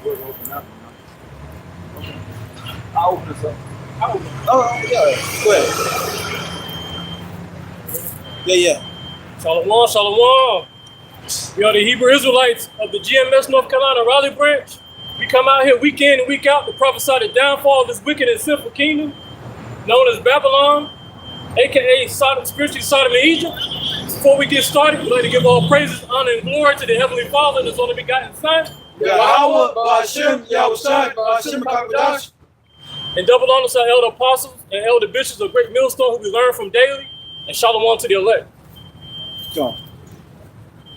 Doors open up. I'll open this up. Oh, yeah. Go ahead. Yeah. Shalom, shalom. We are the Hebrew Israelites of the GMS North Carolina Raleigh branch. We come out here week in and week out to prophesy the downfall of this wicked and sinful kingdom known as Babylon, aka Sodom, spiritually Sodom and Egypt. Before we get started, we'd like to give all praises, honor, and glory to the Heavenly Father and His only begotten Son. Yahweh, Ba'ashem, Yahushai, Ba'ashem, Kakadash. And double honors to our elder apostles and elder bishops of Great Millstone who we learn from daily. And shalom to the elect. John.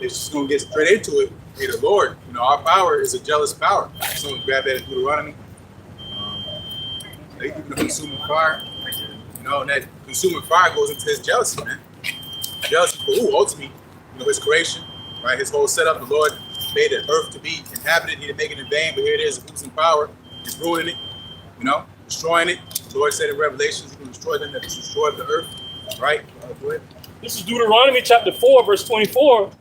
It's just going to get straight into it. Hey, the Lord, our power is a jealous power. Someone grab that in Deuteronomy. They keep the consuming fire. And that consuming fire goes into his jealousy, man. Jealousy for who? Ultimately, his creation, right? His whole setup. The Lord made the earth to be inhabited. He didn't make it in vain, but here it is, losing power. He's ruining it, destroying it. The Lord said in Revelations, he will destroy them that destroyed the earth, right? Go ahead. This is Deuteronomy chapter 4, verse 24.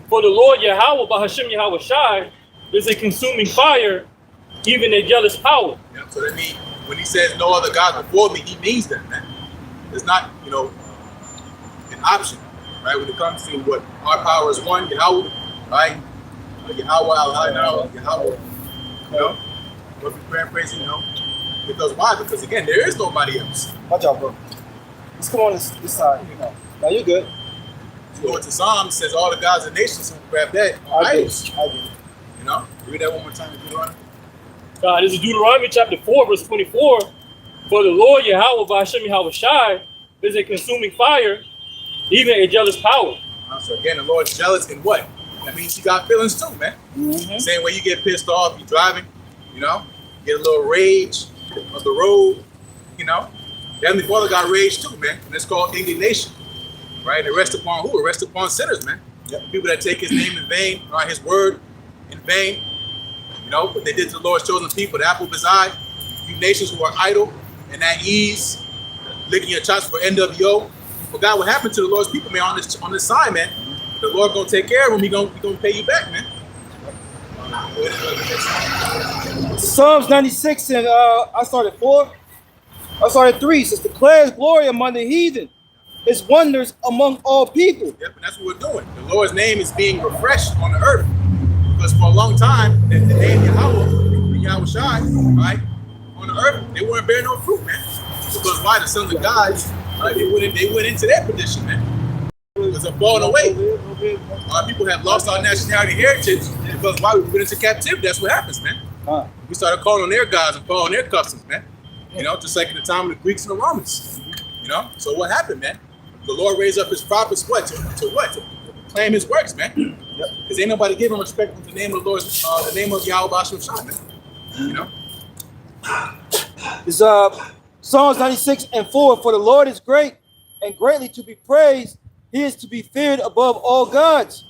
For the Lord Yahweh, Ba'ashem Yahushai, is a consuming fire, even a jealous power. Yeah, so that means when he says no other God before me, he means that, man. It's not, an option, right? When it comes to what our power is one, Yahweh, right? Yahweh, what we pray and praise, Because why? Because again, there is nobody else. Watch out, bro. Let's come on this side. Now you're good. You go into Psalms, says all the gods of nations, so grab that. I do. Read that one more time. This is Deuteronomy chapter 4, verse 24. For the Lord Yahweh, Ba'ashem Yahushai, is a consuming fire, even a jealous power. So again, the Lord's jealous in what? That means he got feelings too, man. Mm-hmm. Same way you get pissed off, you're driving, get a little rage on the road, The Heavenly Father got rage too, man. And it's called indignation, right? It rests upon who? It rests upon sinners, man. Yep. People that take his name in vain, right? His word in vain. What they did to the Lord's chosen people, the apple of his eye, you nations who are idle and at ease, licking your chops for NWO. You forgot what happened to the Lord's people, man, on this side, man. The Lord gonna take care of them. He gonna pay you back, man. Psalms 96 and I started 4. I started 3. Says declares glory among the heathen, his wonders among all people. Yep, and that's what we're doing. The Lord's name is being refreshed on the earth. Because for a long time, the name Yahushai, right, on the earth, they weren't bearing no fruit, man. Because why? The sons of God, right, they went into that position, man. It was a falling away. People have lost our nationality heritage because why? We went into captivity. That's what happens, man. We started calling on their gods and following their customs, man. Just like in the time of the Greeks and the Romans. So what happened, man? The Lord raised up his prophets, what? To what? To proclaim his works, man. Because ain't nobody giving respect to the name of the Lord, the name of Yahweh Ba'ashem Shai, man. It's Psalms 96 and 4. For the Lord is great and greatly to be praised. He is to be feared above all gods.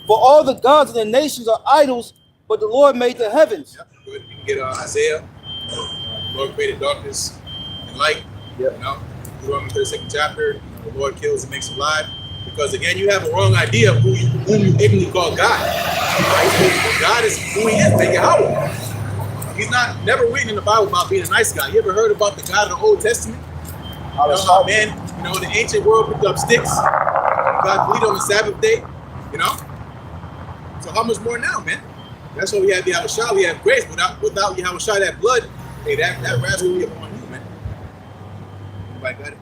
For all the gods of the nations are idols, but the Lord made the heavens. Yep. Good. You can get Isaiah. The Lord created darkness and light. Yep. Deuteronomy 32nd chapter. The Lord kills and makes alive. Because again, you have a wrong idea of whom you ignorantly call God. Right? God is who he is, man, Yahweh. He's never written in the Bible about being a nice guy. You ever heard about the God of the Old Testament? Man, the ancient world picked up sticks. God bleed on the Sabbath day, So how much more now, man? That's why we have the Yahushua, we have grace. Without Yahushua, that blood, hey, that wrath will be upon you, man. Everybody got it?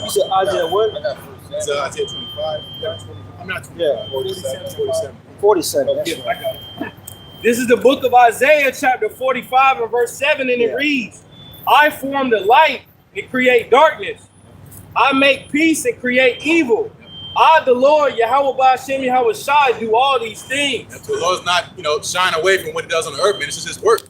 You said Isaiah what? It's Isaiah 25. I'm not 25. Yeah. 47. 47. That's Yeah, right. I got it. This is the book of Isaiah, chapter 45 and verse 7, and it reads, I form the light and create darkness. I make peace and create evil. I, the Lord, Yahweh Ba'ashem Yahushai, do all these things. And so the Lord's not, shying away from what he does on the earth, man. It's just his work.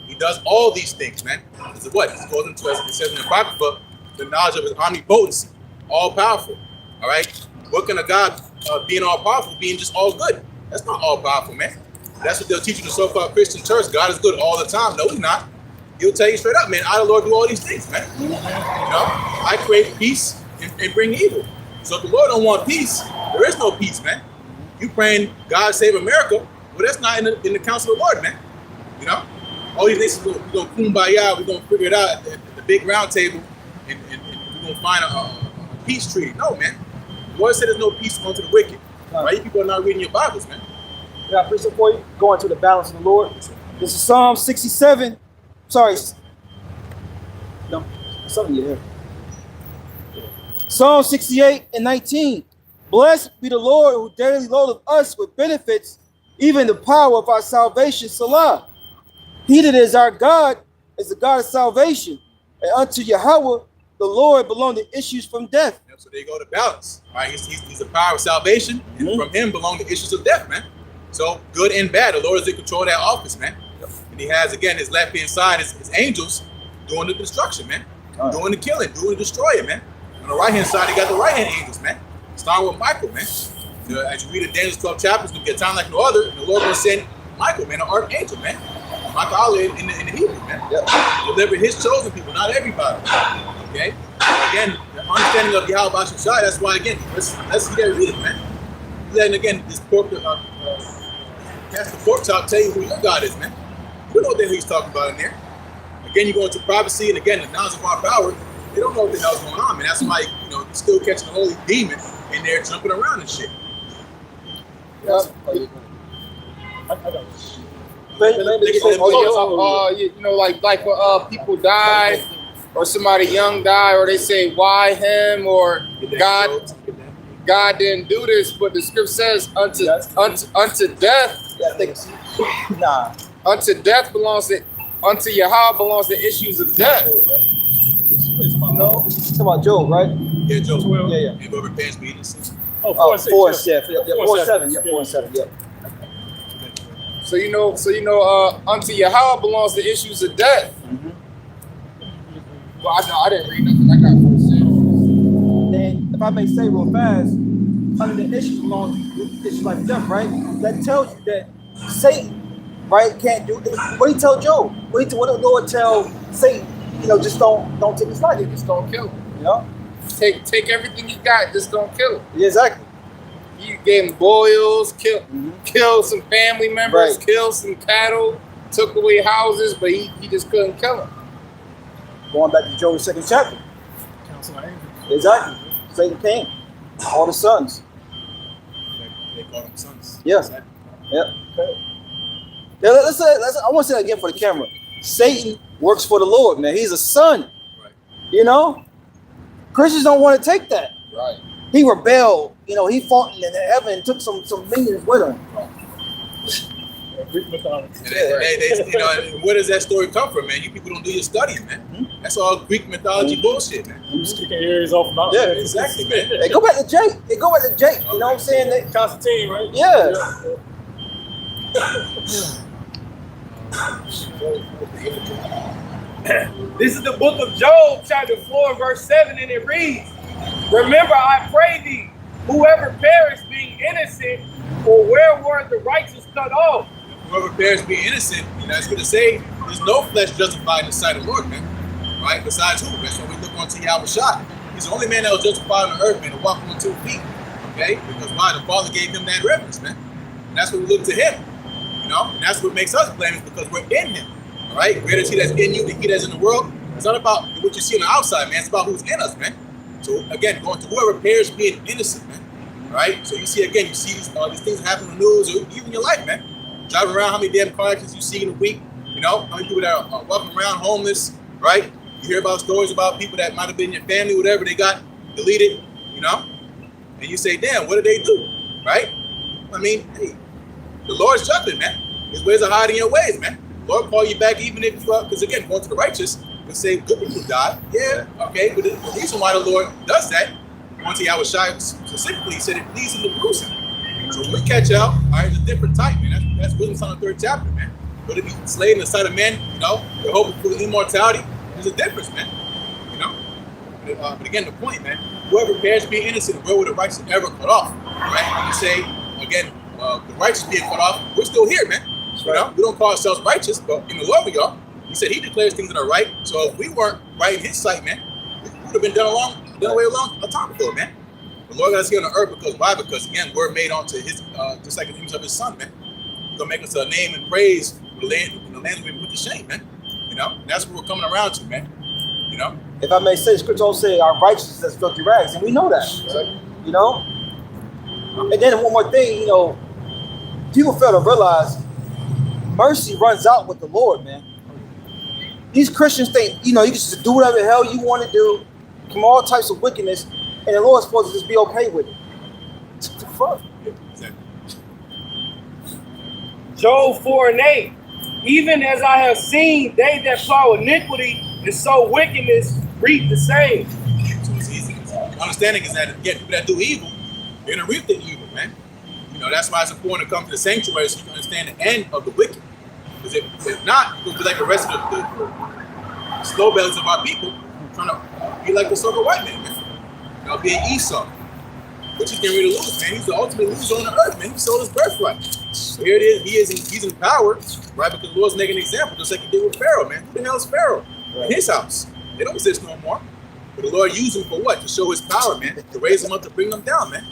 He does all these things, man. This is what? It goes into, as it says in the Apocrypha, the knowledge of his omnipotency, all powerful. All right? What can a God being all powerful, being just all good? That's not all powerful, man. That's what they'll teach you in the so-called Christian church. God is good all the time. No, he's not. He'll tell you straight up, man, I, the Lord, do all these things, man. I create peace and bring evil. So if the Lord don't want peace, there is no peace, man. You praying God save America, well, that's not in the counsel of the Lord, man. You know, all these nations we're gonna kumbaya. We're gonna figure it out at the big round table, and we're gonna find a peace treaty. No, man. The Lord said there's no peace unto the wicked. Right? You people are not reading your Bibles, man. Yeah, I preach before you go into the balance of the Lord. This is Psalm 67. Sorry. No, something you here. Psalm 68 and 19. Blessed be the Lord who daily loadeth us with benefits, even the power of our salvation. Salah. He that is our God is the God of salvation. And unto Yahweh, the Lord, belong the issues from death. Yep, so there you go to balance. Right? He's the power of salvation, and from him belong the issues of death, man. So good and bad, the Lord is in control of that office, man. And he has, again, his left hand side, his angels doing the destruction, man. Doing the killing, doing the destroying, man. On the right hand side, he got the right hand angels, man. Starting with Michael, man. As you read the Daniel's 12 chapters, there'll be a time like no other, and the Lord will send Michael, man, an archangel, man. Michael Allah in the Hebrew, man. Deliver his chosen people, not everybody. Okay? Again, the understanding of Yahweh Shai, that's why, again, let's see that read it, man. Then again, this pork, Pastor Pork Chop tell you who your God is, man. You know what the hell he's talking about in there. Again, you go into prophecy, and again, the knowledge of our power, they don't know what the hell's going on, man. That's why, you know, you're still catching the holy demon in there jumping around and shit. Yeah. You know, like when people die, or somebody young die, or they say why him, or God didn't do this, but the script says unto death. Unto death belongs it. Unto Yahweh belongs the issues of death. No, it's about Job, right? Yeah, Job. 12. Yeah. And whoever pays me innocent. Oh, 4 and 7. Yeah, 4 and 7. Yeah, 4 and 7. Yeah. So you know, unto Yahweh belongs the issues of death. Well, I didn't read nothing. I got 4 7. And if I may say real fast, under the issues belongs issues like death, right? That tells you that Satan, right, can't do it. What he tell Job? What did the Lord tell Satan? You know, just don't take his life. Just don't kill him. You know? Take everything you got. Just don't kill him. Yeah, exactly. You gave him boils, killed some family members, Right. killed some cattle, took away houses, but he just couldn't kill them. Going back to Job's 2nd chapter. Exactly. Satan came. All the sons. They call them sons. Yes. Yep. Yeah, I want to say that again for the camera. Satan works for the Lord, man. He's a son. Right. You know? Christians don't want to take that. Right. He rebelled. You know, he fought in heaven and took some minions with him. Greek mythology. And they, you know, where does that story come from, man? You people don't do your studying, man. That's all Greek mythology bullshit, man. I'm just kicking Aries off about Yeah, exactly, man. Hey, go back to Jake. Hey, go back to Jake. You know what I'm saying? They, Constantine, right? yeah. This is the book of Job, chapter 4, verse 7, and it reads, remember, I pray thee, whoever perished being innocent, or where were the righteous cut off? Whoever perished being innocent, you know, that's going to say there's no flesh justified in the sight of the Lord, man. Right? Besides who? That's when we look onto Yahweh Shai. He's the only man that was justified on the earth, man, to walk on 2 feet. Okay? Because why? The Father gave him that reverence, man. And that's when we look to him. You know? And that's what makes us blameless, because we're in him. All right? Greater is he that's in you than he that's in the world. It's not about what you see on the outside, man. It's about who's in us, man. So again, going to whoever perished being innocent, man. All right? So you see, again, you see these things happen on the news, or even in your life, man. Driving around, how many damn car accidents you see in a week? You know, how many people that are walking around homeless, right? You hear about stories about people that might have been in your family, whatever, they got deleted, you know? And you say, damn, what did they do, right? I mean, hey, the Lord's judgment, man. His ways are higher than your ways, man. The Lord call you back even if, because again, going to the righteous, we say good people die. Yeah, okay, but the reason why the Lord does that, once he was shy specifically, he said it pleased him to bruise him. So when we catch out, all right, it's a different type, man. That's wisdom on the 3rd chapter, man. But if you slave in the sight of men, you know, they're hoping for immortality, there's a difference, man. You know? But again, the point, man, whoever perished being innocent, where would the righteous ever cut off? Right? You say, again, the righteous being cut off, we're still here, man. You know, we don't call ourselves righteous, but in the Lord we are. He said he declares things that are right. So if we weren't right in his sight, man, we would have been done away a time ago, man. The Lord got us here on the earth because why? Because again, we're made onto his, just like the image of his son, man. He's gonna make us a name and praise the land will be put to shame, man. You know, that's what we're coming around to, man. You know, If I may say, Scripture also say our righteousness is filthy rags, and we know that. You know? And then one more thing, you know, people fail to realize mercy runs out with the Lord, man. These Christians think, you know, you can just do whatever the hell you want to do, from all types of wickedness, and the Lord's supposed to just be okay with it. What the fuck? Job 4:8. Even as I have seen, they that plow iniquity and sow wickedness reap the same. So it's easy. Understanding is that again, people that do evil, they're gonna reap the evil, man. You know, that's why it's important to come to the sanctuary so you can understand the end of the wicked. Because if not, you'll be like the rest of the slow bellies of our people, trying to be like the sober white man, man. You know, be an Esau, which he's getting ready to lose, man. He's the ultimate loser on the earth, man. He sold his birthright. So here it is. He's in power, right? Because the Lord's making an example, just like he did with Pharaoh, man. Who the hell is Pharaoh? In his house. They don't exist no more. But the Lord used him for what? To show his power, man. To raise them up, to bring them down, man.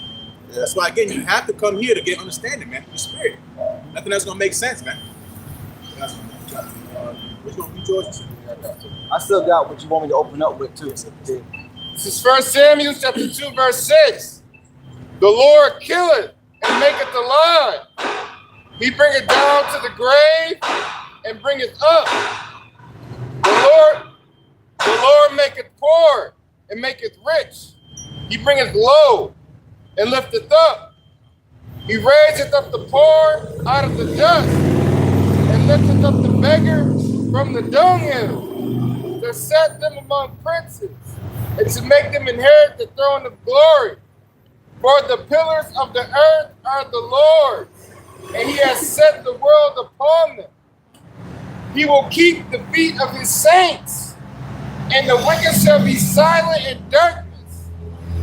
Yeah. That's why, again, you have to come here to get understanding, man. The spirit. Nothing that's going to make sense, man. Which one you, George? I still got what you want me to open up with, too. This is 1 Samuel chapter 2, verse 6. The Lord killeth and maketh alive. He bringeth down to the grave and bringeth up. The Lord maketh poor and maketh rich. He bringeth low and lifteth up. He raiseth up the poor out of the dust and lifteth up the beggar from the dunghill, to set them among princes and to make them inherit the throne of glory. For the pillars of the earth are the Lord's, and he has set the world upon them. He will keep the feet of his saints, and the wicked shall be silent in darkness.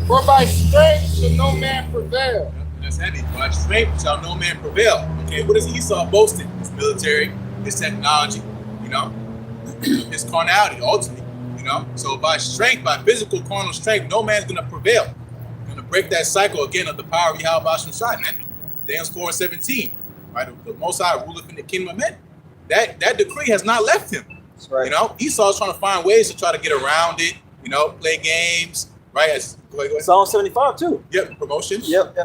For by strength shall no man prevail. That's heavy. By strength shall no man prevail. Okay, what is Esau boasting? His military, his technology, you know, his carnality, ultimately, you know. So by strength, by physical carnal strength, no man's gonna prevail. Gonna break that cycle again of the power of Yahweh Shai, man. Daniel 4:17, right? The Most High ruleth in the kingdom of men. That decree has not left him. That's right. You know, Esau's trying to find ways to try to get around it. You know, play games, right? Go ahead. Psalm 75 too. Yep, promotions. Yep.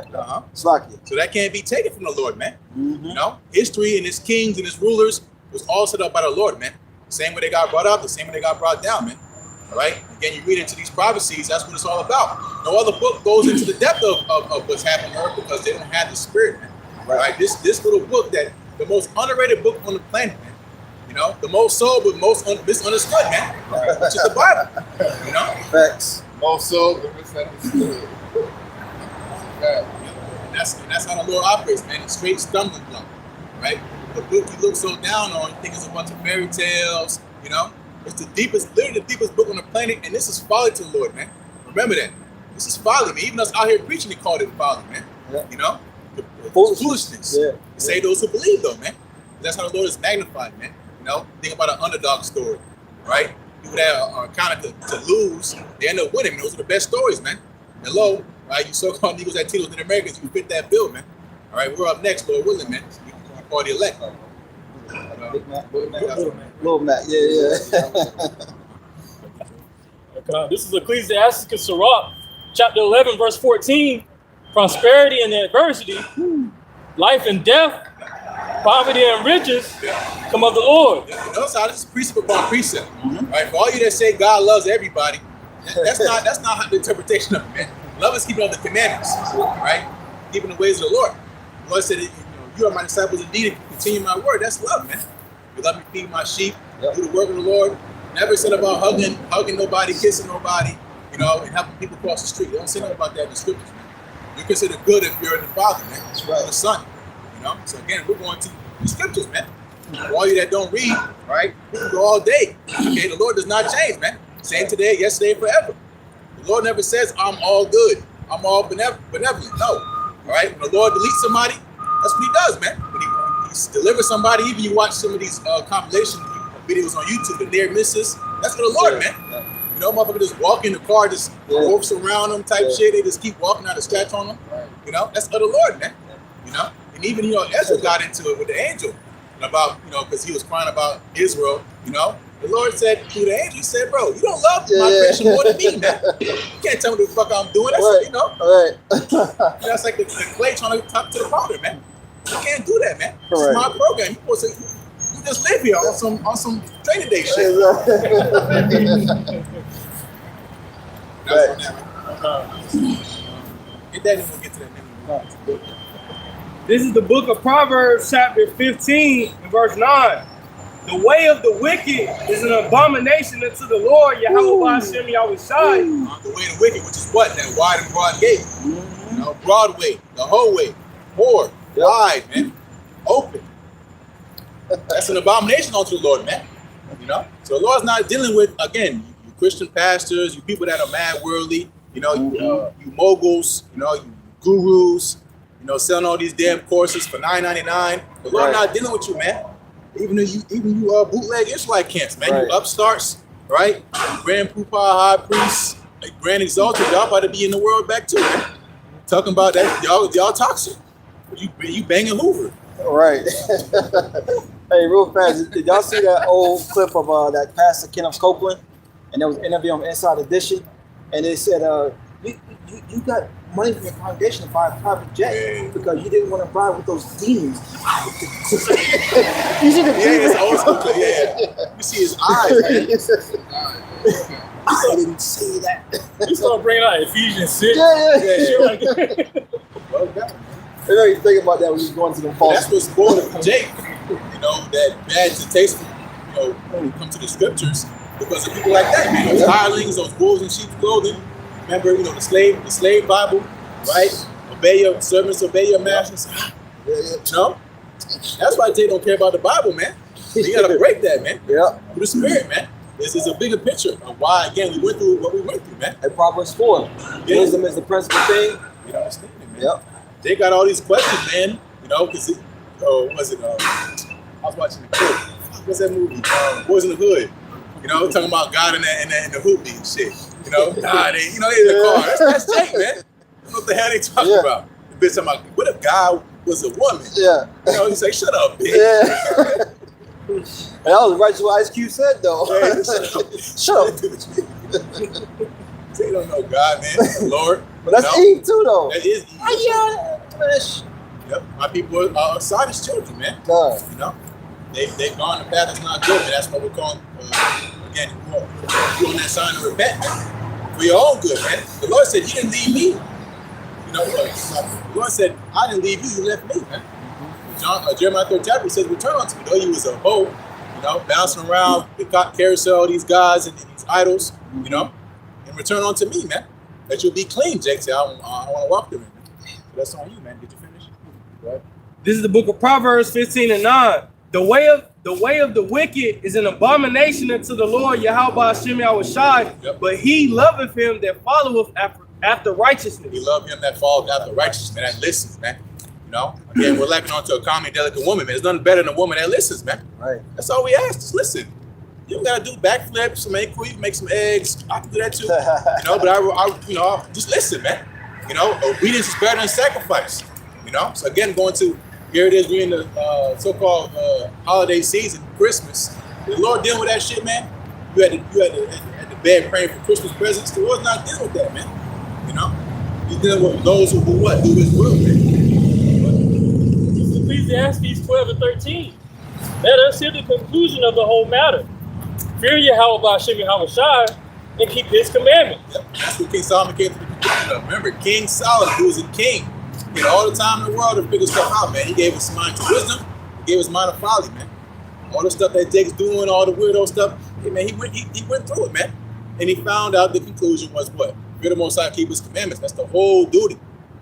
Slacky. So that can't be taken from the Lord, man. Mm-hmm. You know, history and his kings and his rulers was all set up by the Lord, man. Same way they got brought up, the same way they got brought down, man. All right. Again, you read into these prophecies. That's what it's all about. No other book goes into the depth of what's happening on earth because they don't have the spirit, man. Right. This little book, that the most underrated book on the planet, man. You know, the most sold but most misunderstood, man. Which is the Bible. You know. Facts. Most sold but misunderstood. That's how the Lord operates, man. It's straight stumbling block, right? The book you look so down on, you think it's a bunch of fairy tales, you know. It's the deepest, literally the deepest book on the planet, and this is folly to the Lord, man. Remember that. This is folly, man. Even us out here preaching, he called it folly, man. Yeah. You know? Foolishness. Yeah. Say those who believe, though, man. That's how the Lord is magnified, man. You know? Think about an underdog story, right? People that are kind of to lose, they end up winning. Those are the best stories, man. Hello, right? You so-called Eagles at Tito's in Americans, you fit that bill, man. All right, we're up next, Lord willing, man. We can call the elect. Little Matt, yeah. This is Ecclesiasticus Sirach, chapter 11, verse 14. Prosperity and adversity, life and death, poverty and riches come of the Lord. Notice how this is precept upon precept. Right? For all you that say God loves everybody, that's not the interpretation of it, man. Love is keeping all the commandments, right? Keeping the ways of the Lord. The Lord said, you are my disciples indeed if you continue my word. That's love, man. You let me feed my sheep, do the work of the Lord. Never said about hugging nobody, kissing nobody, you know, and helping people cross the street. You don't say nothing about that in the scriptures, man. You consider good if you're in the Father, man. That's right. The Son, you know. So again, we're going to the scriptures, man. For all you that don't read, right? We can go all day. Okay, the Lord does not change, man. Same today, yesterday, forever. The Lord never says, I'm all good. I'm all benevolent. No. All right? When the Lord deletes somebody, that's what he does, man. When he delivers somebody, even you watch some of these compilation videos on YouTube, the near misses, that's for the Lord, man. You know, motherfucker just walk in the car, just walks around them type shit. They just keep walking out, a scratch on them. You know, that's for the Lord, man. You know, and even, you know, Ezra got into it with the angel. about, because he was crying about Israel, the Lord said through the angel, he said, bro, you don't love my creation more than me, man. You can't tell me what the fuck I'm doing. That's, that's like the clay trying to talk to the powder, man. You can't do that, man. This is my program. You just live here on some training day shit. Get that and we'll get to that name. This is the book of Proverbs, chapter 15, and verse 9. The way of the wicked is an abomination unto the Lord, Yahweh Hashem Yahweh Shai. The way of the wicked, which is what? That wide and broad gate. Broadway, the whole way, more, wide, man, open. That's an abomination unto the Lord, man. So the Lord's not dealing with, again, you Christian pastors, you people that are mad worldly, you moguls, you gurus, selling all these damn courses for $9.99. The Lord not dealing with you, man. Even you bootleg Israelite camps, man. You upstarts, right? Grand Poopah high priests, like Grand Exalted, y'all about to be in the world back too, man. Talking about that, y'all toxic. You banging Hoover. Right. Hey, real fast, did y'all see that old clip of that Pastor Kenneth Copeland? And there was an interview on Inside Edition, and they said, you got money from your congregation to buy a private jet because you didn't want to ride with those demons. You see the demons? It's old school. Yeah. You see his eyes, man. I didn't say that. You start bringing out Ephesians 6. Well done. I know you think about that when you're going to the false. That's what's spoiled for Jake. That bad taste, when we come to the scriptures, because of people like that, man. Those hirelings, those wolves in sheep's clothing. Remember, the slave Bible, right? Obey your servants, obey your masters. That's why Jake don't care about the Bible, man. You gotta break that, man. Yeah. Through the spirit, man. This is a bigger picture of why, again, we went through what we went through, man. And Proverbs 4. Wisdom is the principal thing. You don't understand it, man. Yep. They got all these questions, man. Because I was watching the clip. What's that movie? Boys in the Hood. Talking about God in the hoopty and shit. God, they in the car. That's Jake, man. What the hell they talking about? The bitch talking about, what if God was a woman? Yeah. He's like, shut up, bitch. Yeah. And that was right to what Ice Cube said, though. Man, shut up. They don't know God, man. Lord. But that's Eve, too, though. That is Eve. Yep. My people are Sodom's children, man. They've gone the path that's not good, man. That's what we're calling, again, doing that sign of repent, man. For your own good, man. The Lord said, you didn't leave me. The Lord said, I didn't leave you, you left me, man. Jeremiah 3rd chapter says, return unto me. Though you was a hoe, bouncing around the carousel, these gods and these idols, and return unto me, man. That you'll be clean, Jake said. I want to walk through it, man. So that's on you, man. Did you finish? Right. This is the book of Proverbs 15 and 9. The way of the wicked is an abomination unto the Lord, Yahweh Hashem Yahweh Shai, but he loveth him that followeth after righteousness. We love him that followeth after righteousness, man, that listens, man. Again, we're lacking onto a calm and delicate woman, man. There's nothing better than a woman that listens, man. Right. That's all we ask, just listen. You don't gotta do backflips, some cool, you can make some eggs. I can do that too. But I just listen, man. Obedience is better than sacrifice. So again, here it is, we're in the so-called holiday season, Christmas. The Lord dealing with that shit, man. You had the bed praying for Christmas presents. The Lord's not dealing with that, man. He's dealing with those who do what? Do his will, man. Ecclesiastes 12 and 13. Let us hear the conclusion of the whole matter. Fear Yahweh Hashem Yahweh Shai and keep his commandments. Yep. That's what King Solomon came to the conclusion of. Remember, King Solomon, who was a king, he had all the time in the world to figure stuff out, man. He gave us mind to wisdom. He gave us mind to folly, man. All the stuff that Jake's doing, all the weirdo stuff, hey, man, he went through it, man. And he found out the conclusion was what? Fear the Most High, keep his commandments. That's the whole duty,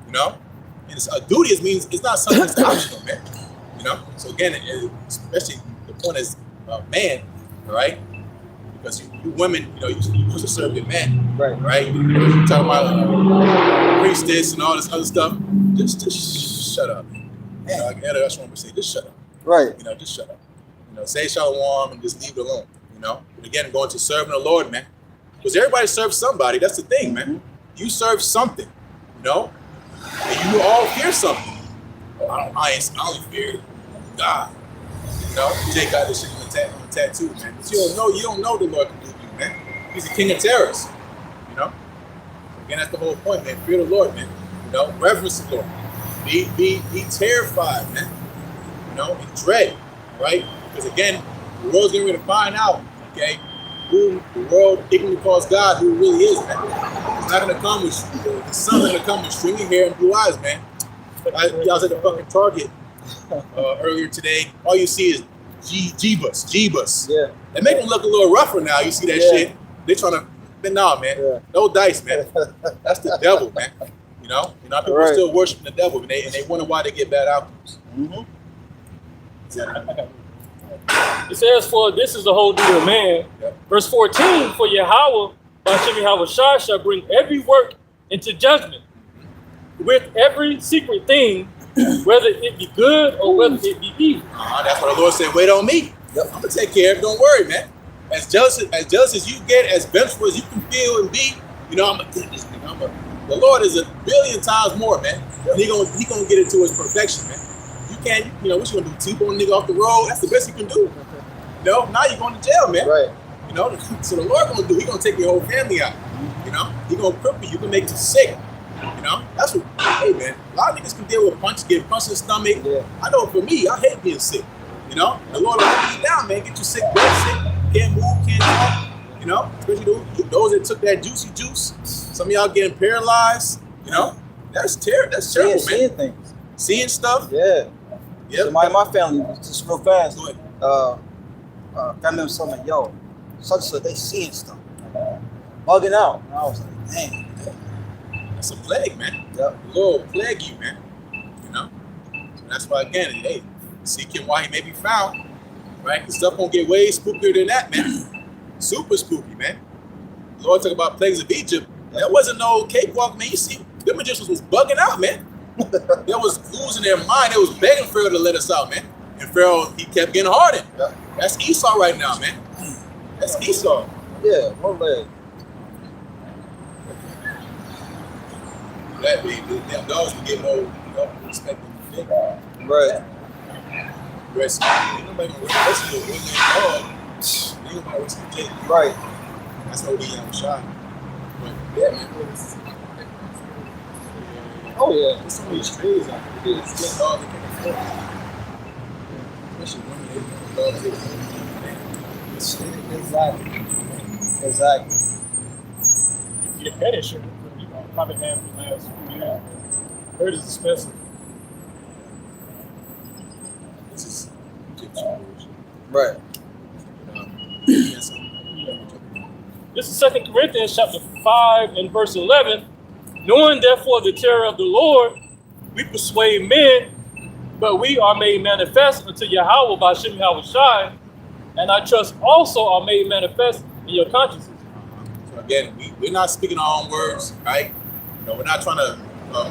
And a duty means it's not something that's optional, man. So again, especially the point is man, right? Because you women, you're supposed to serve your men, right? You're talking about priestess and all this other stuff. Just shut up. That's what I'm gonna say. Just shut up. Right. Just shut up. Say shalom and just leave it alone. But again, going to serving the Lord, man. Because everybody serves somebody. That's the thing, man. You serve something, and you all fear something. I only fear God. You know, Jake got this shit on the tattoo, man. But you don't know the Lord can do you, man. He's the king of terrors. You know? Again, that's the whole point, man. Fear the Lord, man. You know, reverence the Lord. Be terrified, man. You know, and dread, right? Because again, the world's getting ready to find out, okay, who the world ignorantly calls God, who he really is, man. It's not gonna come with the sun's gonna come with stringy hair and blue eyes, man. I was at the fucking Target earlier today. All you see is G-Bus. Yeah. They make them look a little rougher now. You see that shit? They trying to, but nah, man. Yeah. No dice, man. That's the devil, man. You know, people Right. still worshiping the devil, and they wonder why they get bad outcomes. Mm-hmm. It says, for this is the whole duty of man. Yep. Verse 14, for Yahweh, Hashem Yahweh Shai, shall bring every work into judgment with every secret thing, whether it be good or whether it be evil. That's what the Lord said, wait on me. Yep. I'm gonna take care of it, don't worry, man. As jealous as you get, as vengeful as you can feel and be, you know, I'm gonna do this nigga. The Lord is a billion times more, man. And he gonna get it to his perfection, man. You can't, you know, what you gonna do? T-bone a nigga off the road? That's the best you can do. You know, now you're going to jail, man. Right. You know, so the Lord gonna do, he gonna take your whole family out. You know, he gonna cripple you, can make you sick. You know, that's what, hey man, a lot of niggas can deal with get punched in the stomach. Yeah. I know for me, I hate being sick. You know, the Lord will hold you down, man, get you sick, can't move, can't talk. You know, especially those that took that juicy juice. Some of y'all getting paralyzed. You know, that's terrible, man. Seeing things. Seeing stuff. Yeah. Yep. Somebody in my family, just real fast. Go ahead. Family member told me, yo, such they seeing stuff. Bugging out. And I was like, dang. That's a plague, man. Yep. The Lord will plague you, man. You know? So that's why, again, hey, seek him while he may be found. Right? The stuff gonna get way spookier than that, man. Super spooky, man. The Lord talk about plagues of Egypt. That wasn't no cakewalk, man. You see, the magicians was bugging out, man. They was losing their mind. They was begging Pharaoh to let us out, man. And Pharaoh, he kept getting hardened. Yep. That's Esau right now, man. That's Esau. Yeah, one leg. That baby, them dogs can get more, respect than the big. Right. Rest. Ain't nobody gonna rescue a one-man dog. Ain't nobody rescue a kid. Right. That's what we have shot. But yeah, man. Oh yeah. There's so many strays out there. It's just dogs that can afford it. Especially women, they dogs that Exactly. Exactly. Your pet insurance, you know, probably have for the last few years. Hurt is expensive. this is Egyptian bullshit. Right. Yes, This is 2 Corinthians chapter 5 and verse 11. Knowing therefore the terror of the Lord, we persuade men, but we are made manifest unto Yahweh by Hashem Yahweh Shai, and I trust also are made manifest in your consciences. So again, we're not speaking our own words, right? You know, we're not trying to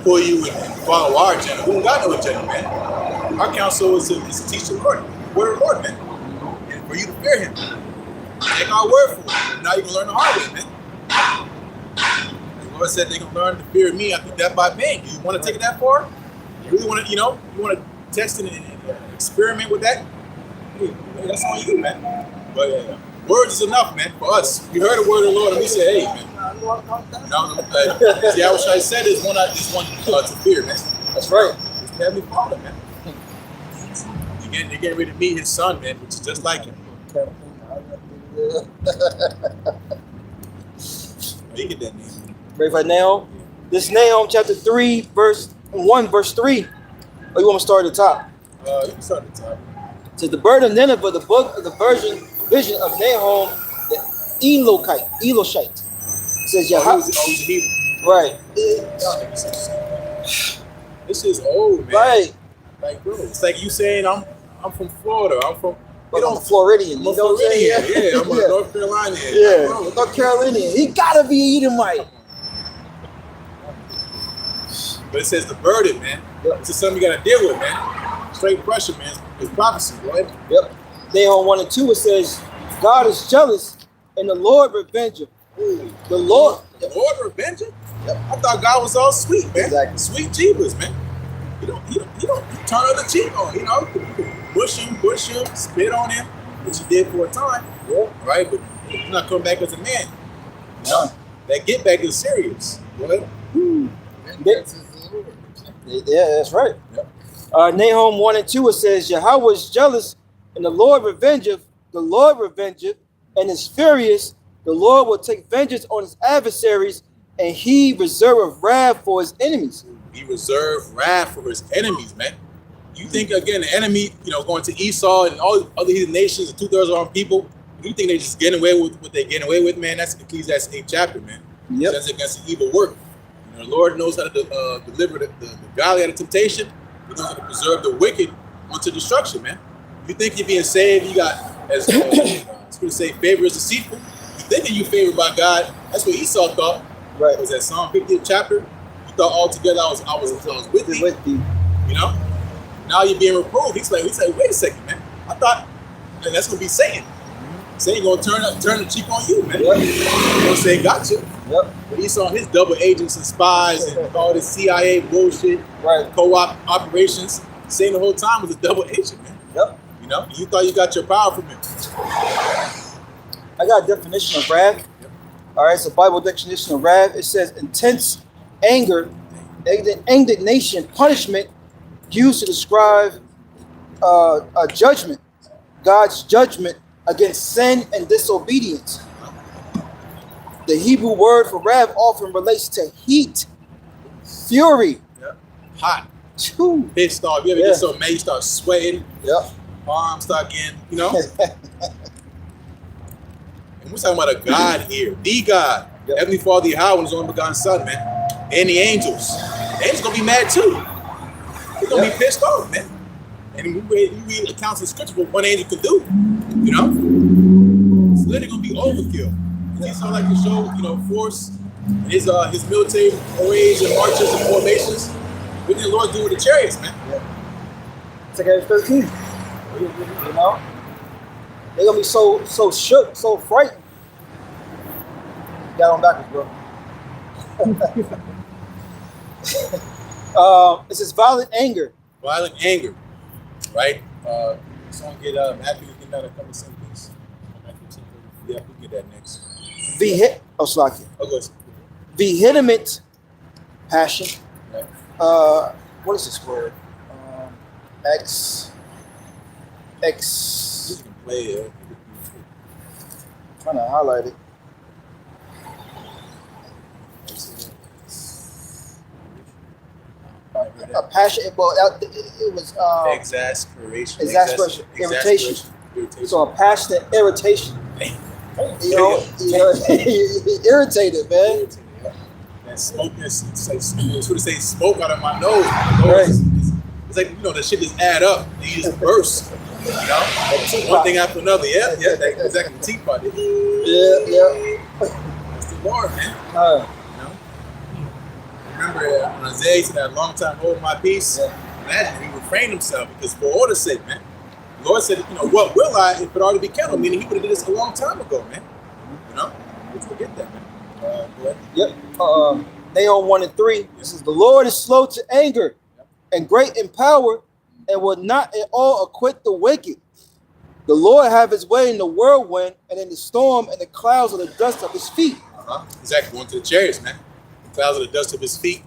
pull you and follow our agenda. We don't got no agenda, man. Our counsel is to teach the Lord, the word of the Lord, man, and for you to fear Him. Take our word for it. Now you can learn the hard way, man. The Lord said they can learn to fear me. I think that by pain. You want to take it that far? You really want to, you want to test it and experiment with that? Hey, that's on you, man. But words is enough, man, for us. We heard the word of the Lord and we said, hey, man. As Yahushua said, is one to fear, man. That's right. It's the Heavenly Father, man. They're getting ready to meet His Son, man, which is just like Him. You get that name. Ready for Nahum? This Nahum chapter 3, verse 1, verse 3. Or you want to start at the top? You can start at the top. It says the bird of Nineveh, the book of the vision of Nahum, the Eloshite. It says Yahweh. He's a Hebrew. Right. This is old, man. Right. Like, bro, it's like you saying I'm from Florida. I'm from. I'm a Floridian. I'm a Floridian. Yeah, I'm a North Carolinian. Yeah, Bro, North Carolinian. He gotta be Edomite. But it says the burden, man. Yep. This is something you gotta deal with, man. Straight pressure, man. It's prophecy, right? Yep. Nahum 1 and 2, it says, God is jealous and the Lord revengeth. The Lord revenge it? Yep. I thought God was all sweet, man. Exactly. Sweet Jeebus, man. He don't turn other cheek on, push him, spit on him, which he did for a time. Yeah. Right? But he's not coming back as a man. Yeah. That get back is serious. What? Vengeance is the Lord. Yeah, that's right. Yep. Nahum 1 and 2, it says, Yahweh is jealous, and the Lord revengeth, and is furious. The Lord will take vengeance on his adversaries, and he reserveth wrath for his enemies. He reserved wrath for his enemies, man. You think, again, the enemy, going to Esau and all other heathen nations and 2/3 of our people, you think they just getting away with what they're getting away with, man? That's Ecclesiastes 8th chapter, man. Yep. That's against the evil work. The Lord knows how to deliver the godly out of temptation. He knows how to preserve the wicked unto destruction, man. You think you're being saved, you got, as to say, favor is deceitful. You thinking you favored by God. That's what Esau thought. Right. It was that Psalm 50th chapter. You thought altogether I was with thee. Now you're being reproved. He's like, wait a second, man. I thought that's gonna be Satan. Satan gonna turn the cheek on you, man. Yep. He's gonna say, got you. Yep. But he saw his double agents and spies and all this CIA bullshit, Right. co-op operations. Satan the whole time was a double agent, man. Yep. You thought you got your power from him. I got a definition of wrath. All right, it's a Bible definition of wrath. It says intense anger, indignation, punishment used to describe a judgment, God's judgment against sin and disobedience. The Hebrew word for wrath often relates to heat, fury. Yep. Hot, Choo. pissed off. You ever get so mad you start sweating, Yep. arms start getting, And we're talking about a God here, the God. Yep. Heavenly Father Yahweh, his only begotten Son, man. And the angels. The angels gonna be mad too. They're gonna be pissed off, man. And you read accounts in scripture what one angel could do. It's literally gonna be overkill. He saw like to show, force, his military parades and marches and formations. What did the Lord do with the chariots, man? It's like at 13. They're gonna be so shook, so frightened. Got on backwards, bro. It says violent anger. Violent anger, right? Someone get Matthew to get another couple sentences. Yeah, we get that next. Vehement passion. Right. What is this word? You can play it. Trying to highlight it. A passion. Well, it was Exasperation. Irritation. So a passionate irritation. You're irritated, man. That smoke, say smoke out of my nose. Right. It's like, that shit just add up. You just burst. One thing after another. Yeah, that's exactly the teapot. Yeah. That's the Lord, man. Remember when Isaiah said that long time, hold my peace? Yeah. Imagine he refrained himself because for order's sake, man. The Lord said, what will I if it already be kettled? Meaning he would have did this a long time ago, man. Let's forget that, man. Go ahead. Yep. Nahum 1 and 3. This is the Lord is slow to anger and great in power and will not at all acquit the wicked. The Lord have his way in the whirlwind and in the storm and the clouds of the dust of his feet. Exactly. Going to the chariots, man. The clouds of the dust of his feet.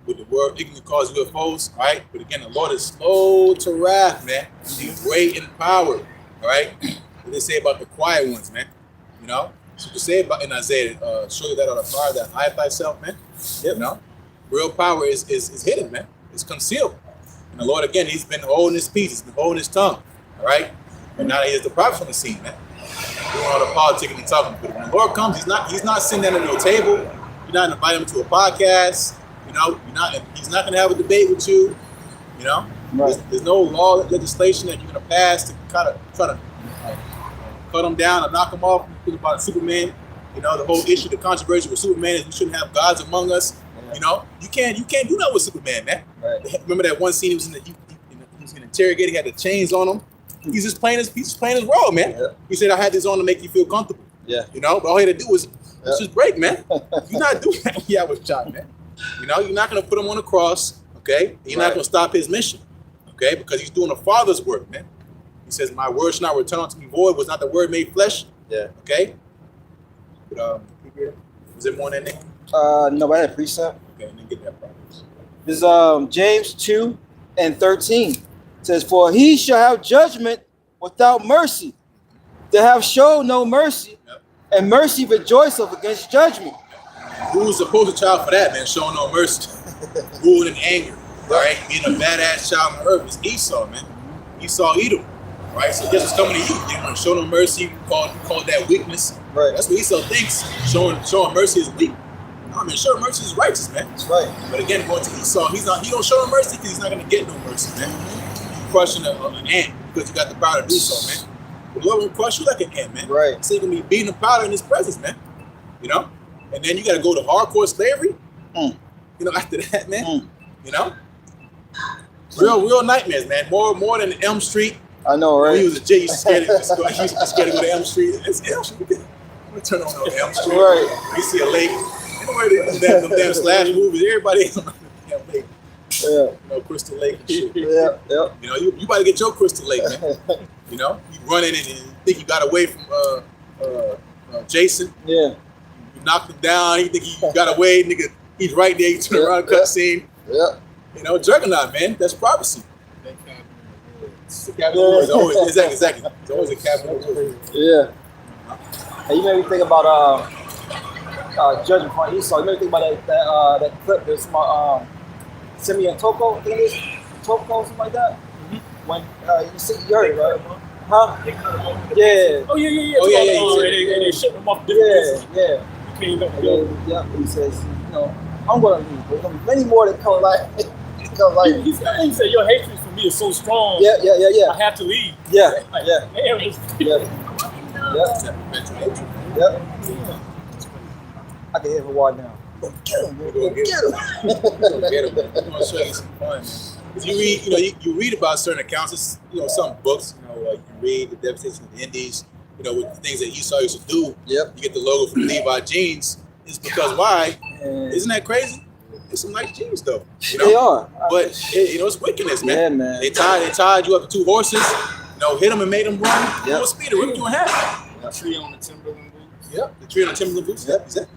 With the word, it can cause UFOs, all right? But again, the Lord is slow to wrath, man. He's great in power, all right? What they say about the quiet ones, man? So to say about in Isaiah, show you that on the power that hide thyself, man. Real power is hidden, man. It's concealed. And the Lord, again, he's been holding his peace. He's been holding his tongue, all right? But now he has the prophets on the scene, man. Doing all the politicking and talking. But when the Lord comes, he's not sitting down at no table. You're not inviting him to a podcast. He's not going to have a debate with you. Right. There's no law legislation that you're going to pass to kind of try to cut him down or knock him off. You think about Superman. The whole issue, the controversy with Superman is we shouldn't have gods among us. You can't do that with Superman, man. Right. Remember that one scene he was interrogated. He had the chains on him. He's just playing his role, man. Yeah. He said, "I had this on to make you feel comfortable." Yeah. But all he had to do was just break, man. You're not doing that when I was shot, man. You're not going to put him on a cross, okay? You're not going to stop his mission, Okay, because he's doing the Father's work, man. He says, "My word shall not return unto me void." Was not the word made flesh? Yeah. Okay. But was it more than that? No, but I had a precept. Okay, and then get that problem. This is James 2:13. It says, "For he shall have judgment without mercy, to have showed no mercy, Yep. and mercy rejoiceth against judgment." Who was the poster child for that, man? Showing no mercy, ruling in anger, all right? Being a badass child on earth is Esau, man. Esau, Edom, right? So guess what's coming to you? You didn't want to show no mercy. Called that weakness. Right. That's what Esau thinks. Showing mercy is weak. I mean, showing mercy is righteous, man. That's right. But again, going to Esau, he don't show no mercy because he's not going to get no mercy, man. You're crushing an ant because you got the power to do so, man. The Lord will crush you like an ant, man. Right. So you can be beating the powder in his presence, man. You know? And then you got to go to hardcore slavery. You know, after that, man. You know? Real nightmares, man. More than Elm Street. I know, When right? he was a J, he used to scared to go to Elm Street. It's Elm Street. I'm going to turn on Elm Street. Right. You see a lake. Anyway, them damn slash movies, everybody is on the damn lake. Yeah. You know, Crystal Lake and shit. Yeah. Yeah. You know, you about to get your Crystal Lake, man. You know, you running and you think you got away from Jason. Yeah. You knocked him down. You think you got away, nigga. He's right there. You turn around, cut scene. Yeah. You know, Juggernaut, man. That's prophecy. It's a capital word. It's always, exactly. It's always a capital word. Yeah. And you made me think about judgment from Esau. You made me think about that clip. There's some Simeon Toko, I think it is Toko, something like that. When you heard it, right? Huh? Yeah. Oh yeah. Oh, yeah. And they ship them off different places. Yeah. You came up And then, yeah. He says, you know, I'm gonna leave. There's gonna be many more that come like. He said, "Your hatred for me is so strong. Yeah. I have to leave." Yeah. Like, Yeah. man, it's- Yep. I can hear the wall now. Get him, man. Get him. Get him. I'm gonna show you some fun, man. 'Cause you read, you read about certain accounts. It's, some books. Like you read the devastation of the Indies. With the things that Esau used to do. Yep. You get the logo from Levi jeans. It's because why? And Isn't that crazy? It's some nice jeans though. they are. But it's wickedness, man. Yeah, man. They tied you up to 2 horses. Hit them and made them run. Yep. No speed. Rip you in half. The tree on the Timberland boots. Yep. The tree on the Timberland boots. Yep. Exactly.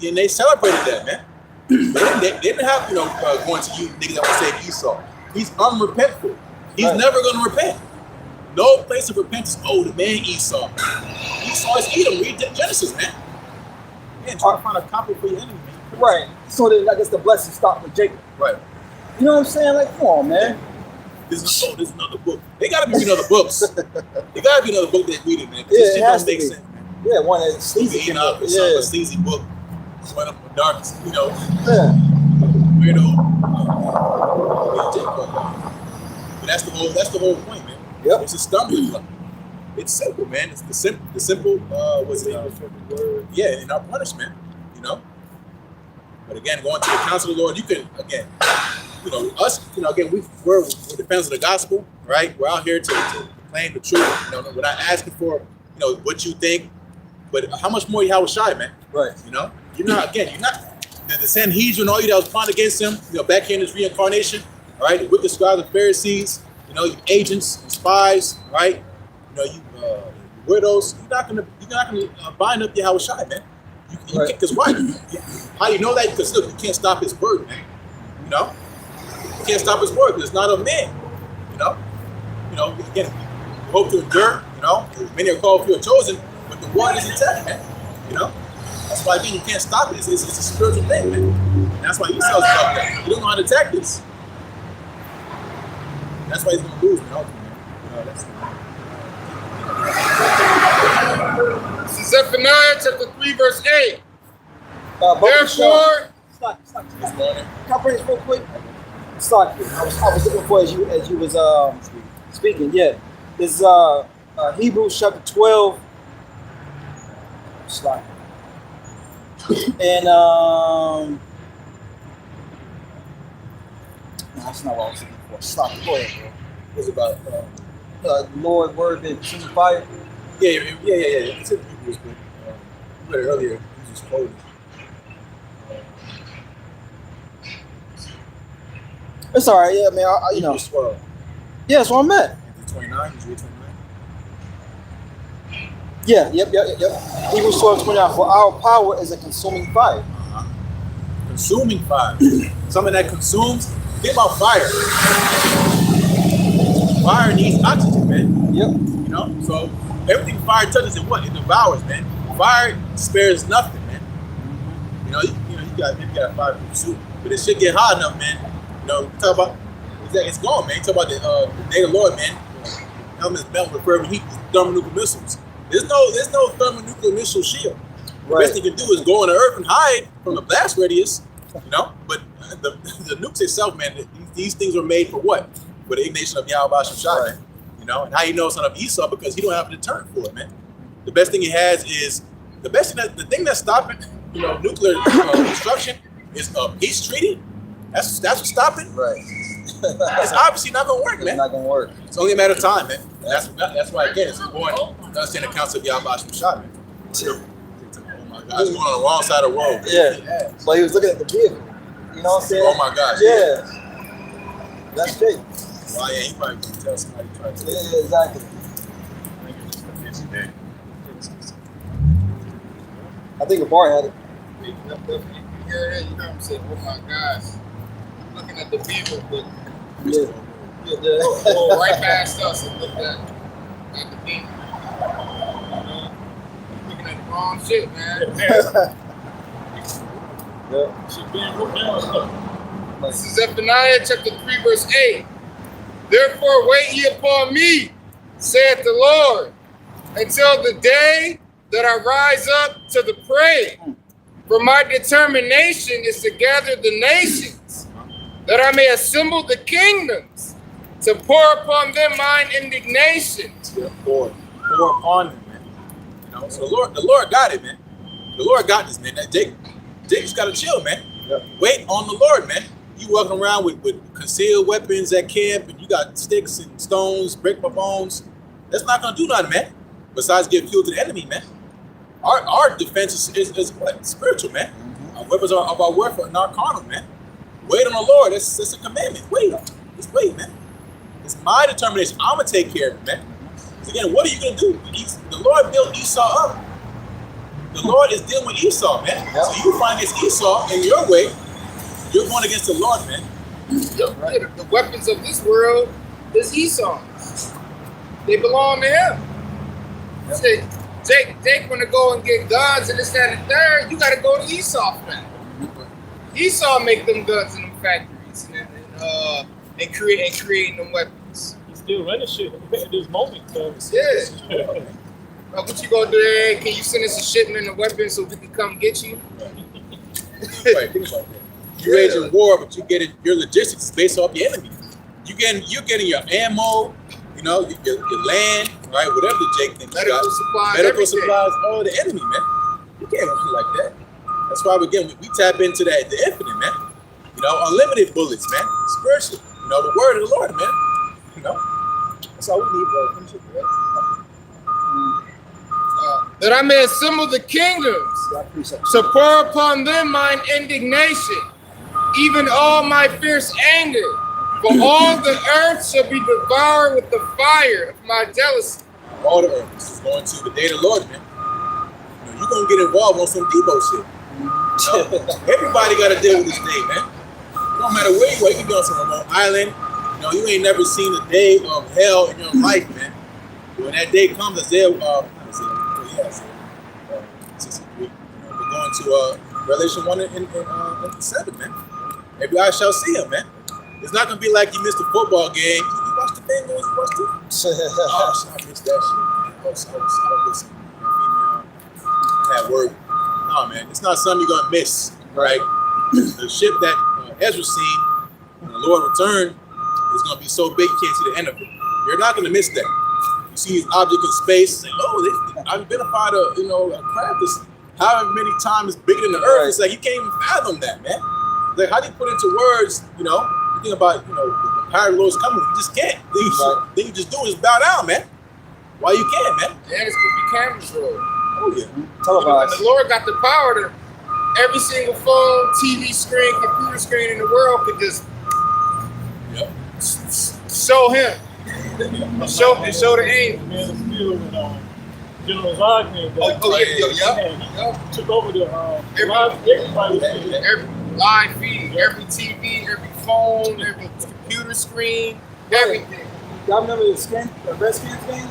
And they celebrated that, man. They didn't have going to you niggas that want to save Esau. He's unrepentful. He's Right. never gonna repent. No place of repentance. Oh, the man Esau. Esau is Edom. Read Genesis, man. Man, try to find a copy for your enemy, man. Right. So then I guess the blessing stopped with Jacob. Right. You know what I'm saying? Like, come on, man. There's another book. They gotta be another books. There gotta be another book that read it, man. 'Cause Yeah, this it shit has don't to make be. sense, man. Yeah, one that's sleazy. Enoch or Yeah. some sleazy book. It's one of the darkest, Yeah. weirdo. But that's the whole point, man. Yep. It's a stumbling block. It's simple, man. It's the simple was it? Yeah, in our punishment, But again, going to the counsel of the Lord, you can again, us, again, we're defenders of the gospel, right? We're out here to proclaim the truth. We're not asking for, what you think, but how much more Yahweh Shai, man? Right. You're not the Sanhedrin, all you that was plotting against him, back here in his reincarnation, all right? The wicked scribes and Pharisees, you agents and spies, right? You widows, you're not gonna bind up Yahweh Shai, man. You Right. because why? How do you know that? Because look, you can't stop his word, man. You can't stop his word because it's not a man. Again, you hope to endure. Many are called, few are chosen, but the word is intact, man. That's why again you can't stop it. It's a spiritual thing, man. And that's why Esau's about that. You don't know how to attack this. That's why he's gonna lose, man. Zephaniah chapter 3 verse 8. Therefore, Therefore, can I bring this real quick? Start. I was looking for as you was speaking. Yeah, this Hebrews chapter 12. Start. And no, that's not what I was looking for. Stop. Go ahead, It's about Lord word been consuming fire. yeah. It's in Hebrews, but you read it earlier. You just quoted. It's all right. Yeah, man. You know. 12. Yeah, that's where I'm at. 29. Is it 29? Yeah. Yep. Hebrews 12:29. For our power is a consuming fire. Consuming fire. Something that consumes. Think about fire. Fire needs oxygen, man. Yep. You know, so everything fire touches, it devours, man. Fire spares nothing, man. You got a fire pursuit, but it should get hot enough, man. You know, talk about it's gone, man. You talk about the day of the Lord, man. Elements melt with fervent heat, thermonuclear missiles. There's no thermonuclear missile shield. The best thing you can do is go on the earth and hide from the blast radius, you know. But the nukes itself, man, these things were made for what? For the ignition of Yahweh Shai, man. You know, and how you know it's not of Esau because he don't have a deterrent for it, man. The best thing he has is the thing that's stopping, you know, nuclear destruction is a peace treaty. That's what's stopping. Right. It's obviously not gonna work, man. It's not gonna work. It's only a matter of time, man. That's why again it's important to understand the counsel of Yahweh Shai, man. Oh my God, he's going on the wrong side of the road. Yeah. But he was looking at the vehicle. You know what I'm saying? Oh my gosh. Yeah. That's great. Well, yeah, he probably can tell somebody to try to. Yeah, exactly. I think Bar had it. You know what I'm saying? Oh my gosh. I'm looking at the vehicle, but go right past us and look at the vehicle. You know? Looking at the wrong shit, man. This is Zephaniah chapter 3, verse 8. Therefore wait ye upon me, saith the Lord, until the day that I rise up to the prey. For my determination is to gather the nations, that I may assemble the kingdoms, to pour upon them mine indignation. Pour upon them, man. You know, so the Lord got it, man. The Lord got this, man. Jake's got to chill, man. Yep. Wait on the Lord, man. You walking around with concealed weapons at camp, and you got sticks and stones, break my bones. That's not gonna do nothing, man. Besides give fuel to the enemy, man. Our defense is what? Spiritual, man. Our weapons are of our warfare, not carnal, man. Wait on the Lord. That's a commandment. Wait. Just wait, man. It's my determination. I'm gonna take care of it, man. So again, what are you gonna do? The Lord built Esau up. The Lord is dealing with Esau, man. Yep. So you find against Esau in your way, you're going against the Lord, man. The weapons of this world is Esau's. They belong to him. Yep. Jake want to go and get guns and this, that, and the third. You got to go to Esau for that. Esau make them guns in them factories and creating them weapons. He's still running shit at this moment. Yeah. What you gonna do there? Can you send us a shipment of weapons so we can come get you? Right, think about that. You rage in war, but your logistics is based off your enemy. You're getting your ammo, you know, your land, right? Whatever the Jake thinks. Medical supplies, medical supplies, all the enemy, man. You can't run like that. That's why we tap into the infinite, man. You know, unlimited bullets, man. Spiritual. You know, the word of the Lord, man. You know, that's all we need, bro. That I may assemble the kingdoms, to pour upon them mine indignation, even all my fierce anger. For all the earth shall be devoured with the fire of my jealousy. All the earth. This is going to the day of the Lord, man. You know, you're going to get involved on some Debo shit. You know? Everybody got to deal with this day, man. No matter where you are, you can be on some remote island. You know, you ain't never seen a day of hell in your life, man. When that day comes, Isaiah, 63. You know, we're going to Revelation 1 and 7, man. Maybe I shall see him, man. It's not gonna be like you missed a football game. You watched the Bengals, you watched it. Oh, I missed that shit. I was listening. I had work. No, man, it's not something you're gonna miss, right? The ship that Ezra seen when the Lord returned is gonna be so big you can't see the end of it. You're not gonna miss that. You see these objects in space, and I've identified a craft that's however many times bigger than the earth. It's like you can't even fathom that, man. Like, how do you put into words, you know? You think about, the power of the Lord's coming. You just can't. Then you just do is bow down, man. Why you can't, man? Yeah, it's gonna be cameras rolled. Oh yeah. Televised. And the Lord got the power to every single phone, TV screen, computer screen in the world could just show him. Show the angel. Man of Steel and General Zodman. Took over the live. Everybody was seeing it. Every live feed, every TV, every phone, every computer screen, everything. Y'all remember the red skin thing?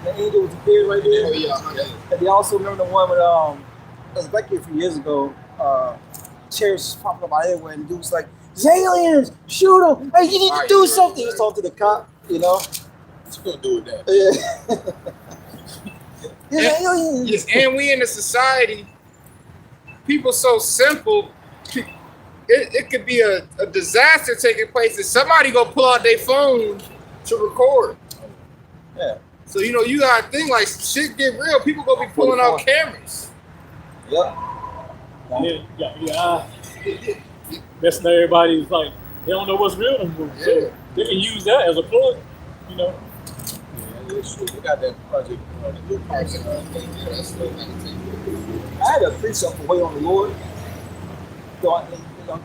The angel was appeared right there. Oh yeah. And they also remember the one with it was like a few years ago. Chairs popping up out everywhere, and the dude was like, "There's aliens! Shoot them! Hey, you need to do something." He was talking to the cop, you know. What you gonna do with that? Yeah. There's aliens. Yes, and we in a society, people so simple. It could be a disaster taking place, and somebody gonna pull out their phone to record. Yeah. So you gotta think like shit get real. People gonna be pulling out cameras. Yep. Yeah. Messing everybody's like they don't know what's real anymore. So they can use that as a ploy, you know. Yeah, sure. We got that project. I had to preach something for Wait on the Lord. So I'm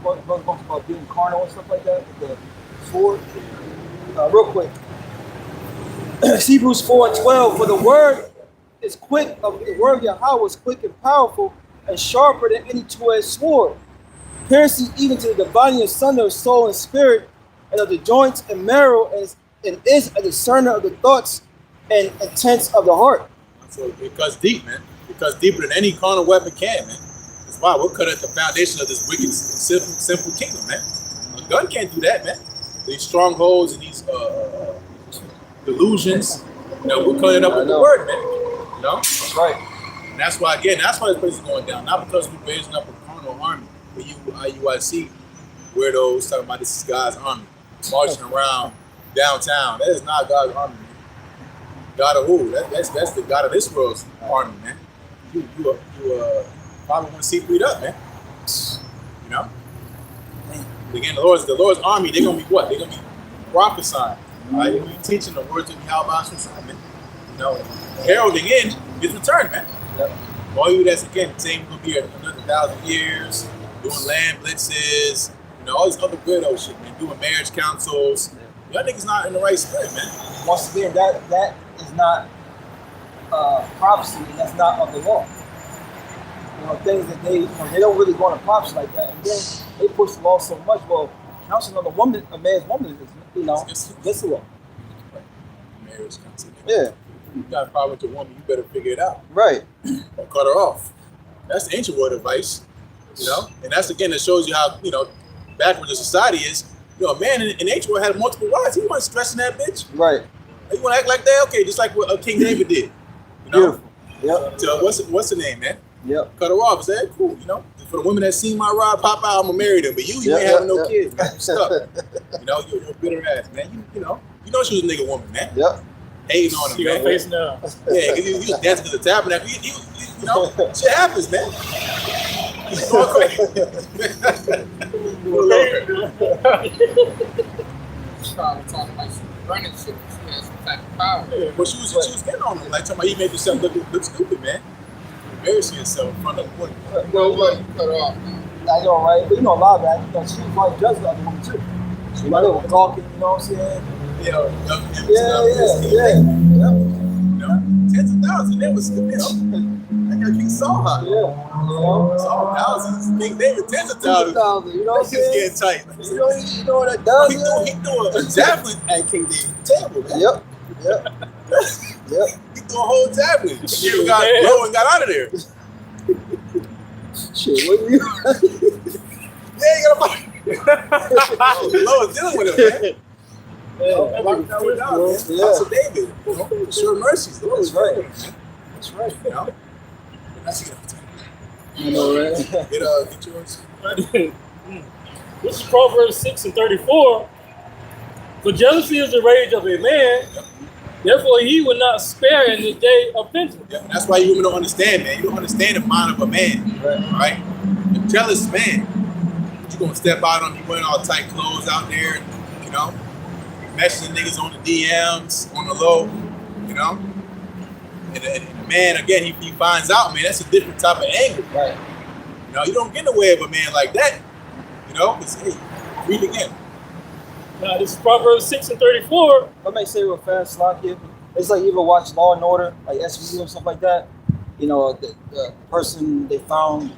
going to talk about being carnal and stuff like that. The sword. Real quick. Hebrews 4:12. For the word is quick. The word of Yahweh is quick and powerful and sharper than any two-edged sword, piercing even to the dividing asunder of soul and spirit, and of the joints and marrow, and is a discerner of the thoughts and intents of the heart. So it cuts deep, man. It cuts deeper than any carnal weapon can, man. That's why we're cut at the foundation of this wicked, sinful kingdom, man. A gun can't do that, man. These strongholds and these delusions, we're cutting up with the word, man. You know? That's right. And that's why this place is going down. Not because we're raising up a carnal army for you IUIC weirdos talking about this is God's army marching around downtown. That is not God's army, man. God of who? That's the God of this world's army, man. You probably want to see freed up, man. You know? Again, the Lord's army, they're gonna be what? They're gonna be prophesying. Right? You're teaching the words of Yahweh, man. Heralding in his return, man. Yep. All you that's again saying we'll be another 1,000 years, doing land blitzes, all this other weirdo shit, man. Doing marriage councils. Y'all niggas not in the right spirit, man. Once again, that is not prophecy, and that's not of the law. Things that they don't really go on a prophecy like that, and then they push the law so much. Well, counseling on a man's woman is, against the law. Marriage council. Yeah. You got a problem with your woman, you better figure it out. Right. Or cut her off. That's the ancient word advice, And that's again, that shows you how, backward the society is. A man in ancient world had multiple wives. He wasn't stressing that bitch. Right. You want to act like that? Okay, just like what King David did. Beautiful. Yep. So what's the name, man? Yep. Cut her off. Say, cool. For the women that seen my rod pop out, I'm gonna marry them. But you ain't having no kids, man. You stuck. You're a bitter ass, man. You know she was a nigga woman, man. Yep. Hating on him, See man. her face now. Yeah, because he was dancing to the tabernacle. Shit happens, man. He's going crazy. Talking like she was running shit. She had some type of power. But she was getting on him. Like, talking about he made himself look stupid, man. Embarrassing yourself in front of the woman. No, what? You cut her off, man. I know, right? But a lot of that, she was like judged the other woman too. They were talking, what I'm saying? Yeah. Tens of thousands. That was, that guy King Saul hot. Saul thousands. King David, tens of thousands. What I'm saying? Getting tight. You know what that does? He threw a javelin at King David. Table, man. Yep. He threw a whole javelin. He got low and got out of there. Shit, what you? Yeah, you got a fight. Low is dealing with him, man. Locked down with God, man. House of David. Sure mercies. The Lord is right. That's right. That's it. You know, right? Get yours. This is Proverbs 6:34. For jealousy is the rage of a man, therefore he will not spare in the day of vengeance. Yeah, that's why you women don't understand, man. You don't understand the mind of a man, right? A jealous man. But you gonna step out on you wearing all tight clothes out there, messaging niggas on the DMs, on the low, And the man, again, he finds out, man, that's a different type of anger. Right. You don't get in the way of a man like that. Because, hey, read again. Now, this is Proverbs 6 and 34. I may say real fast, Slocky. It's like you ever watch Law and Order, like SVU and stuff like that. You know, the person they found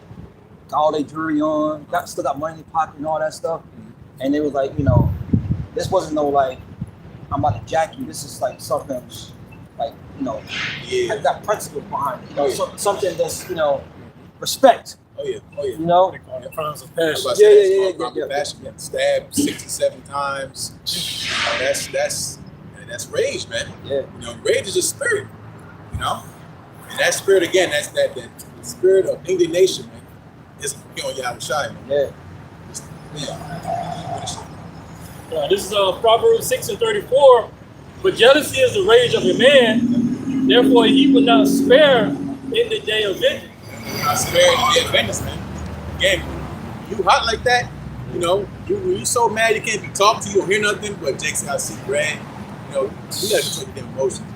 got all their jewelry on, still got money in their pocket and all that stuff. And they was like, you know, this wasn't no like, I'm about to jack you. This is like something like, you know, got principles behind it. You know, something that's, you know, respect. Oh yeah. You know? They call it crimes of passion. Yeah. Passion, getting stabbed 67 times. That's rage, man. Yeah. You know, rage is a spirit. You know, and that spirit again, that's that spirit of indignation, man. Is on Yahushua, man. Yeah. This is Proverbs 6 and 34. But jealousy is the rage of a man, therefore he will not spare in the day of vengeance. Not spare in the day of vengeance, man. Again, you hot like that, you know, you so mad you can't be talked to, you don't hear nothing, but Jake said, I see red. You know, you gotta control your damn emotions, man.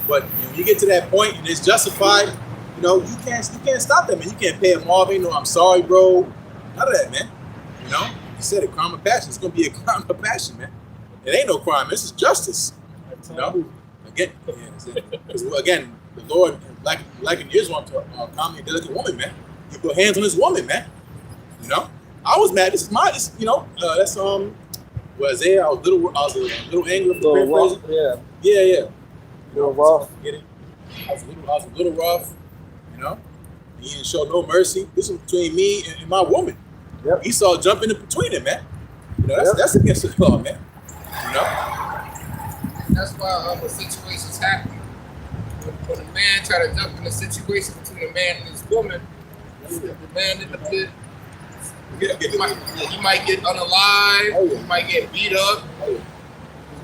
But you know, when you get to that point and it's justified, you know, you can't stop that, man. You can't pay him off, ain't no I'm sorry, bro. None of that, man. You know, you said a crime of passion. It's gonna be a crime of passion, man. It ain't no crime, this is justice. You know, again, the Lord, like in Israel, to calm a delicate woman, man. You put hands on this woman, man. You know, I was mad. That's Isaiah. I was a little angry with the paraphrasing. Yeah. A little rough. Get it? I was a little rough. You know, he didn't show no mercy. This was between me and my woman. Yep. Esau jumping in between them, man. You know, that's against the law, man. You know. That's why when situations happen, when a man try to jump in a situation between a man and his woman, the man in the pit, you might get unalive, you might get beat up.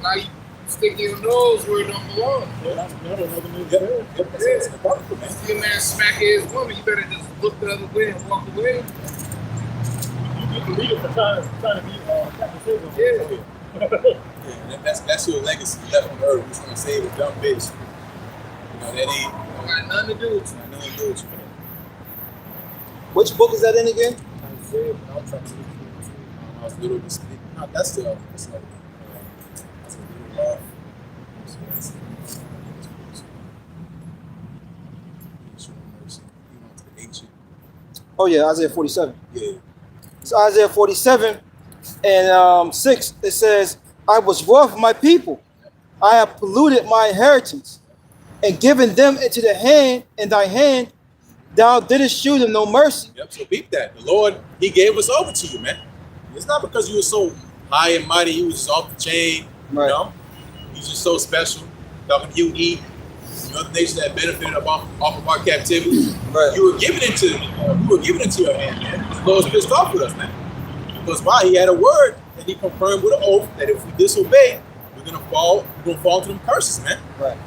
Now you stick your nose where it don't belong. See a man smack his woman, you better just look the other way and walk away. You can read it for trying to be Yeah, that's your legacy left on earth. You're trying to save a dumb bitch. You know, that ain't Got nothing to do with you. got nothing to do with you. Which book is that in again? Isaiah, I was a little no, that's a little rough. Oh yeah, Isaiah 47. Yeah. It's Isaiah 47 and 6. It says, I was rough my people. I have polluted my inheritance and given them into the hand, in thy hand, thou didst shew them no mercy. Yep, so beat that. The Lord, he gave us over to you, man. It's not because you were so high and mighty, you was just off the chain, Right. you know? You just so special. Talking to you, eat. You know, the nation that benefited off of our captivity. Right. You were given into your hand, man. The Lord's pissed off with us, man. Because why? He had a word that he confirmed with an oath that if we disobey, we're gonna fall into them curses, man. Right.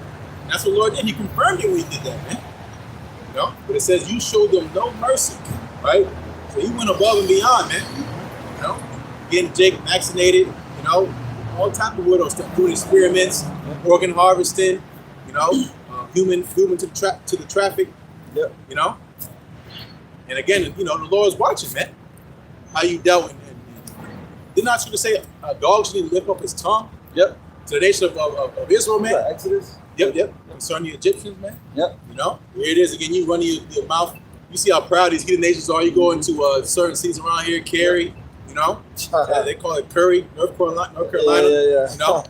And that's what the Lord did. He confirmed it when he did that, man. You know? But it says you showed them no mercy, right? So he went above and beyond, man. You know, getting Jake vaccinated, you know, all type of weirdo stuff, doing experiments, organ harvesting, you know, human to the traffic, Yep. you know. And again, you know, the Lord's watching, man. How you dealt with him. Didn't I to say a dog shouldn't lift up his tongue? Yep. To the nation of Israel, man. Exodus. Yep. Concerning the Egyptians, man. Yep. You know, here it is again. You running your mouth. You see how proud these heathen nations are. You go into certain cities around here, Cary. You know, they call it Curry, North Carolina. Yeah. You know,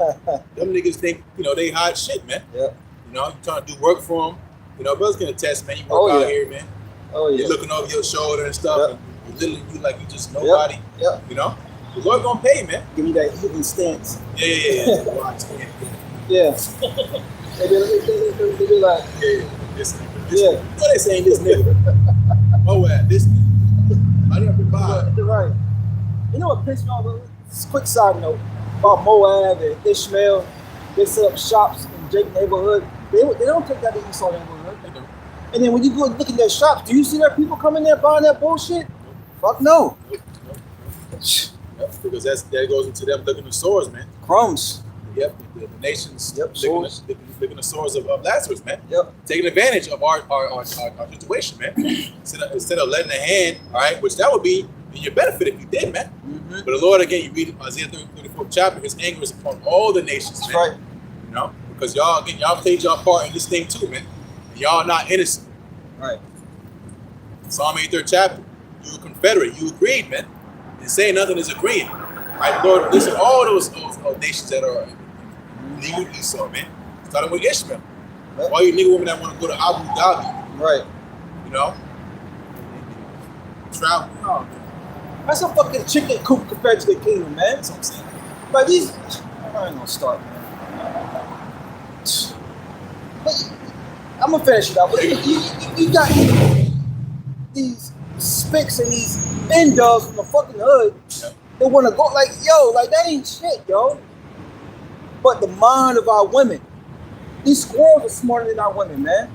them niggas think they hot shit, man. Yeah. You know, you trying to do work for them. You know, brothers can attest, man. You work out here, man. Oh yeah. You're looking over your shoulder and stuff. Yep. And you literally like you just nobody. Yep. You know, the Lord gonna pay, man. Give me that heathen stance. Yeah. Watch, Yeah. They be like, This, yeah. You know they saying this nigga. Moab, this nigga. I never buy. You're right. You know what pissed me off? Quick side note about Moab and Ishmael. They set up shops in Jake neighborhood. They don't take that to Esau neighborhood. They don't. And then when you go look in their shops, do you see their people coming there buying that bullshit? Fuck no. Nope. Because that goes into them looking at swords, man. Crumbs. Yep, the nations Swords. looking the swords of Lazarus, man. Yep. Taking advantage of our situation, man. Instead of letting the hand, all right, which that would be in your benefit if you did, man. Mm-hmm. But the Lord, again, you read Isaiah 34th chapter, his anger is upon all the nations, man. That's right. You know, because y'all, again, y'all played y'all part in this thing too, man. Y'all not innocent. Right. Psalm 83rd chapter, you were Confederate, you agreed, man. And saying nothing is agreeing. Right, Lord, listen, all those nations that are legal Esau, man. Starting with Ishmael. Right. All you nigga women that want to go to Abu Dhabi, Right. you know? Travel. Oh, that's a fucking chicken coop compared to the kingdom, man. That's what I'm saying. But these, I ain't gonna start, man. But I'm gonna finish it out. But you got these spicks and these in-dogs from the fucking hood. Yeah. They want to go like, yo, like that ain't shit, yo. But the mind of our women, these squirrels are smarter than our women, man.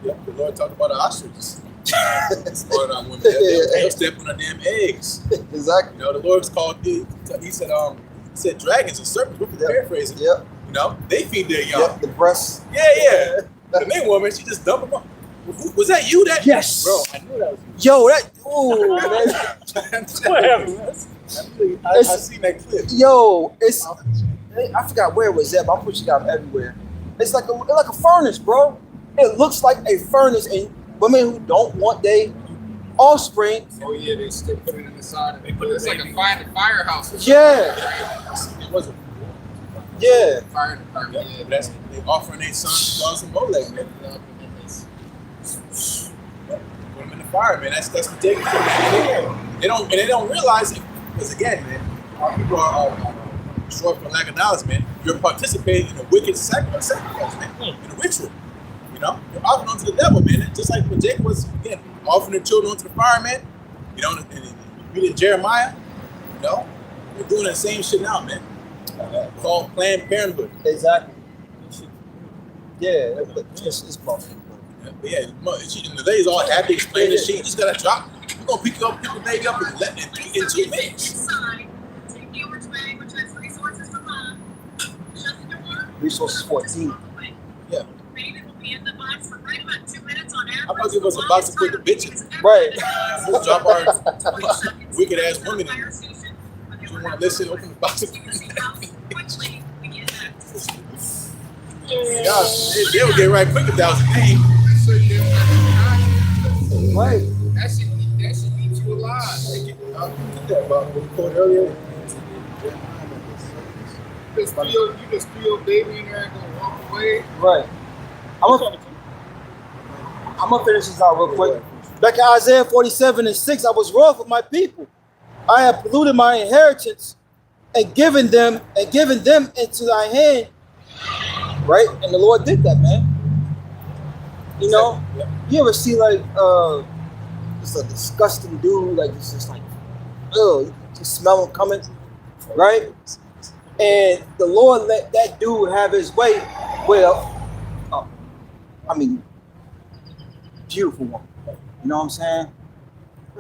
Yeah, the Lord talked about the ostriches. Smarter than women. They'll step on the damn eggs. Exactly. You know, the Lord's called, he said dragons and serpents, we're paraphrasing. Yep. You know, they feed their young. Yep. The breasts. Yeah. The main woman, she just dumped them up. Was that you that? Yes. Bro, I knew that was you. Yo, that. Ooh, man. What happened, man? I seen that clip. Yo, it's. I forgot where it was at, but I'm pushing it out everywhere. It's like a furnace, bro. It looks like a furnace, and women who don't want their offspring. Oh yeah, they still put it in the side. They put it's like a firehouse. Yeah. It wasn't. Yeah. Fire department. Yeah, that's they offering their son cause some Molex, man. Put them in the fire, man. That's what they do. They don't realize it because again, man, our people are short for lack of knowledge, man. You're participating in a wicked sacrifice, man, in a ritual. You know, you're offering onto the devil, man. Just like when Jacob was again offering the children onto the fire, man. You know, and reading Jeremiah, you know, they're doing that same shit now, man. Called Planned Parenthood. Exactly. Yeah, it's bullshit. But yeah, in the days all happy explaining this shit. You just gotta drop. You're gonna pick the baby up and let it in 2 minutes. Resources 14. Yeah. I'm gonna give us a box to put the bitches. Right. Just drop our wicked ass women in there. If you want to listen, open the box. They would get right quick if that was a name. Right. That should eat you alive. Get that about what we called earlier. You just threw your baby in there and gonna walk away. Right. I'm gonna finish this out real quick. Back in Isaiah 47:6, I was wroth with my people. I have polluted my inheritance and given them into thy hand. Right? And the Lord did that, man. You know, you ever see like just a disgusting dude, like it's just like, ugh, you smell him coming, right? And the Lord let that dude have his way. Well, beautiful one. You know what I'm saying?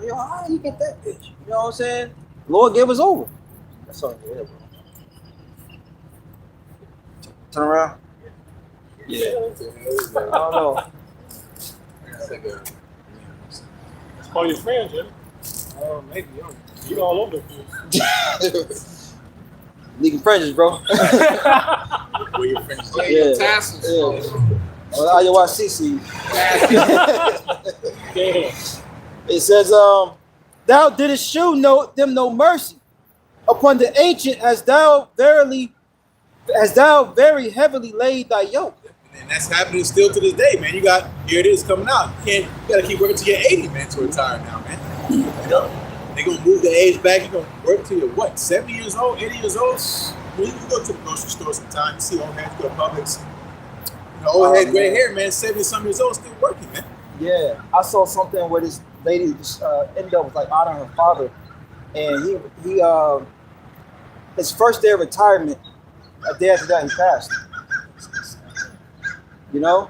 Yo, how you get that bitch? You know what I'm saying? The Lord gave us over. That's all I hear, bro. Turn around. Yeah. I don't know. It's part of your friends, yeah? Maybe. You all over the place. Leaking fringes, bro. Where your friends Play your tassels. IUICC. Yeah. It says, thou didst shew them no mercy. Upon the ancient hast thou very heavily laid thy yoke. And that's happening still to this day, man. Here it is coming out. You gotta keep working till you're 80, man, to retire now, man. You know? They're gonna move the age back. You're gonna work till you're what, 70 years old, 80 years old? When you go to the grocery store sometimes, you see old heads go to Publix. You know, old head, gray hair, man, 70-something years old, still working, man. Yeah, I saw something where this lady just ended up with like honoring her father, and he his first day of retirement, a day after that he passed. You know?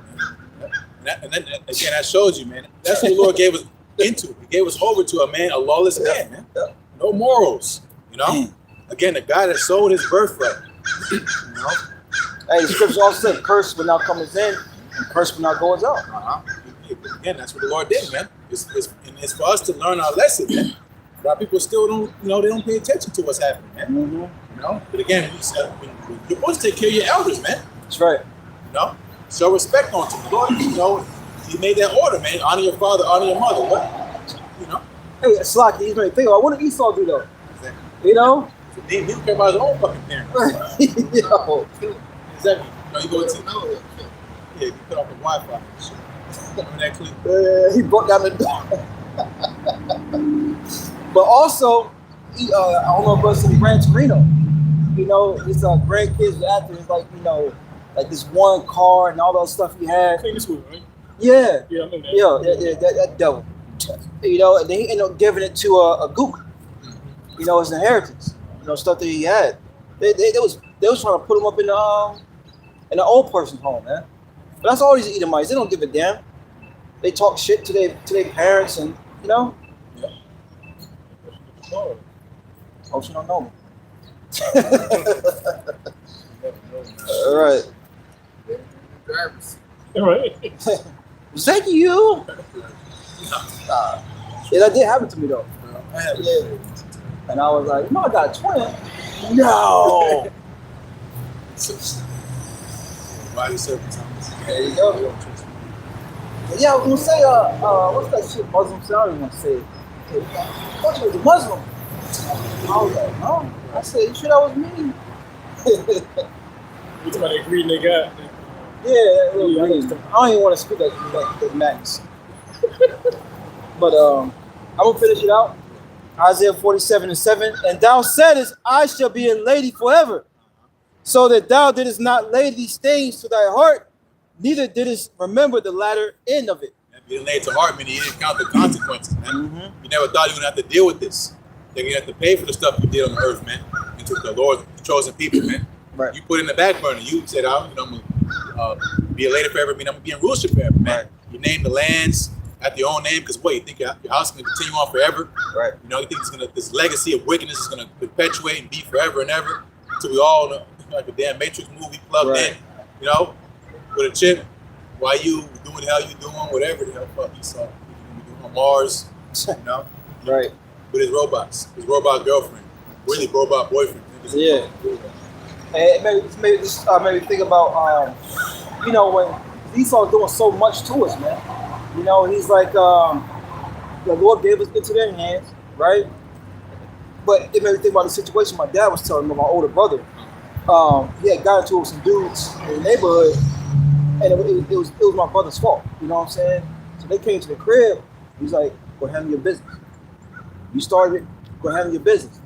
And then again, I showed you, man. That's what the Lord gave us into. He gave us over to a lawless man, man. No morals. You know? Again, the guy that sold his birthright. You know? Hey, the scripture also said, curse when thou comest in, and curse when thou goest out. Again, that's what the Lord did, man. it's for us to learn our lesson, man. A lot of people still don't, they don't pay attention to what's happening, man. Mm-hmm. But again, you're supposed to take care of your elders, man. That's right. Show respect on them. The Lord, He made that order, man. Honor your father, honor your mother. What? Hey, Slocky, he's made think about what did Esau do though? Exactly. He didn't care about his own fucking parents. Yo. Exactly. You go to you put off the Wi-Fi and shit. Remember that clip? He broke down the door. But also, I don't know if it's in Gran Torino. His grandkids were acting. It's like like this one car and all that stuff he had. Clean this right? Yeah. Yeah, I remember that. Yeah, that devil. And then he ended up giving it to a gook. His inheritance. Stuff that he had. They was trying to put him up in the old person's home, man. But that's all these Edomites. They don't give a damn. They talk shit to their parents, and Yeah. Hope you don't know me. All right. All right. Was that you? Yeah, that did happen to me though. Yeah. And I was like, I got a twin. No. Why you circumstances? There you go. Yeah, I was gonna say, what's that shit Muslim say? I don't even want to say it. I thought you was a Muslim. I was like, no. I said, you sure that was me? You talking about that green they got? Yeah, I don't even want to speak like Max. But I'm gonna finish it out. Isaiah 47:7. And thou saidest, I shall be a lady forever, so that thou didst not lay these things to thy heart, neither didst remember the latter end of it. You didn't lay it to heart, meaning you didn't count the consequences, man. Mm-hmm. You never thought you would have to deal with this. Then you have to pay for the stuff you did on the earth, man. Into the Lord's chosen people, man. Right. You put it in the back burner. You said, I'm gonna be a lady forever, meaning I'm gonna be in rulership forever, man. Right. You name the lands after your own name, because what, you think your house is gonna continue on forever? Right. You think this legacy of wickedness is gonna perpetuate and be forever and ever until we all like a damn Matrix movie plugged in, with a chip. While you doing the hell you doing, whatever the hell fuck you saw, doing on Mars, Right. with his robot girlfriend, really robot boyfriend. Yeah. And it made me think about, when Esau's doing so much to us, man. He's like, the Lord gave us into their hands, right? But it made me think about the situation my dad was telling me, my older brother. He had got into some dudes in the neighborhood, and it was my brother's fault. You know what I'm saying? So they came to the crib. He's like, go handle your business. You started it, go handle your business.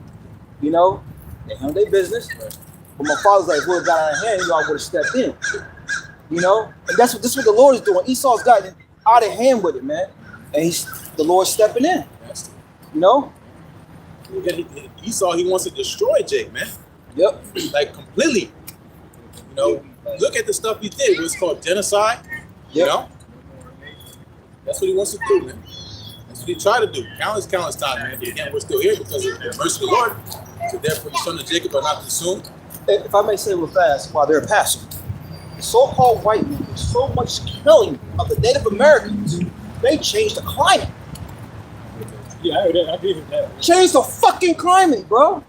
They handle their business. But my father's like, well, it got out of hand, y'all would have stepped in. And this is what the Lord is doing. Esau's gotten out of hand with it, man. And the Lord's stepping in. Esau, he wants to destroy Jake, man. Yep. Like completely. Look at the stuff he did. What's called genocide. Yep. That's what he wants to do, man. That's what he tried to do. Countless times, man. But again, we're still here because of the mercy of the Lord. So therefore, your son of Jacob are not consumed. If I may say real fast, while they're passing, the so-called white men, there's so much killing of the Native Americans, they changed the climate. Yeah, I heard that. I agree with that. Change the fucking climate, bro.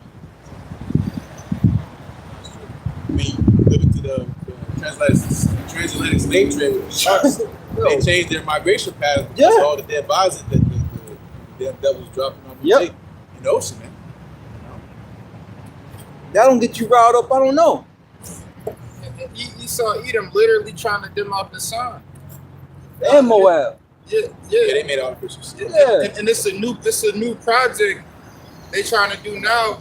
I mean, look into the transatlantic slave trade with the sharks. They changed their migration pattern because of all the dead bodies that the damn devils dropping on the lake in the ocean, man. That don't get you riled up, I don't know. You saw Edom literally trying to dim out the sun. And Moab. Yeah, they made artificial shit. Yeah. And it's a new project they trying to do now.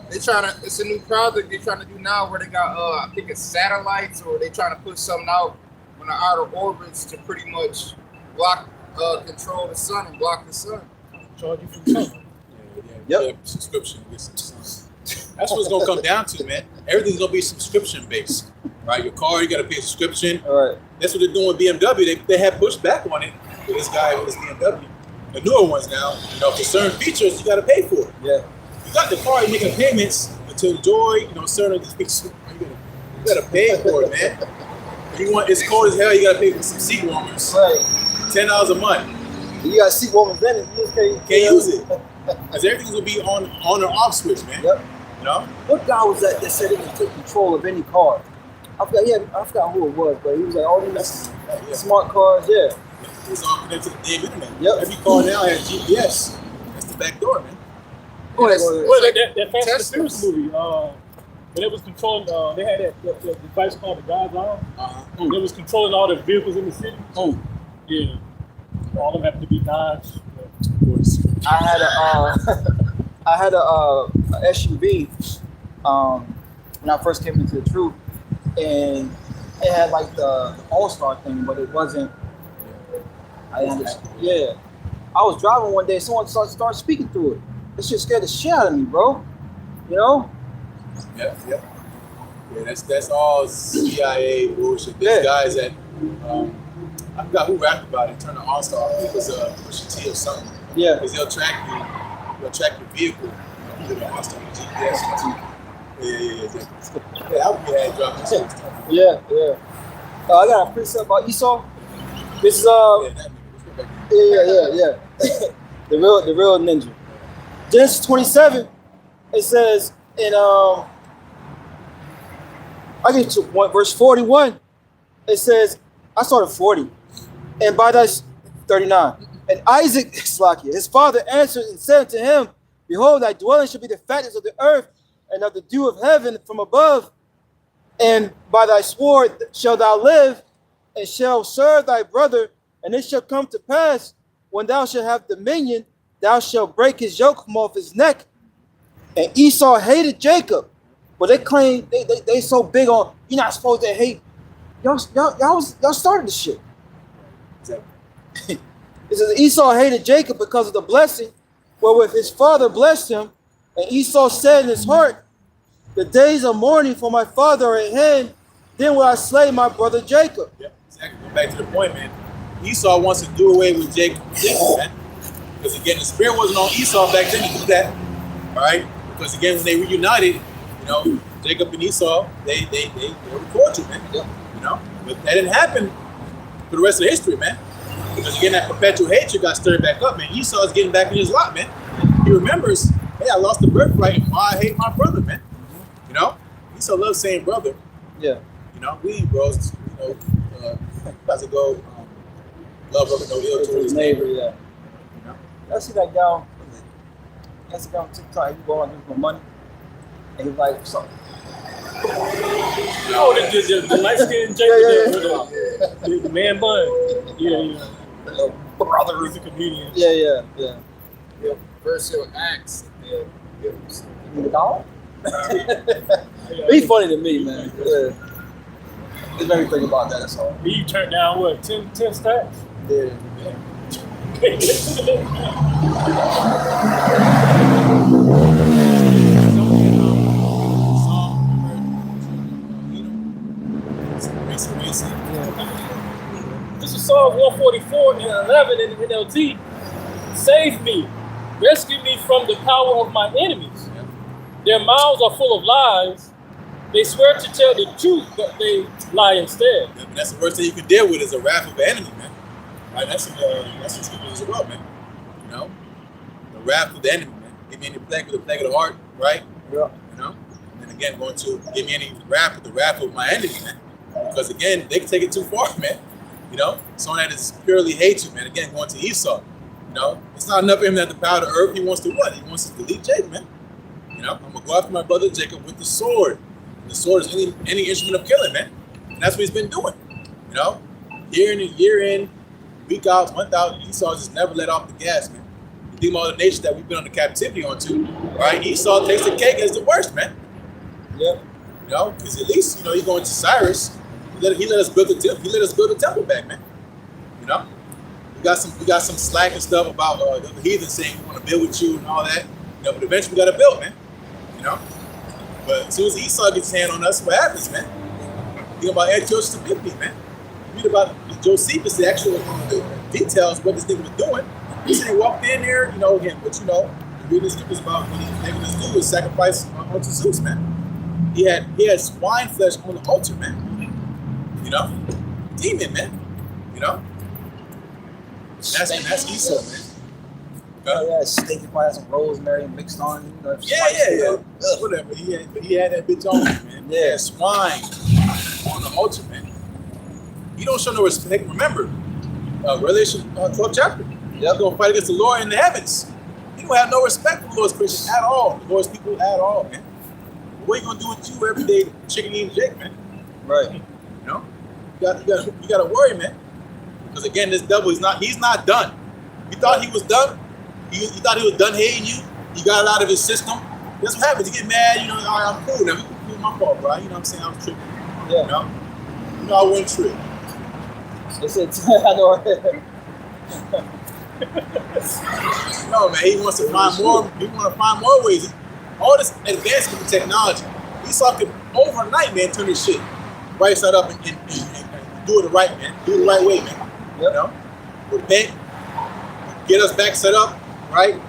It's a new project they're trying to do now where they got I think it's satellites, or they trying to put something out on the outer orbits to pretty much block control the sun and block the sun. Charge you for the sun. Yeah, subscription. That's what it's gonna come down to, man. Everything's gonna be subscription based, right? Your car, you gotta pay a subscription. All right. That's what they're doing with BMW. They had pushed back on it with this guy with his BMW. The newer ones now, for certain features, you gotta pay for it. Yeah. You got the car, you're making payments to enjoy, certain features. You gotta pay for it, man. It's cold as hell, you gotta pay for some seat warmers. Right. $10 a month. You gotta see what was in it. You just Can't use it. Because everything's gonna be on or off switch, man. Yep. You know? What guy was that said he could take control of any car? I forgot who it was, but he was like all these smart cars, yeah. It's all connected to the damn internet. Yep. Every car now has GPS. That's the back door, man. Go ahead. Well, that Fast and the Furious movie, when it was controlling, they had that device called the God's Arm. It was controlling all the vehicles in the city. Oh. Yeah. All of them have to be Dodge. Of course. I had a SUV when I first came into the truth, and it had like the All-Star thing, but it wasn't. I understand. Yeah, I was driving one day, someone started speaking through it. This shit scared the shit out of me, bro. You know? Yeah. Yeah, that's all CIA bullshit. These guys that I forgot who rapped about it. Turn the All-Star. I think it was Pusha T or something. Yeah. Because they'll track your vehicle. With the All-Star GPS. Yeah. Yeah, I would be had dropping some stuff. Yeah. I got a precept about Esau. This is yeah. the real ninja. Genesis 27. It says in I get to verse 41. It says, I started 40, and by that 39. And Isaac, Slakia, his father answered and said unto him, Behold, thy dwelling shall be the fatness of the earth and of the dew of heaven from above. And by thy sword shalt thou live, and shall serve thy brother. And it shall come to pass, when thou shalt have dominion, thou shalt break his yoke from off his neck. And Esau hated Jacob, but they claim they so big on, you're not supposed to hate. Y'all started the shit. Exactly. It says Esau hated Jacob because of the blessing wherewith his father blessed him. And Esau said in his heart, the days of mourning for my father are at hand, then will I slay my brother Jacob. Yeah, exactly. Go back to the point, man. Esau wants to do away with Jacob, man. Because again, the spirit wasn't on Esau back then to do that. All right? Because again, when they reunited, you know, Jacob and Esau, they were cordial, man. Yeah. You know? But that didn't happen for the rest of the history, man. Because again, that perpetual hatred got stirred back up, man. Esau is getting back in his lot, man. He remembers, hey, I lost the birthright, and why I hate my brother, man. You know? Esau loves saying brother. Yeah. You know, we bros, you know, as it go, love brother, no ill towards his neighbor. Yeah. You know? I see that guy. That's the guy on TikTok. He go on looking for money, and he's like, something. Oh, the light skinned Jacob, the man bun. Yeah. Brother. He's a comedian. Yeah. Versio acts. The dog? He's funny to me, man. Yeah. Just made me think about that. That's all. You turned down what? 10 stacks? Yeah. This is Psalm 144 and 11 in the NLT. Save me, rescue me from the power of my enemies. Their mouths are full of lies. They swear to tell the truth, but they lie instead. Yeah, that's the worst thing you can deal with is a wrath of an enemy, man. Right? That's in scriptures as well, man. You know, the wrath of the enemy, man. Give me any plague with the plague of the heart, right? Yeah. You know, and then again, going to give me any wrath with the wrath of my enemy, man. Because again, they can take it too far, man. You know, someone that is purely hatred, man. Again, going to Esau. You know, it's not enough for him to have the power of the earth. He wants to what? He wants to delete Jacob, man. You know, I'm gonna go after my brother Jacob with the sword. And the sword is any instrument of killing, man. And that's what he's been doing. You know, year in, week out, month out, Esau just never let off the gas, man. You think about the nations that we've been under captivity onto, right? Esau takes the cake as the worst, man. Yeah. You know, because at least, you know, he going to Cyrus. He let us build the temple. He let us build the temple back, man. You know, we got some slack and stuff about the heathen saying we want to build with you and all that. You know, but eventually we got to build, man. You know, but as soon as Esau gets his hand on us, what happens, man? Think about Antiochus Epiphanes, man. Read about Josephus, the actual details of what this nigga was doing. He said he walked in there, you know, again, but you know, read the scriptures about what he was able to do is sacrifice unto Zeus, man. He had swine flesh on the altar, man. You know, demon, man. You know, That's Esau, man. Yeah, steak probably has some rosemary mixed on. You know, Yeah. Whatever. He had that bitch on, man. Yeah. Swine on the altar, man. You don't show no respect. Remember, Revelation 12th chapter. You're gonna fight against the Lord in the heavens. You don't have no respect for the Lord's Christians at all. The Lord's people at all, man. What are you gonna do with you every day, chicken eating Jake, man? Right. You know, you gotta worry, man. Because again, this devil he's not done. You thought he was done. You thought he was done hating you. You got it out of his system. That's what happens. You get mad. You know, all right, I'm cool now. It's my fault, bro. You know what I'm saying? I was tripping. Yeah. You know, I wouldn't trip. I know. No, man. He wants to find more. He want to find more ways. All this advancement in technology. Esau could overnight, man, turn this shit right side up and do it right, man. Do it the right way, man. You know, repent, get us back set up, right?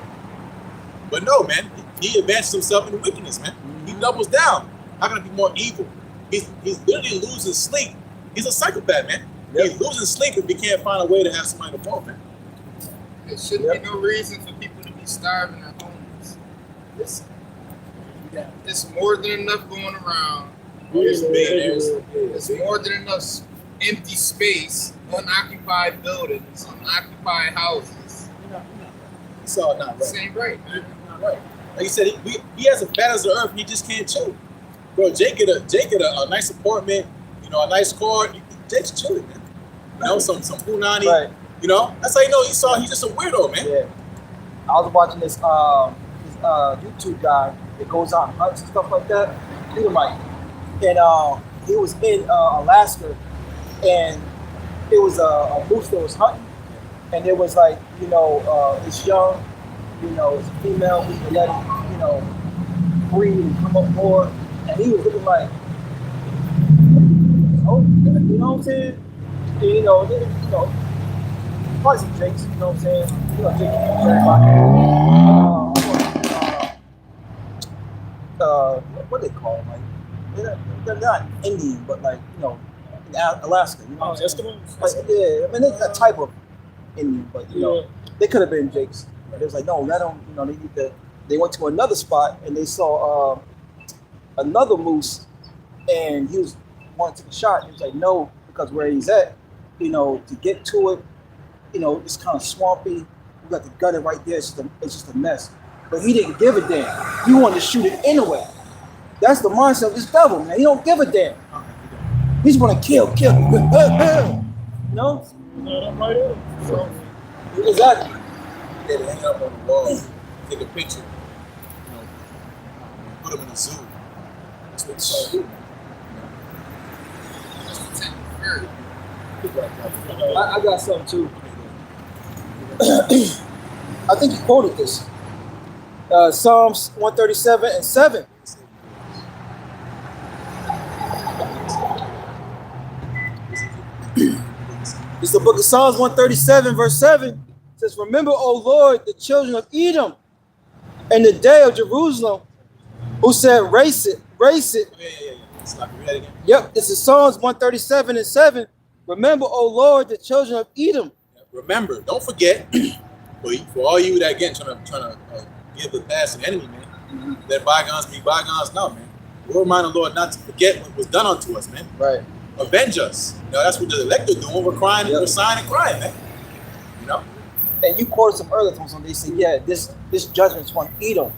But no, man. He advances himself into wickedness, man. He doubles down. How can it be more evil? He's literally losing sleep. He's a psychopath, man. He's losing sleep if he can't find a way to have somebody to fall, man. There shouldn't be no reason for people to be starving at homes. It's more than enough going around. There's more than enough empty space, unoccupied buildings, unoccupied houses. It's all not right. This ain't right. Not right. Like you said, he has a fat as the earth. He just can't chill. Bro, Jake get a nice apartment, you know, a nice car. Jake's chilling, man. You know, some punani. Right. You know, that's how you know Esau. He's just a weirdo, man. Yeah. I was watching this YouTube guy that goes out and hunts and stuff like that. Edomite. And he was in Alaska, and it was a moose that was hunting, and it was like, you know, it's young, you know, it's a female, we can let it, you know, breed and come up more, and he was looking like, oh, you know what I'm saying? And, you know, probably some Jakes, you know what I'm saying? You know, Jake, what they call them, like, they're not Indian, but like, you know, in Alaska, you know what I'm saying? Like, yeah, I mean, they're a type of Indian, but, you know, they could have been Jakes. But it was like, no, let them, you know, they went to another spot and they saw another moose, and he was wanting to take a shot. He was like, no, because where he's at, you know, to get to it, you know, it's kind of swampy. You got the gutter right there. It's just a mess. But he didn't give a damn. He wanted to shoot it anyway. That's the mindset of this devil, man. He don't give a damn. He's gonna kill. You know? So, exactly. Yeah, they hang up on the wall, take a picture, you know, put them in a zoo. That's what it's all do. I got something too. I think you quoted this. Psalms 137 and 7. It's the book of Psalms 137, verse 7. It says, remember, O Lord, the children of Edom and the day of Jerusalem, who said, race it. Yep, this is Psalms 137 and 7. Remember, O Lord, the children of Edom. Remember, don't forget, for all you that again trying to give the past an enemy, man, let bygones be bygones now, man. We'll remind the Lord not to forget what was done unto us, man. Right. Avenge us. You know, that's what the elect are doing. We're crying, we're sighing and crying, man. You know? And you quoted some earlier times when they said, yeah, this judgment's on Edom.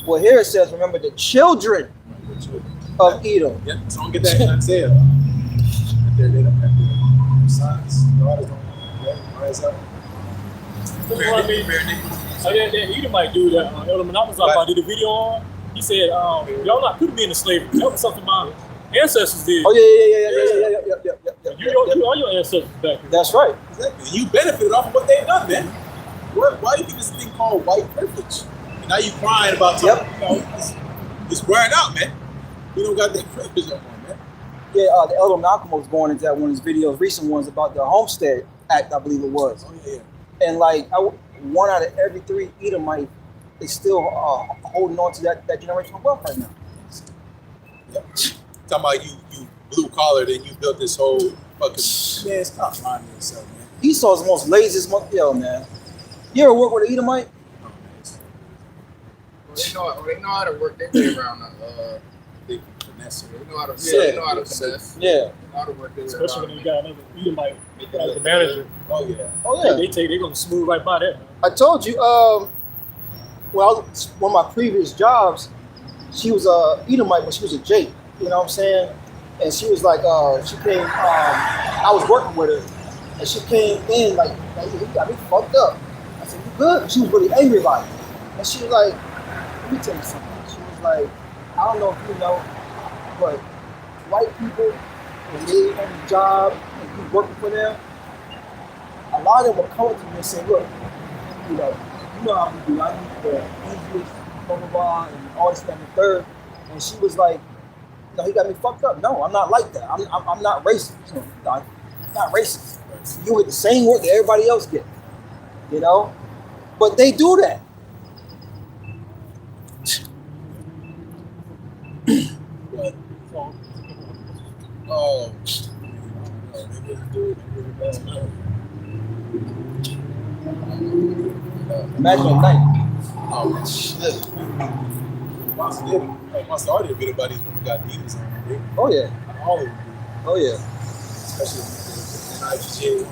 Well, here it says, remember the children of Edom. Yeah, so don't get that in Isaiah. They don't have the signs. God is going to rise up. That Edomite dude that Elder Manapazapa did a video on, he said, y'all not putting me into slavery. That was something my ancestors did. Oh, yeah. You are your ancestors back here. That's right. Exactly. You benefited off of what they've done, man. Why do you think this thing called white privilege? And now you crying about something, you know, it's wearing out, man. We don't got that privilege no more, man. Yeah, the Elder Malcolm was going into that one of his videos, recent ones about the Homestead Act, I believe it was. Oh, yeah. And like, one out of every 3 Edomite, they still holding on to that generational wealth right now. Yep. Talking about you blue collar, then you built this whole fucking man. Stop lying to yourself, man. Esau's the most laziest yo, man. You ever work with an Edomite? They know how to work their way around They finesse it. They know how to Yeah. they know how to finesse. Yeah. They know how to work their way Especially when around. you got another Edomite as the manager. Oh yeah. Oh yeah. They're gonna smooth right by that. I told you, well, one of my previous jobs, she was a Edomite, but she was a Jake. You know what I'm saying? And she was like, she came. I was working with her, and she came in like you got me fucked up. I said, "You good?" She was really angry about it, and she was like, "Let me tell you something." She was like, "I don't know if you know, but white people, when they on the job and you working for them, a lot of them will come to me and say, look, you know how we do. I need the easiest, blah, blah, blah, and all this, that, and the third." And she was like, "No, he got me fucked up. No, I'm not like that. I'm not racist. You know, I'm not racist. You get the same work that everybody else get. You know? But they do that." But, oh, they really do. They really do. Imagine at night. Oh shit. Once I already bit about these women got beatings on them. Oh yeah. All of them. Oh yeah. Especially in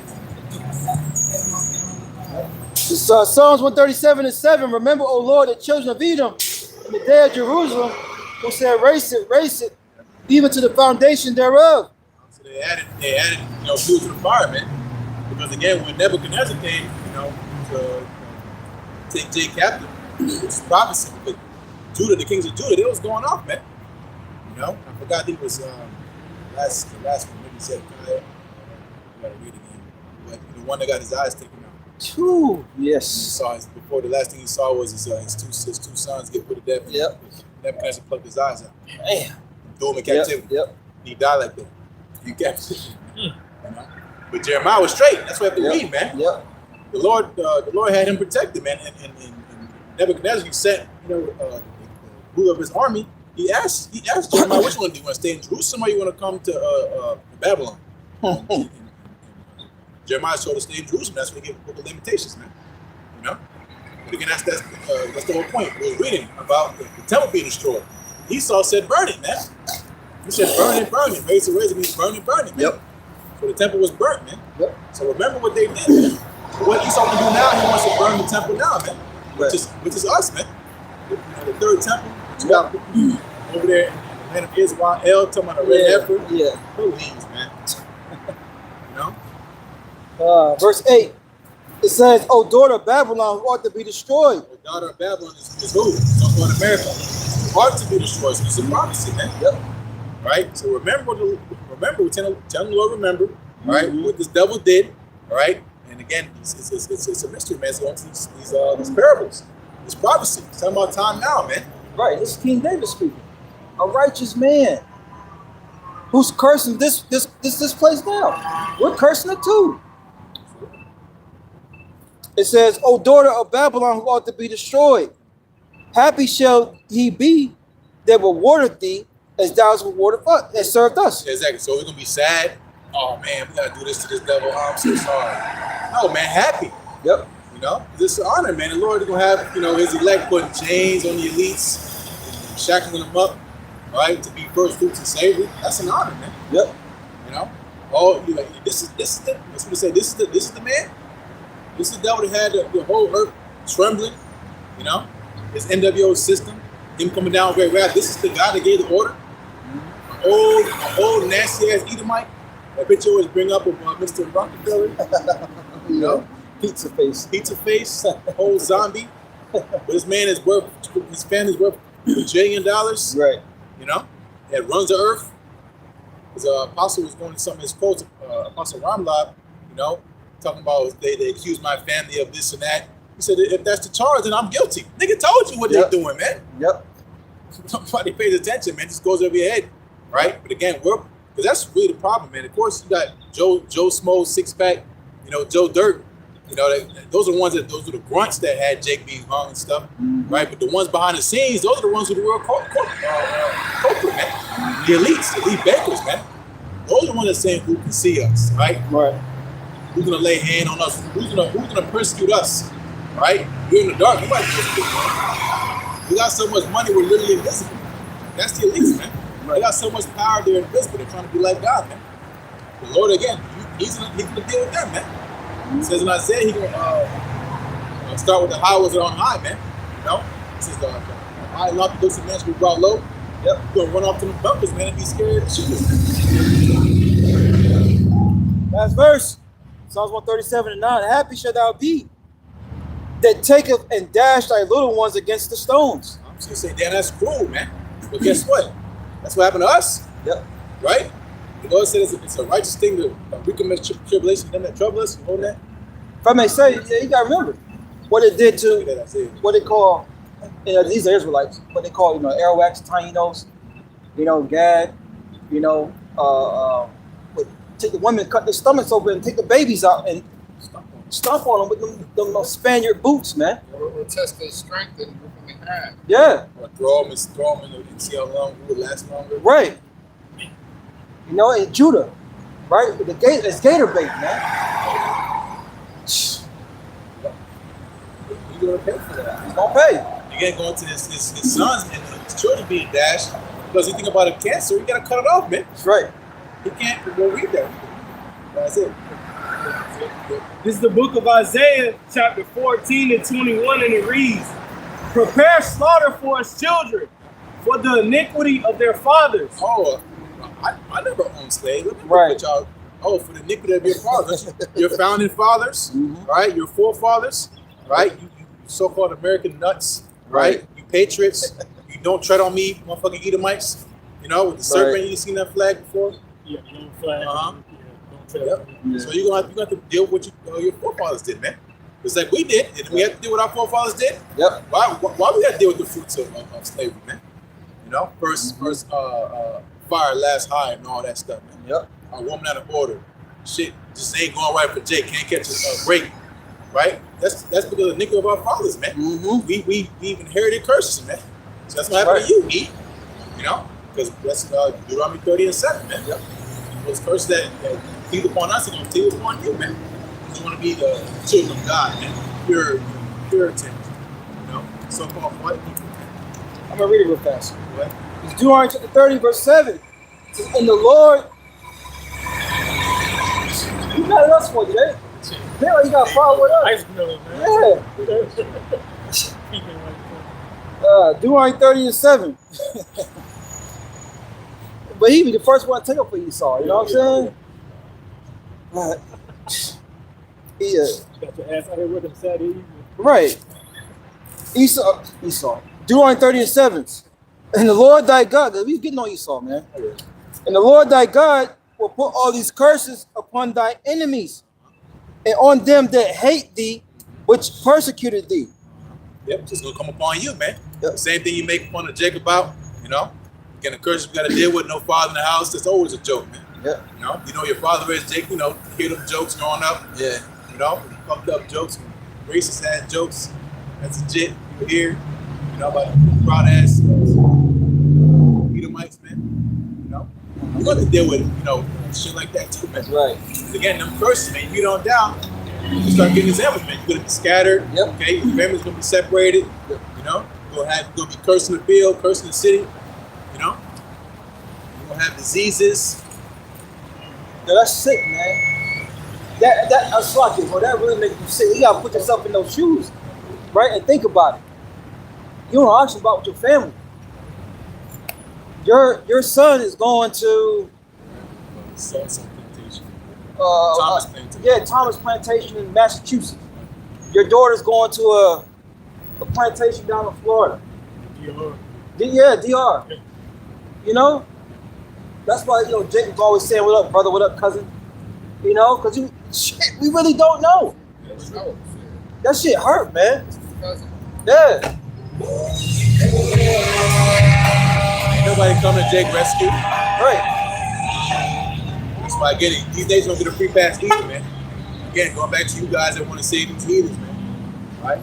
It's, Psalms 137:7. Remember, O Lord, the children of Edom in the day of Jerusalem, who said, race it, even to the foundation thereof. So they added, fuel to the fire, man. Because again, when Nebuchadnezzar came, to take Jay captive, which is prophecy, but Judah, the kings of Judah, they was going off, man. I forgot. I think it was the last one. Maybe Zedekiah. I gotta read it again. But the one that got his eyes taken out. Ooh, yes. Before the last thing he saw was his two sons get put to death. Yep. Nebuchadnezzar plucked his eyes out. Damn. Threw him in captivity. Yep. He died like that. You captivity. But Jeremiah was straight. That's what I have to read, man. Yep. The Lord had him protected, man. And Nebuchadnezzar, he sent, the ruler of his army. He asked Jeremiah, which one do you want to stay in Jerusalem or you want to come to Babylon? And Jeremiah told us to stay in Jerusalem. That's where he gave the book of Lamentations, man. But again, that's the whole point. We were reading about the temple being destroyed. Esau said, burn it, man. He said, burn it. Raise means burn it, man. Yep. So the temple was burnt, man. Yep. So remember what they did, man. What Esau can do now, he wants to burn the temple now, man. Right. Which is us, man. The third temple, over there, the man of Israel, talking about a red heifer. Yeah. Please, man. Verse 8. It says, "O daughter of Babylon, who ought to be destroyed." The daughter of Babylon is who? Don't go to America. Who ought to be destroyed. So it's a prophecy, man. Yep. Right? So remember, tell the Lord, remember, right? What this devil did, all right? And again, it's a mystery, man. So these parables, this prophecy. It's talking about time now, man. Right. This is King David speaking. A righteous man who's cursing this place down. We're cursing it too. It says, "O daughter of Babylon, who ought to be destroyed. Happy shall he be that rewarded thee as thou hast rewarded us, and served us." Exactly. So we're gonna be sad. Oh man, we gotta do this to this devil. Oh, I'm so sorry. No, man, happy. Yep. This is an honor, man. The Lord is gonna have, his elect putting chains on the elites, shackling them up, right, to be first fruits and savory. That's an honor, man. Yep. This is the man. This is the devil that had the whole earth trembling. His NWO system, him coming down very rapid. This is the guy that gave the order. An old nasty ass Edomite. That bitch always bring up with Mr. Rockefeller. Pizza face. Old zombie. But his family's worth $1 bajillion. Right. That runs the earth. His apostle was going to some of his quotes, Apostle Ramlab, talking about they accused my family of this and that. He said, if that's the charge, then I'm guilty. Nigga told you what they're doing, man. Yep. Nobody pays attention, man. Just goes over your head, right? But again, because that's really the problem, man. Of course, you got Joe Smo, six pack, Joe Dirt. Those are the grunts that had Jake being hung and stuff, right? But the ones behind the scenes, those are the ones who are the real culprit, man. The elites, the elite bankers, man. Those are the ones that saying who can see us, right? Right. Who's gonna lay hand on us? Who's gonna persecute us? Right? We're in the dark. Nobody persecute us. We got so much money, we're literally invisible. That's the elites, man. They got so much power, they're invisible. They're trying to be like God, man. The Lord again, he's gonna deal with them, man. It says in Isaiah, he's gonna start with the highways that are on high, man. You know? It says the high and lofty looks of men should be brought low. Yep. You're gonna run off to the bunkers, man, and be scared of shooters. Last verse, Psalms 137:9. Happy shall thou be that taketh and dash thy little ones against the stones. I'm just gonna say, damn, that's cruel, man. But guess what? That's what happened to us. Yep. Right? The Lord said it's a righteous thing to we commit tribulation, them that trouble us. You know that? If I may say, yeah, you gotta remember what it did to what they call, these are Israelites, what they call, Arawaks, Tainos, Gad, take the women, cut their stomachs open and take the babies out and stomp on them with them Spaniard boots, man. Or test their strength and rip them in half. Yeah. Or throw them and see how long it would last longer. Right. In Judah, right? It's gator bait, man. You're gonna pay for that. He's gonna pay. You can't go into his sons and his children being dashed because you think about a cancer, you gotta cut it off, man. That's right. You can't go read that. That's it. This is the book of Isaiah, chapter 14 and 21, and it reads, prepare slaughter for his children, for the iniquity of their fathers. Oh, I never owned slaves. Right. Y'all, for the iniquity of your fathers. Your founding fathers, right? Your forefathers, right? You so-called American nuts, right? You patriots. You don't tread on me, motherfucking Edomites. With the serpent, you seen that flag before? Yeah, no flag. Yep. Yeah. So you're gonna have to deal with what your forefathers did, man. It's like we did, and we have to deal with our forefathers did. Yep. Why we gotta deal with the fruits of slavery, man? First fire, last high, and all that stuff, man. Yep. A woman out of order, shit, just ain't going right for Jake. Can't catch a break, right? That's because of the nickel of our fathers, man. We inherited curses, man. So that's what happened to you, E. Because that's Deuteronomy 30:7, man. Yep. Those curses that feed upon us are going to feed upon you, man. You want to be the children of God, man. Puritans, so-called white people. I'm going to read it real fast. What? It's Deuteronomy chapter 30, verse 7. And the Lord... You got us for you, eh? Yeah, you got to follow with us. Ice grilling, man. Yeah. Deuteronomy 30:7. But he be the first one to take up for Esau, you know what I'm saying? Yeah. Got your ass out here working Saturday evening. Right. Esau. Deuteronomy 30:7. And the Lord thy God, we getting on Esau, man. And the Lord thy God will put all these curses upon thy enemies and on them that hate thee, which persecuted thee. Yep, just gonna come upon you, man. Yep. Same thing you make fun of Jacob about, Again, the curses we gotta deal with, no father in the house, that's always a joke, man. Yeah. Your father is Jake, hear them jokes growing up. Yeah. Fucked up jokes, racist ass jokes. That's legit. You hear, about proud ass Edomites, man. You got to deal with, shit like that too, man. Right. Again, them curses, man, you don't down, you start getting examples, man. You're gonna be scattered, okay? Your family's gonna be separated, You're gonna be cursing the field, cursing the city, You're gonna have diseases. Yeah, that's sick, man. That's like it, bro. That really makes you sick. You gotta put yourself in those shoes, right? And think about it. You don't ask about with your family. Your son is going to Thomas Plantation. Yeah, Thomas Plantation in Massachusetts. Your daughter's going to a plantation down in Florida. DR. DR. That's why Jacob's always saying, "What up, brother? What up, cousin?" Because we really don't know. That shit hurt, man. Yeah. Nobody come to Jake rescue. Right. That's why I get it. These days, don't get a free pass either, man. Again, going back to you guys that want to save these leaders, man. Right?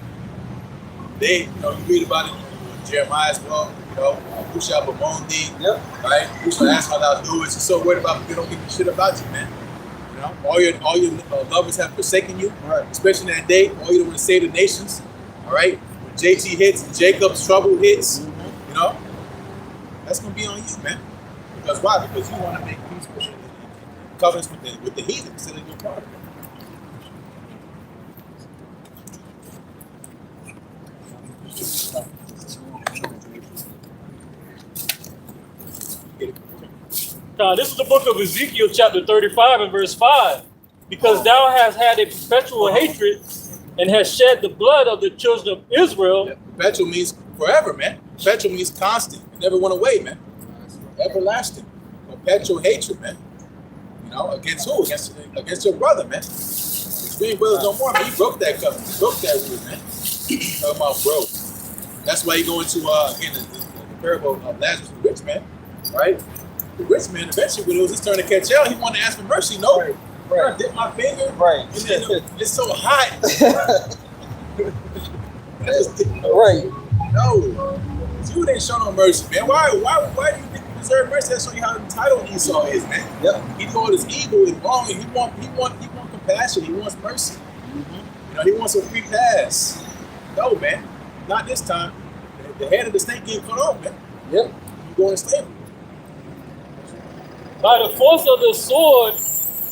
You read about it in Jeremiah as well. Who shall bemoan thee? Yep. Right? Who shall ask how thou doest? You're so worried about people don't give a shit about you, man. know, all your lovers have forsaken you, Right. especially in that day. All you want to save the nations. All right, when JT hits, Jacob's trouble hits. You know, that's gonna be on you, man. Because why? Because you want to make peace with covenants with the heathen instead of your part of it. This is the book of Ezekiel, chapter 35 and verse 5. Because thou hast had a perpetual hatred and hast shed the blood of the children of Israel. Yeah, perpetual means forever, man. Perpetual means constant. It never went away, man. Everlasting. Perpetual hatred, man. You know, against who? Against your brother, man. Between brothers no more, man. You broke that covenant. You broke that rule, man. Talking about bro. That's why you go into again the parable of Lazarus the rich man, right? The rich man eventually, when it was his turn to catch hell, he wanted to ask for mercy. No, Right. I dip my finger. Right. And then it's so hot. I just dip, Right. no, you didn't show no mercy, man. Why do you think you deserve mercy? That show you how entitled Esau is, man. Yep. He know it is evil and wrong, and he want compassion. He wants mercy. You know, he wants a free pass. No, man, not this time. The head of the snake getting cut off, man. Yep. You go in slavery. By the force of the sword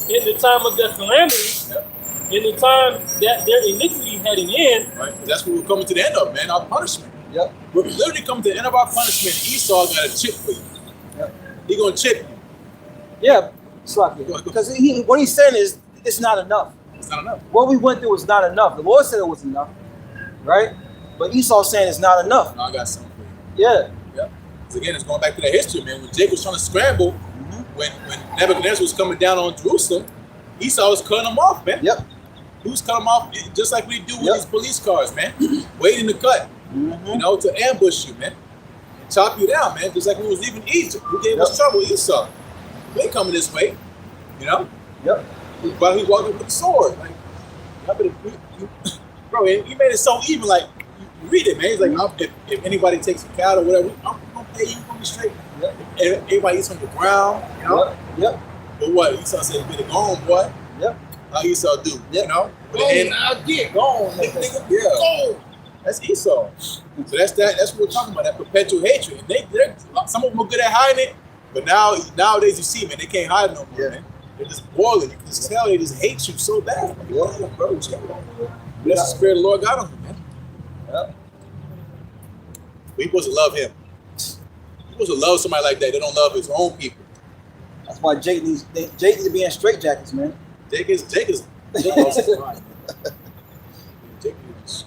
in the time of their calamity, Yep. in the time that their iniquity had an end, Right? 'Cause that's what we're coming to the end of, man. Our punishment. Yep. We're literally coming to the end of our punishment. Esau got a chip for you. Yep. He gonna chip you. Yeah. Sloppy. Because what he's saying is it's not enough. It's not enough. What we went through was not enough. The Lord said it was enough, right? But Esau's saying it's not enough. Now I got something for you. Yeah. Yep. Because again, it's going back to that history, man. When Jacob was trying to scramble, when Nebuchadnezzar was coming down on Jerusalem, Esau was cutting them off, man. Yep. He was cutting them off just like we do with Yep. these police cars, man. Waiting to cut, you know, to ambush you, man. And chop you down, man. Just like we was leaving Egypt. Who gave us trouble? Esau. They coming this way, you know? Yep. But he walking with a sword. Like, bro, he made it so even, like, you read it, man. He's like, if anybody takes a cow or whatever, I'm gonna pay you from the straight. Yep. And everybody eats from the ground, you know? Yep. But what? Esau said, better go on, boy. Yep. How Esau do, you know? Go on, now get gone. Yeah. That's Esau. So that's what we're talking about, that perpetual hatred. And some of them are good at hiding it, but nowadays you see, man, they can't hide no more, man. They're just boiling. You can just tell they just hate you so bad. Bro, that's the spirit of the Lord God on them, man. Yep. We're supposed to love him. We're supposed to love somebody like that. They don't love his own people. That's why Jake needs to be in straitjackets, man. Jake is also right. Jake is.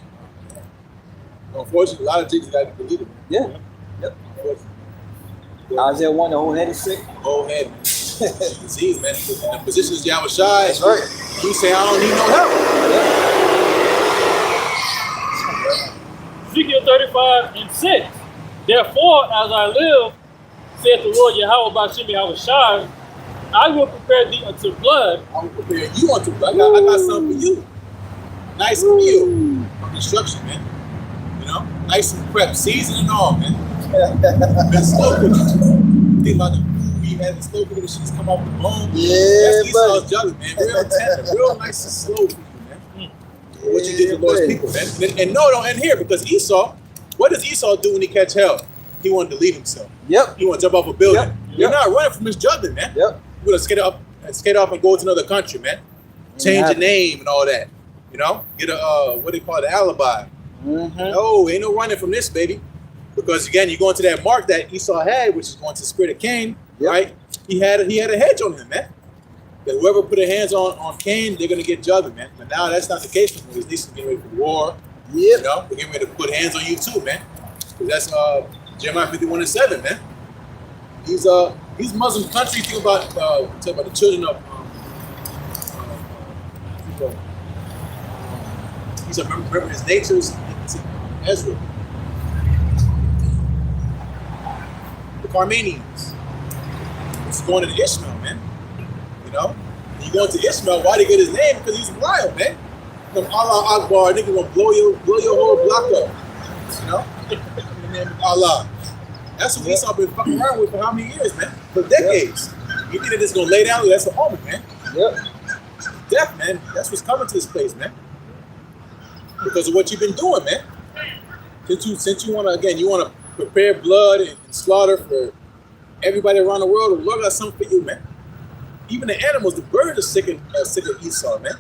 Unfortunately, a lot of Jakes got to believe it. Yeah. Yep. Isaiah 1, the whole head is sick. Whole head, man. Disease, man. In the position is Yahweh Shai. That's right. He say, I don't need no help. Ezekiel 35 and 6. Therefore, as I live, saith the Lord Yahweh Bashim Yahweh Shai, I will prepare thee unto blood. I will prepare you unto blood. I got something for you. Nice meal of instruction, man. You know, nice and prep, season and all, man. Been slow cooking. Think about the food we had in slow cooking. The shit's come off the bone. Yeah, That's Esau's jelly, man. Real tender, real nice and slow for you, man. What you did to Lord's people, man. And no, don't end here because Esau, what does Esau do when he catch hell? He wanted to leave himself. Yep. He wanted to jump off a building. Yep. You're not running from his judgment, man. Yep. You're gonna skate off and go to another country, man. Change your name and all that. You know, get a what they call it, alibi. No, ain't no running from this, baby. Because again, you go into that mark that Esau had, which is going to the spirit of Cain, right? He had a hedge on him, man. That whoever put their hands on Cain, they're gonna get judged, man. But now that's not the case anymore. At least getting ready for war. You know, they're getting ready to put hands on you too, man. Because that's Jeremiah 51:7, man. These Muslim countries think about the children of he's a remember his natures Ezra. The Carmanians. It's going to Ishmael, man. You know? And you go into Ishmael, why they get his name? Because he's wild, man. From Allah Akbar, nigga gonna blow your whole block up. You know? In the name of Allah. That's what Esau been fucking around with for how many years, man? For decades. You think that it's gonna lay down? That's a moment, man. Yep. man. That's what's coming to this place, man. Because of what you've been doing, man. Since you want to prepare blood and slaughter for everybody around the world, the Lord got something for you, man. Even the animals, the birds are sick of Esau, man.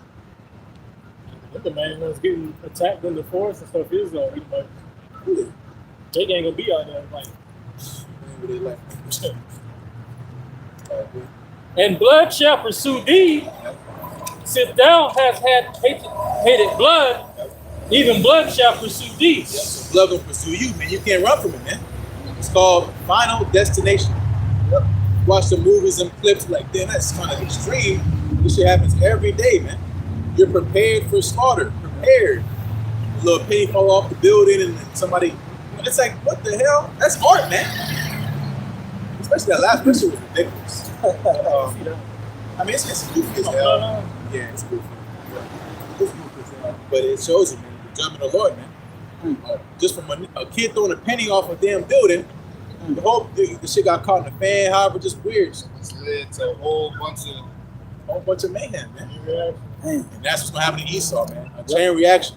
The man was getting attacked in the forest and stuff is like, Jake ain't gonna be out there like. And blood shall pursue thee, since thou hast had hated blood, even blood shall pursue thee. Yeah, so blood gonna pursue you, man. You can't run from it, man. It's called Final Destination. Yep. Watch the movies and clips like, damn, that's kind of extreme. This shit happens every day, man. You're prepared for slaughter. Prepared. A little penny fall off the building and somebody. It's like, what the hell? That's art, man. Especially that last picture was ridiculous. I mean, it's goofy as hell. Yeah, it's goofy. But it shows you, man, the judgment of the Lord, man. Just from a kid throwing a penny off a damn building, the shit got caught in the fan, however, just weird. It's led to a whole bunch of mayhem, man. Yeah. And that's what's gonna happen to Esau, man. A chain reaction,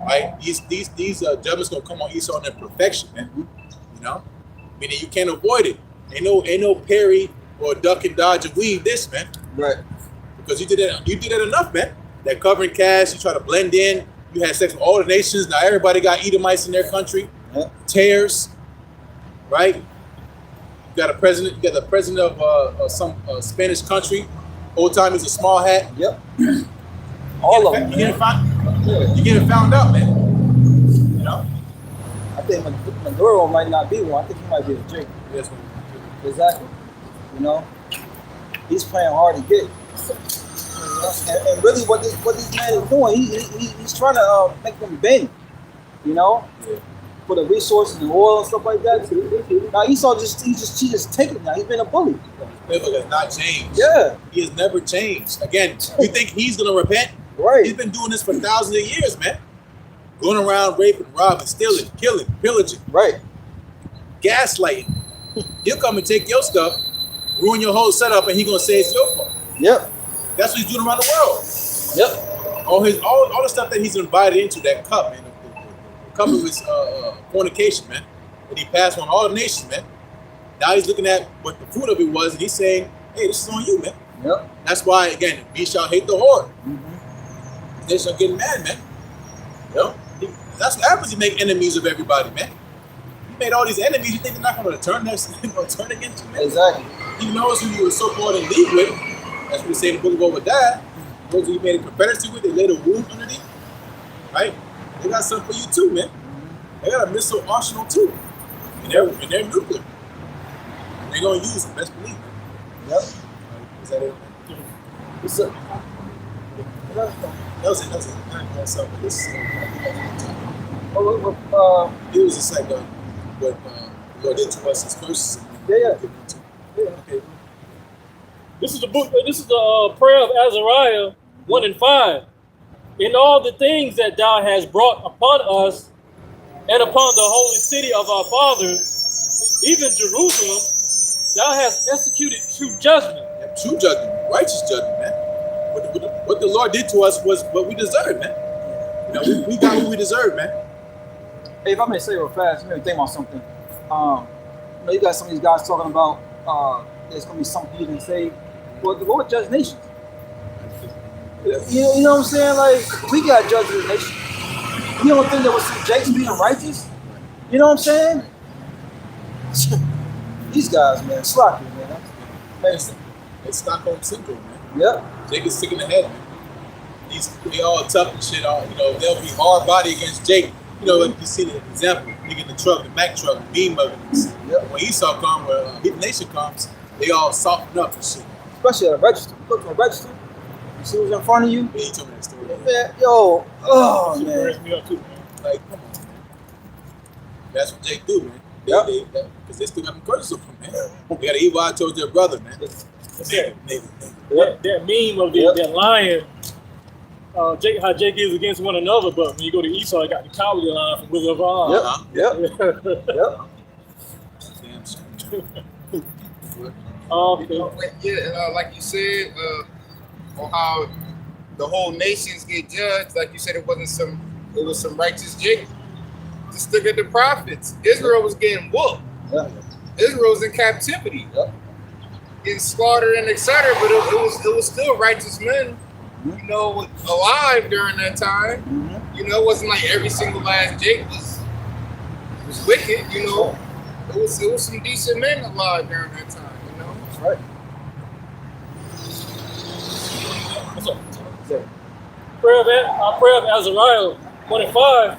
right? These judgments gonna come on Esau in their perfection, man. You know, meaning you can't avoid it. Ain't no parry or duck and dodge and weave this, man. Right. Because you did that enough, man. That covering cash, you try to blend in. You had sex with all the nations. Now everybody got Edomites in their country. Yep. Tears, right? You got the president of some Spanish country. Old time is a small hat. Yep. All of them. You getting found out, man. You know. I think Maduro might not be one. I think he might be a Jake. Yes. Exactly. You know, he's playing hard to get. And really, what this man is doing, he's trying to make them bend. You know, for the resources and oil and stuff like that. Now Esau he just taking it now. He's been a bully. Never has not changed. Yeah, he has never changed. Again, you think he's gonna repent? Right. He's been doing this for thousands of years, man. Going around raping, robbing, stealing, killing, pillaging. Right. Gaslighting. He'll come and take your stuff, ruin your whole setup, and he's gonna say it's your fault. Yep. That's what he's doing around the world. Yep. All the stuff that he's invited into, that cup, man. The cup of his fornication, man. That he passed on all the nations, man. Now he's looking at what the fruit of it was, and he's saying, hey, this is on you, man. Yep. That's why, again, we shall hate the whore. Mm-hmm. They shall get mad, man. You know? That's what happens. You make enemies of everybody, man. You made all these enemies, you think they're not going to turn against you, man? Exactly. He knows who you were so-called in league with. That's what we say in the book of Obadiah. Those who you made a confederacy with, they laid a wound underneath. Right? They got something for you too, man. They got a missile arsenal too. And they're nuclear. And they're going to use it, best believe it. Yep. Is that it? What's up? That was it. That's something. This it was just like what the Lord did to us as curses. Yeah. Okay. This is the book. This is the prayer of Azariah 1 and 5. In all the things that thou hast brought upon us and upon the holy city of our fathers, even Jerusalem, thou hast executed true judgment. Yeah, true judgment, righteous judgment, man. What the Lord did to us was what we deserved, man. You know, we got what we deserved, man. Hey, if I may say real fast, let me think about something. You know, you got some of these guys talking about there's going to be some heathen saved. Well, the Lord judge nations. You know what I'm saying? Like, we got judges of nations. You don't think there was some Jakes being righteous? You know what I'm saying? These guys, man, sloppy, man. It's Stockholm syndrome, man. Yep. Jake is sick in the head, man. They all tough and shit. They'll be hard body against Jake. You know, like you see the example, nigga in the truck, the Mack truck, the beam of it. Yep. When Esau comes, where Hidden Nation comes, they all soften up and shit. Especially at a register. Look at a register. You see who's in front of you? Yeah, he told me that story. Man, yo, oh man. Me up too, man. Like, come on, man. That's what Jake do, man. Yep. Because they still got them curses on them, man. They got an evil eye towards their brother, man. That meme of that lion, how Jake is against one another, but when you go to Esau, you got the cowardly lion from Wizard of Oz. Yep. Yeah, like you said, on how the whole nations get judged. Like you said, it was some righteous Jacob. Just look at the prophets. Israel was getting whooped. Yeah. Israel was in captivity, Yep. getting slaughtered and etc. But it was still righteous men, you know, alive during that time. Mm-hmm. You know, it wasn't like every single last Jake was wicked. You know, it was some decent men alive during that time. You know, That's right. What's up? Yeah. Prayer of Azariah 25,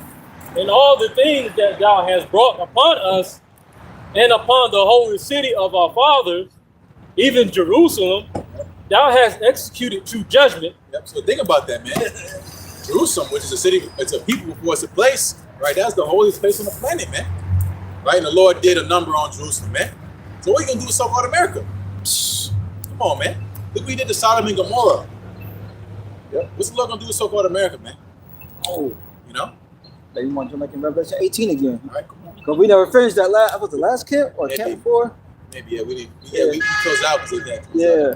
and all the things that thou hast brought upon us and upon the holy city of our fathers, even Jerusalem, thou hast executed true judgment. Yep. So think about that, man. Jerusalem, which is a city, it's a people before it's a place, right? That's the holiest place on the planet, man. Right? And the Lord did a number on Jerusalem, man. So what are you gonna do with so-called America? Psh, come on, man. Look what we did to Sodom and Gomorrah. Yep. What's the Lord gonna do with so-called America, man? Oh, You know? like you want to make in Revelation 18 again? All right, come on. Because we never finished that last. Was the last camp or Yeah, camp maybe. before? Maybe, yeah, we closed out because of that. Yeah.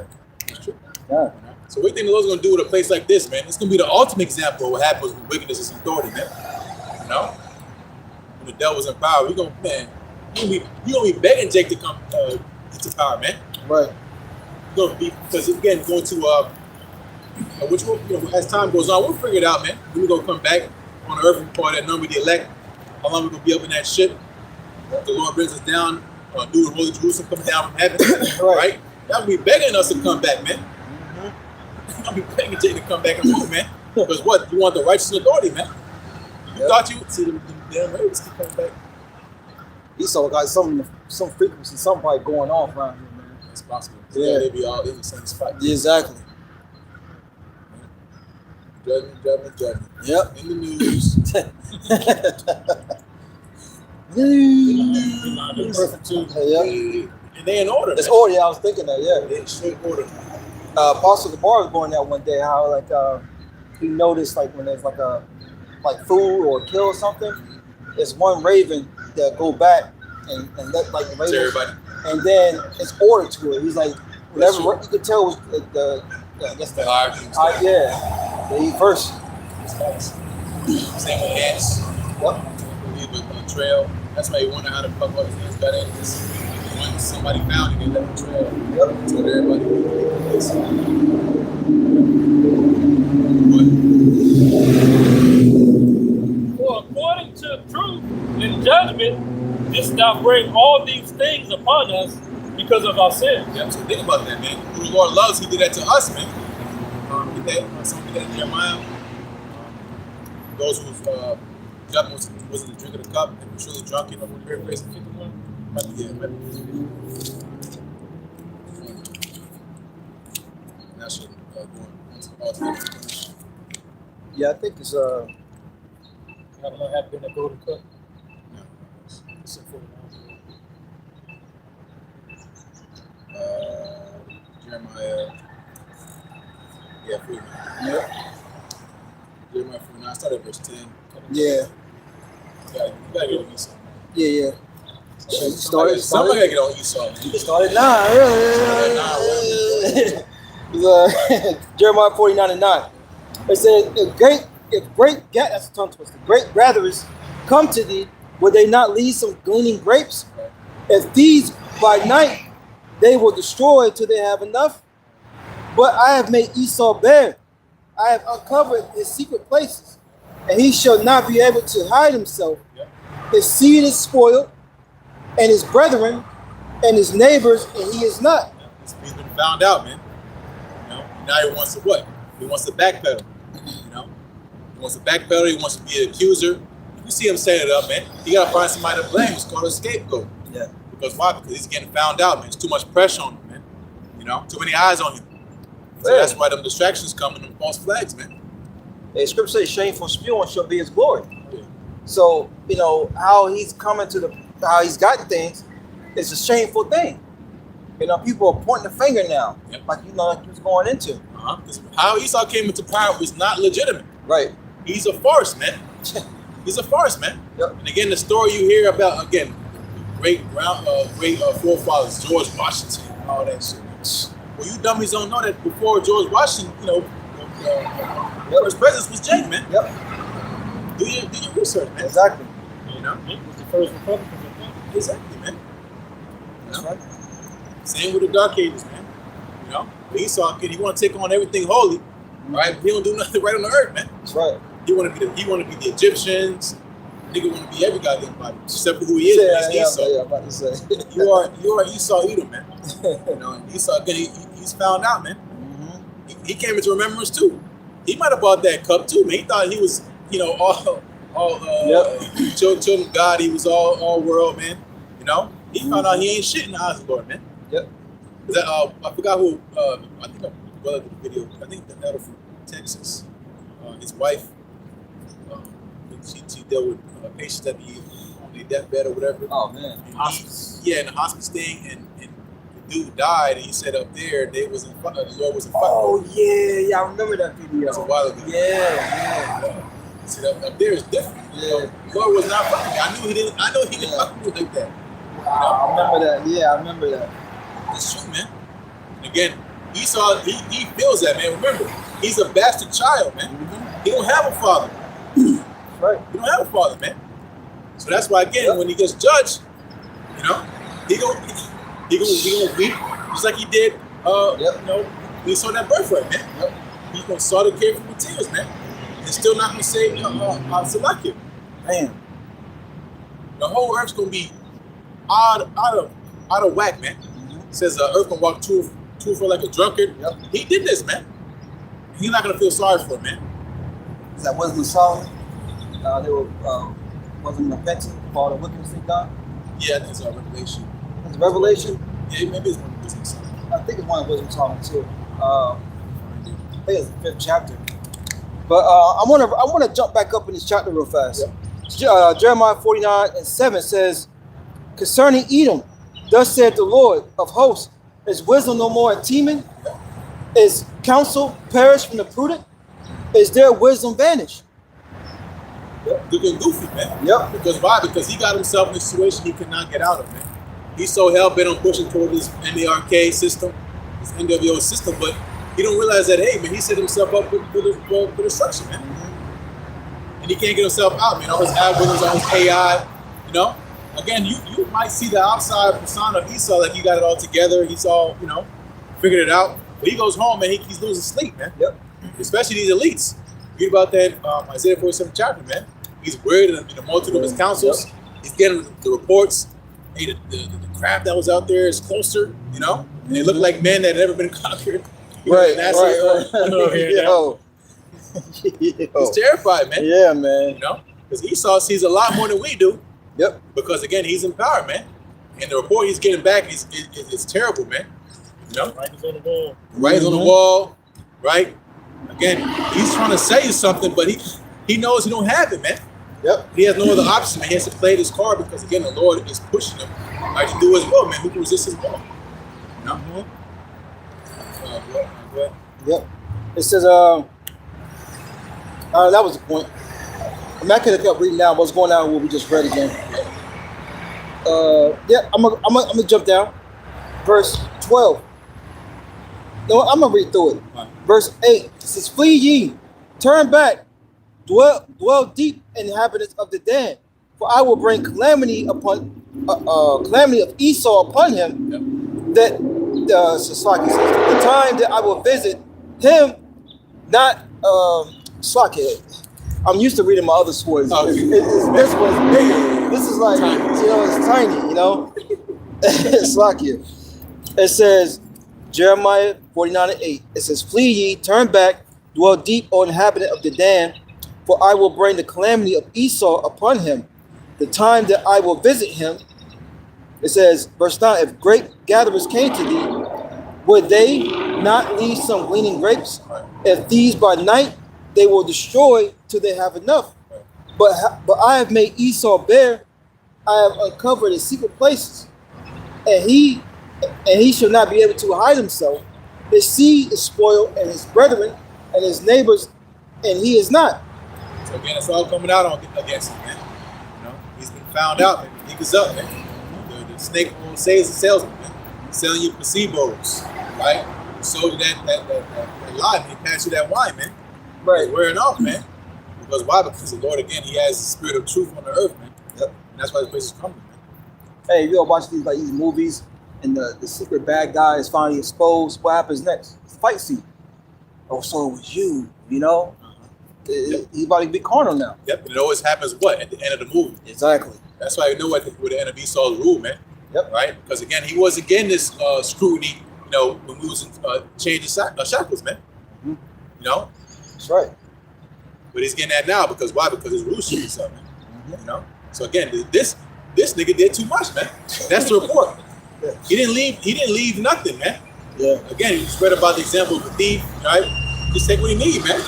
That's true. Yeah. So what do you think the Lord's gonna do with a place like this, man? It's gonna be the ultimate example of what happens when wickedness is authority, man. You know? When the devil's in power, you gonna be begging Jake to come into power, man. Right. You're gonna be, because again, going to which one, you know, as time goes on, we'll figure it out, man. We're gonna come back on the earth and part that number, the elect. How long we gonna be up in that ship? The Lord brings us down, do the Holy Jerusalem come down from heaven, right? That'll be begging us to come back, man. I'll be begging Jake to come back and move, man. Because what? You want the righteous authority, man. You thought you would see them damn ravens keep coming back. Esau got some frequency, something probably going off around here, man. It's possible. Yeah. They be all in the same spot. Yeah, exactly. Judgment. Yep. In the news. Perfect too. Yeah. And they in order. It's man. order. I was thinking that. Yeah. They in straight order. Apostle DeBar was going there one day. How like he noticed like when there's like food or kill or something, there's one raven that go back and let like the To ravens, everybody. and then it's order to it. He's like whatever true. you could tell was the I guess the Hierarchy. yeah, they eat first. Same with ants. Yep. Leave a trail. That's why you wonder how the fuck all these ants got in. Because when somebody found it, they left the trail. Yep. To everybody. For according to truth and judgment, didst thou bring all these things upon us because of our sins. Yeah, so think about that, man. Who the Lord loves, he did that to us, man. Some did that in Jeremiah. Those who drunk wasn't the drink of the cup and was truly drunk, you know, when very grace and 51. That should go into all Yeah, I think it's I don't know, have been a golden cup. Jeremiah. Yeah, 49. yeah. Jeremiah 49. I started at verse 10. Yeah. You gotta get on Esau. Yeah. Somebody gotta get on Esau, man. Started 9. Jeremiah 49:9. It said, if great that's a tongue twister. Great gatherers come to thee, will they not leave some gleaning grapes? If these by night they will destroy till they have enough. But I have made Esau bare. I have uncovered his secret places, and he shall not be able to hide himself. His seed is spoiled, and his brethren, and his neighbors, and he is not. He's been found out, man. You know, now he wants to what? He wants to backpedal. You know, he wants to backpedal. He wants to be an accuser. You see him setting it up, man. He gotta find somebody to blame. It's called a scapegoat. Yeah. Because why? Because he's getting found out, man. There's too much pressure on him, man. You know, too many eyes on him. So that's why them distractions come and them false flags, man. The scripture says, "Shameful spewing shall be his glory." Yeah. So you know how he's coming to how he's gotten things. It's a shameful thing. You know, people are pointing the finger now, Yep. like you know, like he was going into. Because how Esau came into power was not legitimate. Right. He's a farce, man. He's a farce, man. Yep. And again, the story you hear about, again, great forefathers, George Washington, and all that shit. Well, you dummies don't know that before George Washington, you know, first president was Jake, man. Yep. Do your research, man. Exactly. You know? He was the first Republican. Exactly, man. That's right. Same with the Dark Ages, man. You know? Esau, kid, he want to take on everything holy, right? He don't do nothing right on the earth, man. That's right. He want to be the Egyptians. Nigga want to be every goddamn body, except for who he is. He's Esau. I'm about to say. You are Esau Edom, man. You know, and Esau, again, he's found out, man. He came into remembrance too. He might have bought that cup too, man. He thought he was, you know, all children of God. He was all world, man. You know, he found out he ain't shit in the eyes of the Lord, man. Yep. That, I forgot who. I think I the video. I think the elder from Texas. His wife. She dealt with patients that be on their deathbed or whatever. Oh man. Hospice. Yeah, in the hospice thing, and the dude died, and he said up there they was in front. The Lord was in front. Oh yeah, I remember that video. That's a while ago. Yeah. See, up there is different. Yeah. You know, the Lord was not fucking. I know he didn't fuck with me like that. Wow, I remember that. Yeah, I remember that. It's true, man. And again, Esau, he feels that, man. Remember, he's a bastard child, man. He don't have a father. Right. He don't have a father, man. So that's why, again, when he gets judged, you know, he gonna weep just like he did. You know, when he saw that birthright, man. He's gonna saw the kid from the tears, man. And still not gonna save Salakia. Man. The whole earth's gonna be out of whack, man. It says earth gonna walk to for like a drunkard. Yep. He did this, man. He's not gonna feel sorry for it, man. Is that Wisdom of Solomon? They were wasn't repentant for the wickedness of God. Yeah, I think it's Revelation. It's Revelation. Yeah, maybe it's one of the business. I think it's one of Wisdom of Solomon too. I think it's the 5th chapter. But I wanna jump back up in this chapter real fast. Yeah. Jeremiah 49:7 says, concerning Edom, thus said the Lord of hosts, is wisdom no more at Teman? Is counsel perished from the prudent? Is their wisdom vanished? Looking goofy, man. Yep. Because why? Because he got himself in a situation he could not get out of, man. He's so hell-bent on pushing toward this NDRK system, this NWO system, but he don't realize that, hey, man, he set himself up for destruction, man. And he can't get himself out, man. All his algorithms, all his AI, you know? Again, you might see the outside persona of Esau, like he got it all together, he's all, you know, figured it out. But he goes home, man, he's losing sleep, man. Yep. Especially these elites. Read about that Isaiah 47 chapter, man. He's worried in the multitude of his counsels. Yep. He's getting the reports. Hey, the crap that was out there is closer, you know? And they look like men that had never been conquered. Right. He's terrified, man. Yeah, man. You know? Because Esau sees a lot more than we do. Yep. Because, again, he's in power, man. And the report he's getting back is terrible, man. You know? Writing's on the wall. Writing's on the wall, right? Again, he's trying to sell you something, but he knows he don't have it, man. Yep. He has no other option, man. He has to play this card because, again, the Lord is pushing him right to do his will, man. Who can resist his will? You know? Yep. It says, that was the point. I mean, I could have kept reading now. What's going on? What we just read again. I'm gonna jump down. Verse 12. No, I'm gonna read through it. Verse 8. It says, flee ye, turn back, dwell deep, inhabitants of the den, for I will bring calamity upon calamity of Esau upon him. Yep. That Slaki says, the time that I will visit him, not Slaki. I'm used to reading my other swords. This one's bigger. This is like, it's tiny, you know? It's Slaki. It says, Jeremiah 49:8. It says, flee ye, turn back, dwell deep, O inhabitant of the Dan, for I will bring the calamity of Esau upon him, the time that I will visit him. It says, verse 9, if grape gatherers came to thee, would they not leave some gleaning grapes? If these by night, they will destroy till they have enough. But I have made Esau bare. I have uncovered his secret places, and he shall not be able to hide himself. His seed is spoiled, and his brethren and his neighbors, and he is not. So again, it's all coming out against him, man. You know, he's been found out, man. Niggas up, man. The snake says the salesman, man. Selling you placebos, right? So that that lie, man. He passed you that wine, man. Right. It's wearing off, man. Because why? Because the Lord, again, he has the spirit of truth on the earth, man. Yep. And that's why this place is coming, man. Hey, you ever watch these movies and the secret bad guy is finally exposed? What happens next? It's a fight scene. Oh, so it was you, you know? He's about to be carnal now. Yep. And it always happens what? At the end of the movie. Exactly. That's why you know what the end of Esau's rule, man. Yep. Right? Because again, he was again this scrutiny, you know, when we was changing shackles, man. Mm-hmm. You know? That's right. But he's getting that now because why? Because his rules shit something. Mm-hmm. You know? So again, this nigga did too much, man. That's the report. Yeah. He didn't leave nothing, man. Yeah. Again, he spread about the example of the thief, right? Just take what he need, man.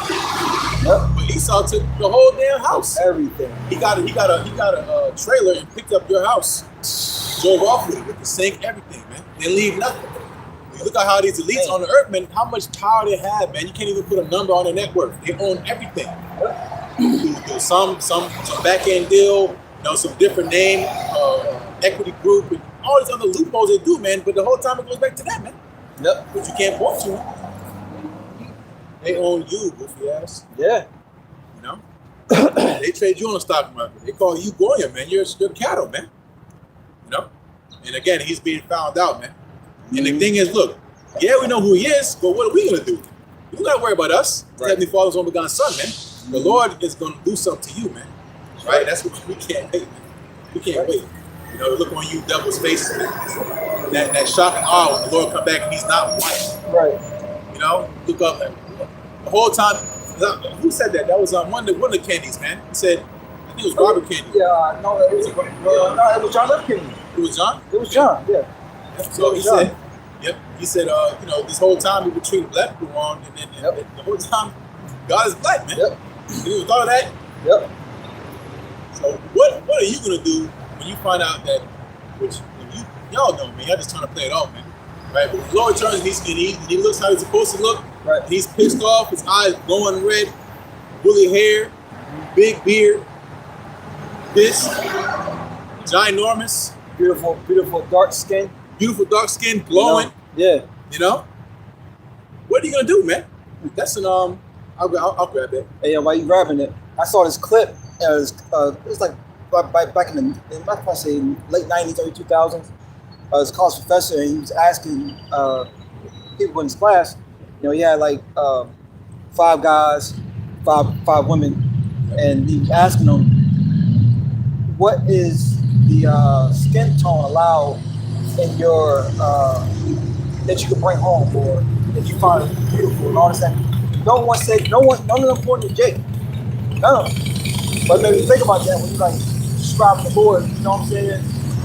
Yep. But Esau took the whole damn house. Everything. He got a trailer and picked up your house, drove off with it with the sink, everything, man. Didn't leave nothing. You look at how these elites on the earth, man, how much power they have, man. You can't even put a number on their net worth. They own everything. Do some back end deal, you know, some different name, equity group, and all these other loopholes they do, man. But the whole time it goes back to that, man. Yep. But you can't point to them. They own you, goofy ass. Yeah. You know? They trade you on the stock market. They call you Goya, man. You're cattle, man. You know? And again, he's being found out, man. And the thing is, look, yeah, we know who he is, but what are we gonna do? You don't gotta worry about us. Right. Heavenly Father's only begotten son, man. The Lord is gonna do something to you, man. Right? That's what we can't wait, man. We can't wait. You know, look on you devil's faces, man. That shock and awe when the Lord come back and he's not white. Right. You know, look up there. The whole time, who said that? That was one of the candies, man. He said, I think it was Robert Candy. Yeah, no, it was John F. Kennedy. It was John? It was John, yeah. So he said, he said, you know, this whole time we were treating black people wrong, and then the whole time, God is black, man. Yep. You thought of that? Yep. So what are you gonna do when you find out that, which y'all know, man, y'all just trying to play it off, man. Right? But the Lord turns and he looks how he's supposed to look. Right. He's pissed off, his eyes glowing red, woolly hair, big beard, this, ginormous. Beautiful dark skin. Beautiful dark skin, glowing. You know? Yeah. You know? What are you gonna do, man? That's an I'll grab that. Hey, while you grabbing it, I saw this clip. It was like back in the late 90s, early 2000s. This college professor, and he was asking people in his class. You know, he had like 5 guys, five women, and he was asking them, "What is the skin tone allowed in your that you can bring home, or that you find beautiful and all this stuff?" None of them pointed to Jake. None of them. But maybe think about that when you like describing the Lord. You know what I'm saying?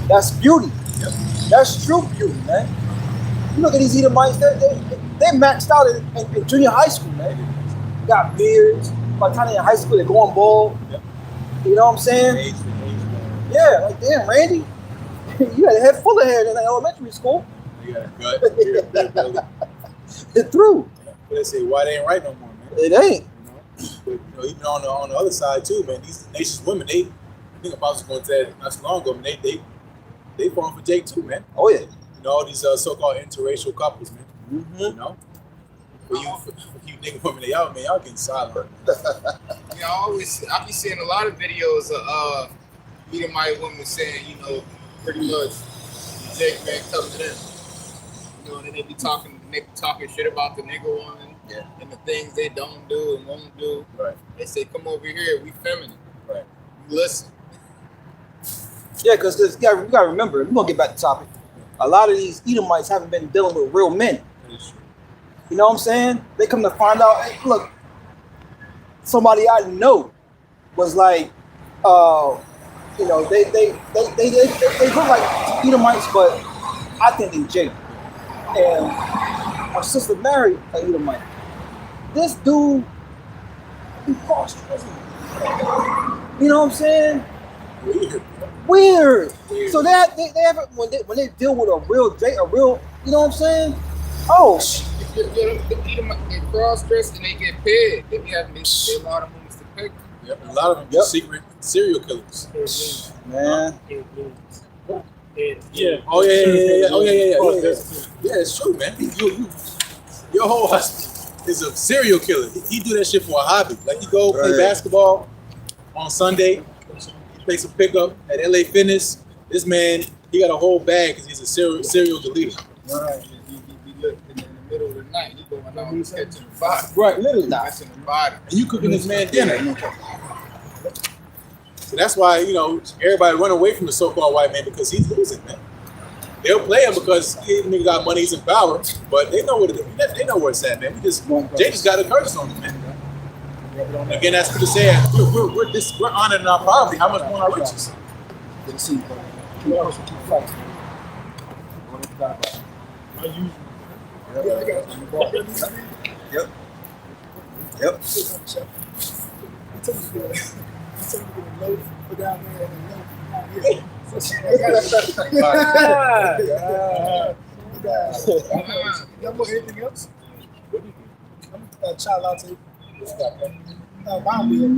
That's beauty. Yep. That's true beauty, man. You look at these Edomites, they maxed out in junior high school, man. Got beards. By the time they're in high school, they're going bald. Yep. You know what I'm saying? Yeah, like damn, Randy, you had a head full of hair in elementary school. You got a gut. It's through. But they say, why they ain't right no more, man? It ain't. But, you know, even on the other side too, man. These nations women, I think about was going to say not so long ago, man. They falling for Jake too, man. Oh yeah. You know, all these so-called interracial couples, man. Mm-hmm. You know, for you nigga women, y'all getting silent. Yeah, I be seeing a lot of videos of Edomite women saying, you know, pretty much Jake man coming to them. You know, and they be talking shit about the nigga woman and the things they don't do and won't do. Right. They say, come over here, we feminine. Right. You listen. Yeah, because you got to remember, we're going to get back to the topic. A lot of these Edomites haven't been dealing with real men. You know what I'm saying? They come to find out, hey, look, somebody I know was like, you know, they look like Edomites, but I think they Jake. And our sister married an Edomite. This dude, he cross-dressing. You know what I'm saying? Weird. So they have when they deal with a real Jake, you know what I'm saying? Oh. They cross-dress and they get paid. They have a lot of women to pay. Yep, a lot of them secret serial killers. Man. Yeah. Oh yeah. Yeah, it's true, man. Your whole husband. is a serial killer. He do that shit for a hobby. Like, he go play basketball on Sunday, he plays some pickup at LA Fitness. This man, he got a whole bag because he's a serial deleter. Right. He look in the middle of the night. He going on, he's catching the body. Right, literally. Catching the body. And you cooking this man dinner. So that's why, you know, everybody run away from the so-called white man, because he's losing, man. They'll play him because he got money, he's in power, but they know what it is. They know where it's at, man. Jay just got a curse on him, man. And again, that's what it said. We're honored in our poverty. How much more our riches? Yep. Y'all want anything else? Child latte. Mine will.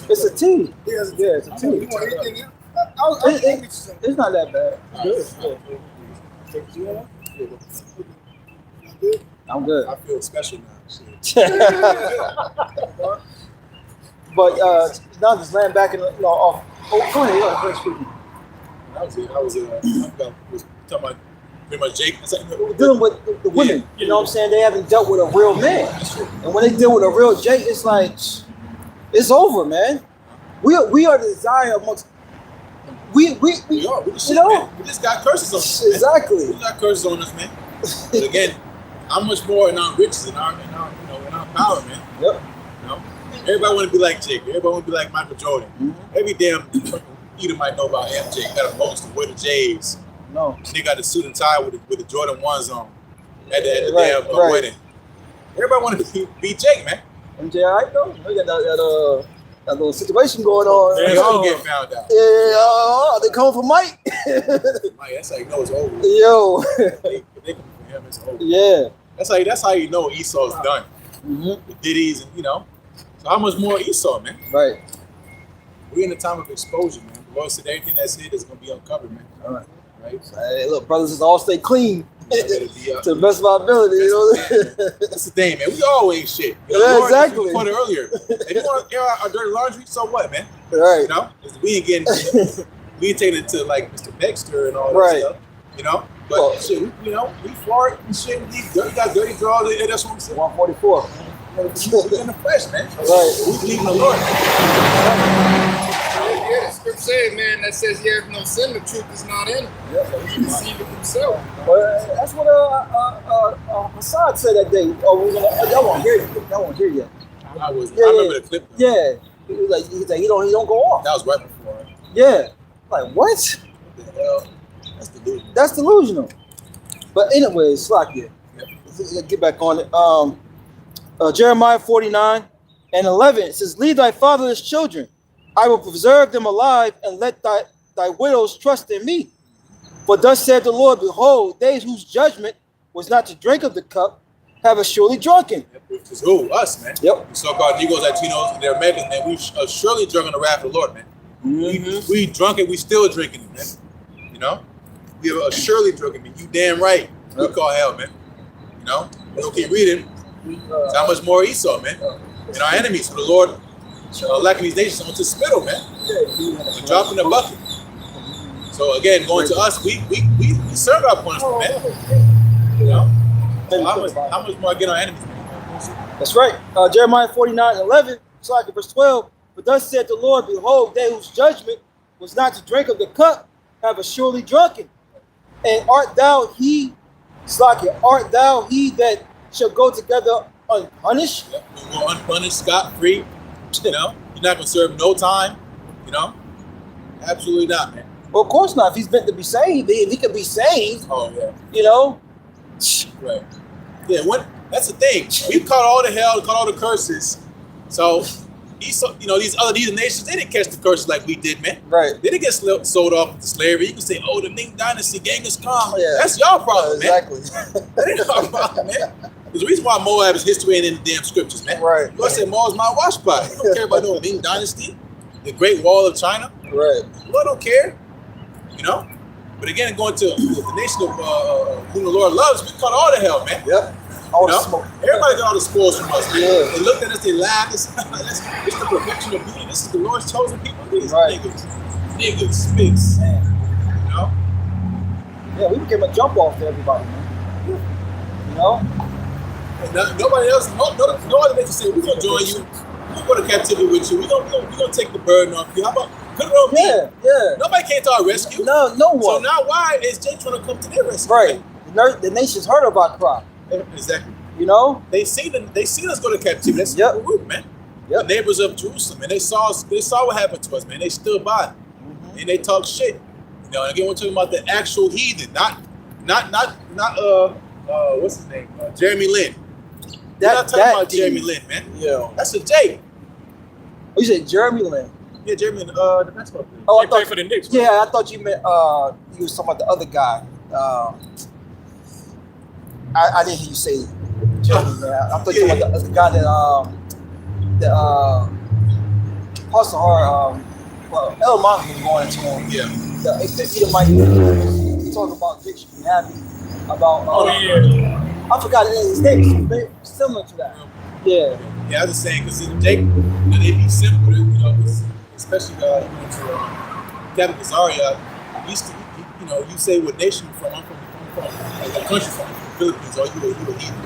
It's a tea. Yeah, it's a tea. You want anything else? It's not that bad. I'm good. I feel special now. Shit. But now just laying back in the off. Oh, go ahead. Yeah, first speaking. I was talking about pretty much Jake. Dealing with the women, you know what I'm saying? They haven't dealt with a real man, and when they deal with a real Jake, it's like it's over, man. We are the desire amongst. We are. We just, you know, man, we just got curses on us. Man. Exactly. We got curses on us, man. But again, how much more in our riches, in our power, man. Yep. You know, everybody want to be like Jake. Everybody want to be like Michael Jordan. Mm-hmm. Every damn eater might know about MJ. Got a poster with the J's. No. They got the suit and tie with the Jordan 1s on at the damn wedding. Everybody want to be Jake, man. MJ, all right though. We got that little situation going on. They all get found out. Yeah, they coming for Mike. Mike, that's how you know it's over. Yo. If they come for him, it's over. Yeah. That's how you know Esau's done. Mm-hmm. The Diddy's and So how much more Esau, man? Right. We're in a time of exposure, man. The Lord said everything that's hid is gonna be uncovered, man. All right. Right? So, hey, look, brothers, just all stay clean. To the best of our ability, you know. That's the thing, man. We all ain't shit. You know, know, yeah, exactly. We put it earlier. If you want to air our dirty laundry, so what, man? Right. You know, we ain't getting, we ain't taking it to like Mr. Dexter and all that right. stuff. You know, but shit, we fart and shit. We got dirty drawers. That's what I'm saying. 144. We in the flesh, man. Right. We believe in the Lord. Yeah, the script says, man, that says he has no sin, the truth is not in him. Yeah. He deceived himself. That's what Hassan said that day. Oh, y'all won't hear it. Y'all won't hear yet. I remember the clip. Yeah. He was like, he don't go off. That was right before. Right? Yeah. Like, what? What the hell? That's delusional. That's delusional. But anyway, Slakia. Yep. Get back on it. Jeremiah 49 and 11. It says, lead thy fatherless children. I will preserve them alive and let thy widows trust in me. For thus said the Lord, behold, they whose judgment was not to drink of the cup have a surely drunken. Which is who? Us, man. Yep. The so-called Negroes, Latinos, and they're Americans, man. We are surely drunk on the wrath of the Lord, man. Mm-hmm. We drunk it, we still drinking it, man. You know? We are surely drinking it. You damn right. We call hell, man. You know? We'll keep reading. So how much more Esau, man? And our enemies, for the Lord lacking these nations onto spittle, man. We're dropping the bucket. So again, going to us, we serve our punishment, man. You know? So how much more again our enemies, man? That's right. Jeremiah 49 and 11, verse 12. But thus said the Lord, behold, they whose judgment was not to drink of the cup have a surely drunken. And art thou he that shall go together unpunished? Yep. We'll go unpunished, scot-free. You know? You're not going to serve no time. You know? Absolutely not, man. Well, of course not. If he's meant to be saved, if he can be saved, oh yeah, you know. Right. Yeah. That's the thing. We caught all the hell, caught all the curses. So, these nations, they didn't catch the curses like we did, man. Right. They didn't get sold off to slavery. You can say, "Oh, the Ming Dynasty, Genghis Khan." Yeah. That's y'all problem, exactly. man. That ain't our problem, man. There's a reason why Moab is history ain't in the damn scriptures, man. Right. You say Moab's my wash pot. You don't care about no Ming Dynasty, the Great Wall of China. Right. Lord don't care. You know, But again, going to the nation of whom the Lord loves, we caught all the hell, man. Yep. All the You know? smoke. Everybody got all the spoils from us, man. Yeah. They looked at us, they laughed. It's the perfection of beauty. This is the Lord's chosen people. These Right. niggas, spits. Man. You know? Yeah, we became a jump off to everybody, man. You know? And nobody else, no other nation said, we're gonna join you. We'll go to captivity with you. We're gonna take the burden off you. How about put it on me? Yeah. Nobody came to our rescue. No So one. now why is Jay trying to come to their rescue? Right. The nation's heard of our cry. Exactly. You know? They seen us go to captivity. That's Yep. rude, man. Yep. The neighbors of Jerusalem, and they saw what happened to us, man. They stood by, and they talk shit. You know, and again, we're talking about the actual heathen, not what's his name, Jeremy Lin. We're not talking about Jeremy Lin, man. Yeah. That's a J. Oh, you said Jeremy Lin. Yeah, Jeremy Lin, the basketball player. Oh, He played for the Knicks. Right? yeah, I thought you meant you was talking about the other guy. I didn't hear you say Jeremy Lin. I thought you were talking about the guy that Pastor Hart, well, El Monk was going into him. Yeah. The Edomite talking about Jake should be happy about. Oh yeah. I forgot his name. Is similar to that. Yeah. Yeah, I was just saying, because Jake, you know, they be simple, you know, especially you know, to Captain Kazaria, you know, you say what nation you from, I'm from like a country from the Philippines, or you a heathen,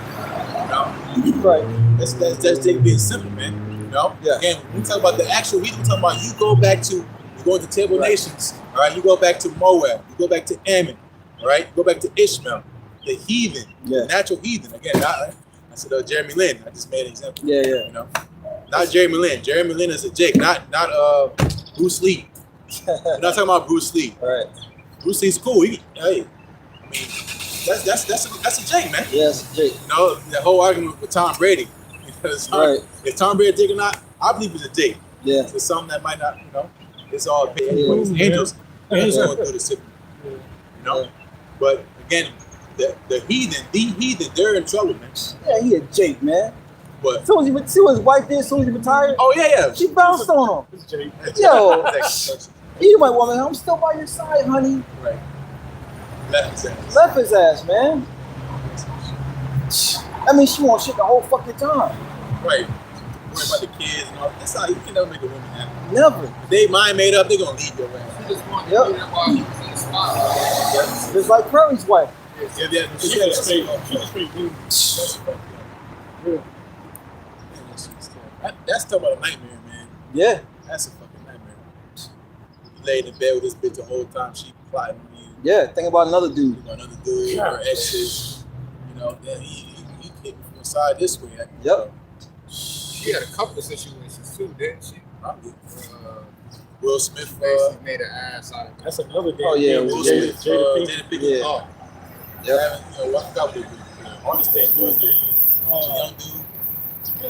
you know? Right. That's Jake being simple, man, you know? Yeah. Again, when we talk about the actual heathen, we're talking about you go into table nations, all right? You go back to Moab, you go back to Ammon, all right? You go back to Ishmael, the heathen, the natural heathen. Again, I said Jeremy Lin. I just made an example. Yeah. You know, not Jeremy Lin. Jeremy Lin is a Jake, not Bruce Lee. We're not talking about Bruce Lee. Right. Bruce Lee's cool. I mean, that's a Jake, man. Yes, Jake. You know, the whole argument with Tom Brady, because if Tom Brady a Jake or not, I believe it's a Jake. Yeah. It's something that might not, you know, it's all angels going through the system. You know, but again. The heathen, they're in trouble, man. Yeah, he a Jake, man. But See what his wife did as soon as he retired? oh yeah. She bounced on him. It's Jake. Yo, you might woman, I'm still by your side, honey. Right. Left his ass, man. I mean, she won't shit the whole fucking time. Right. Worry about the kids and all. That's how you can never make a woman happy. Never. If they mind made up, they're gonna leave your ass. He just wanted to do that while he was in the spotlight. Just like Curry's wife. She was straight good. That's talking about a nightmare, man. Yeah. That's a fucking nightmare. You laid in bed with this bitch the whole time, she plotting on you. Yeah, think about another dude. Another dude, her exes. You know, then he hit me from the side this way. Yep. She had a couple of situations too, didn't she? Probably. Will Smith. Basically made an ass out of it. That's another game. Oh, yeah, Will Jada Smith. Pinkett. Jada Pinkett. Yeah. Oh. Yep. You know, what got with all this thing was the young dude. You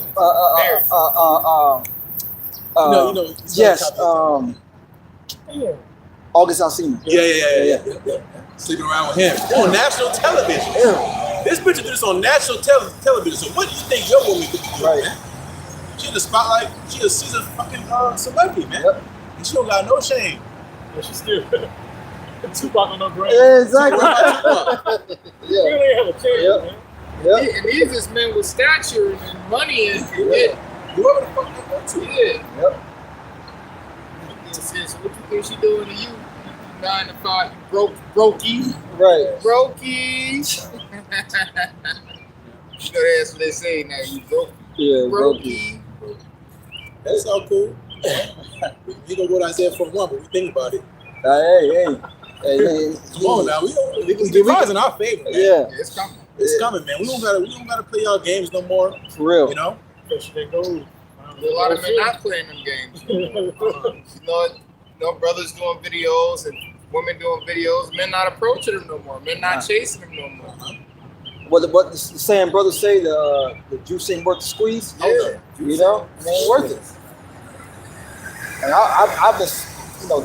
know, yes. August Alsina. Yeah. Sleeping around with him on national television. Yeah. This bitch did this on national television. So what do you think your woman could be doing, Right. man? She's in the spotlight. She's a fucking celebrity, man. Yep. And she don't got no shame. But she's still Tupac on no brain. Exactly. She really have a chance, Yep. man. Yep. And these is men with stature and money and Whoever the fuck they go to. yeah. Yep. So what you think she doing to you? 9 to 5, you brokey. Right. Brokey. You know that's what they say now, you broke. Yeah, Brokey. That's all cool. We gonna go to Isaiah 41, but we think about it. Hey. Come on now, we in our favor, man. Yeah, It's coming. It's coming, man. We don't gotta play our games no more. for real. You know? She didn't go. A lot of men not playing them games. You know, brothers doing videos and women doing videos. Men not approaching them no more. Men not chasing them no more. What the saying brothers say, the juice ain't worth the squeeze. Yeah. You know, it ain't worth it. And I've been,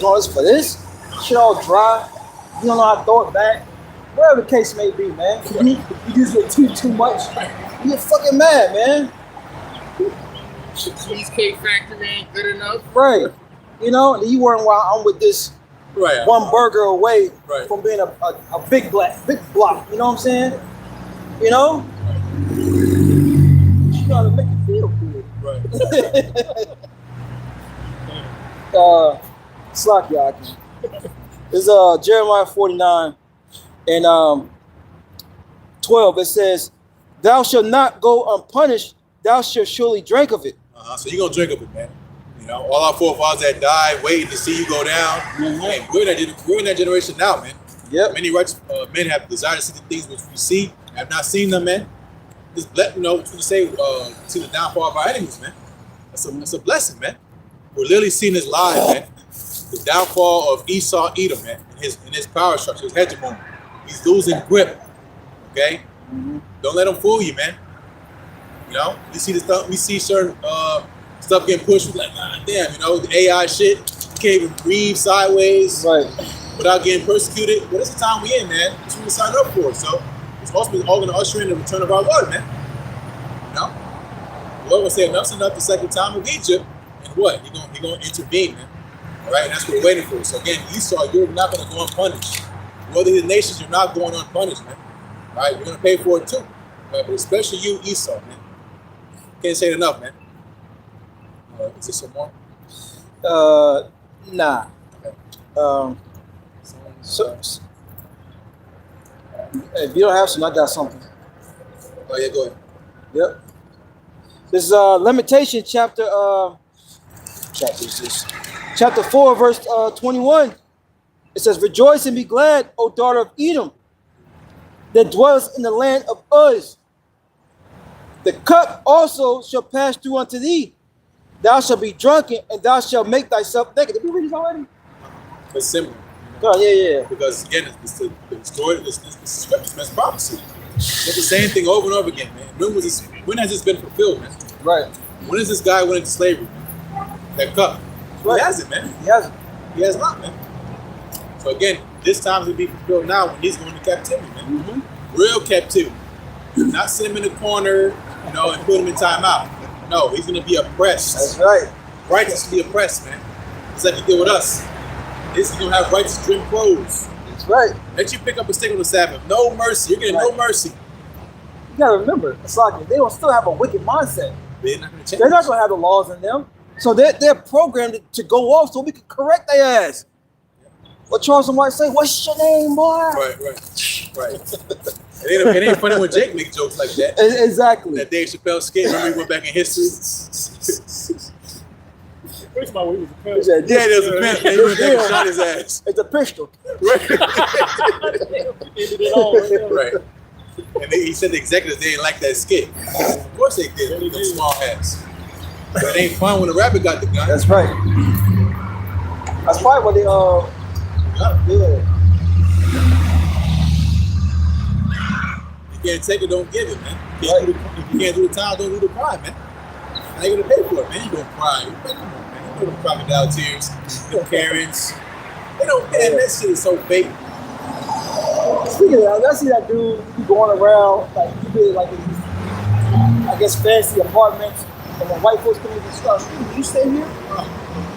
doing this for this. Shit all dry. You don't know how to throw it back. Whatever the case may be, man. You just get too much. You get fucking mad, man. The cheesecake factory ain't good enough. Right. And you weren't while I'm with this Right. one burger away Right. from being a big block. You know what I'm saying? You know? You gotta make it feel good. Right. Slack y'all. It's Jeremiah 49 and 12. It says, "Thou shalt not go unpunished, thou shalt surely drink of it." So you're gonna drink of it, man. You know, all our forefathers that died waiting to see you go down. And we're in that generation now, man. Yep. Many righteous men have desired to see the things which we see, have not seen them, man. Just let to say, see the downfall of our enemies, man. That's a blessing, man. We're literally seeing this live, man. The downfall of Esau, Edom, man, in his power structure, his hegemony. He's losing grip. Okay, don't let them fool you, man. You know, we see the stuff. We see certain stuff getting pushed. We're like, God damn, you know, the AI shit. You can't even breathe sideways, Right. without getting persecuted. But it's the time we in, man. It's what we signed up for. So it's ultimately all going to usher in the return of our Lord, man. You know, the Lord will say enough's enough the second time of Egypt, and what? He gonna intervene, man. All right, and that's what we're waiting for. So again, Esau, you're not going to go unpunished. Whether the nations, you're not going unpunished, man. All right, you're going to pay for it too. Right? But especially you, Esau, man. Can't say it enough, man. Is there some more? Nah. Okay. So, if you don't have some, I got something. Oh yeah, go ahead. Yep. This is Lamentation chapter chapter 4, verse 21. It says, "Rejoice and be glad, O daughter of Edom, that dwellest in the land of Uz. The cup also shall pass through unto thee. Thou shalt be drunken, and thou shalt make thyself naked." Did we read this already? It's simple. Oh, yeah. Because again, it's the story, the scripture, it's prophecy. It's the same thing over and over again, man. When has this been fulfilled, man? Right. When is this guy went into slavery, man? That cup. Right. He hasn't, man. He hasn't. He has not, man. So again, this time will be fulfilled now when he's going to captivity, man. Real captivity. Not sit him in the corner, you know, and put him in timeout. No, he's going to be oppressed. That's right. Righteously oppressed, man. It's like he did with us. He's going to have righteous Jim Crows. That's right. Let you pick up a stick on the Sabbath. No mercy. You're getting no mercy. You gotta remember, it's like they will still have a wicked mindset. They're not going to change. They're not gonna have the laws in them. So they're programmed to go off so we can correct their ass. What Charles might say, "What's your name, boy?" Right. It ain't funny when Jake makes jokes like that. Exactly. That Dave Chappelle skit, remember he went back in history? First of all, he was a pimp. Yeah, there was a pimp. He went back and shot his ass. It's a pistol. Right. Ended it all right there. Right. And he said the executives, they didn't like that skit. Of course they did. They did. Small hats. But it ain't fun when the rabbit got the gun. That's right. That's probably what they yeah. You can't take it, don't give it, man. If you can't do the time, don't do the crime, man. How you gonna pay for it, man? You gonna cry. Come on, man. You know the crocodile tears, the parents. They don't, man, that shit is so fake. Speaking of that, I see that dude be going around like he did like these, I guess, fancy apartments, and when white folks come in and stuff. You stay here?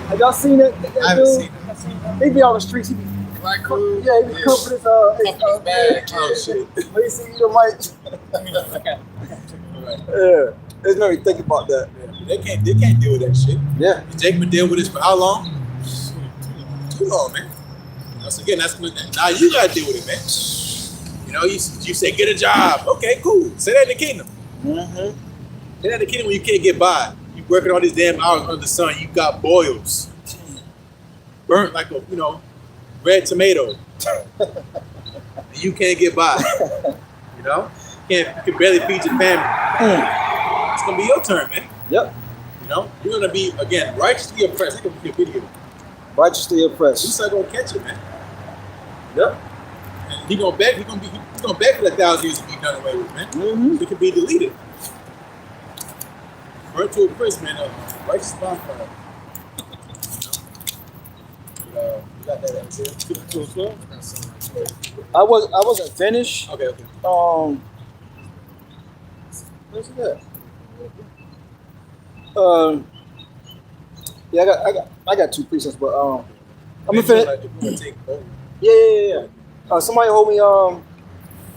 Have y'all seen it? I haven't seen it. He be on the streets. He be Black crew. yeah, he be covering his bag. Oh shit. When you see the mic. Right. Yeah, it's made me think about that. They can't deal with that shit. Yeah. Jake been dealing with this for how long? Too long, man. So again, now you gotta deal with it, man. You know, you say get a job. Okay, cool. Say that in the kingdom. Say that in the kingdom when you can't get by. You working all these damn hours under the sun. You got boils, burnt like a red tomato. And you can't get by. You know, you can barely feed your family. It's gonna be your turn, man. Yep. You know, you're gonna be again righteously oppressed. That could be a video. Righteously oppressed. He's not gonna catch it, man. Yep. And he gonna beg. He's gonna beg for that 1,000 years to be done away with, man. It could be deleted. Burnt to a crisp, man. Righteous bonfire. You got that answer. I wasn't finished. Okay. Where's it at? Yeah, I got 2 precepts, but I'm gonna finish. Like, if you want to take both. Yeah. Somebody hold me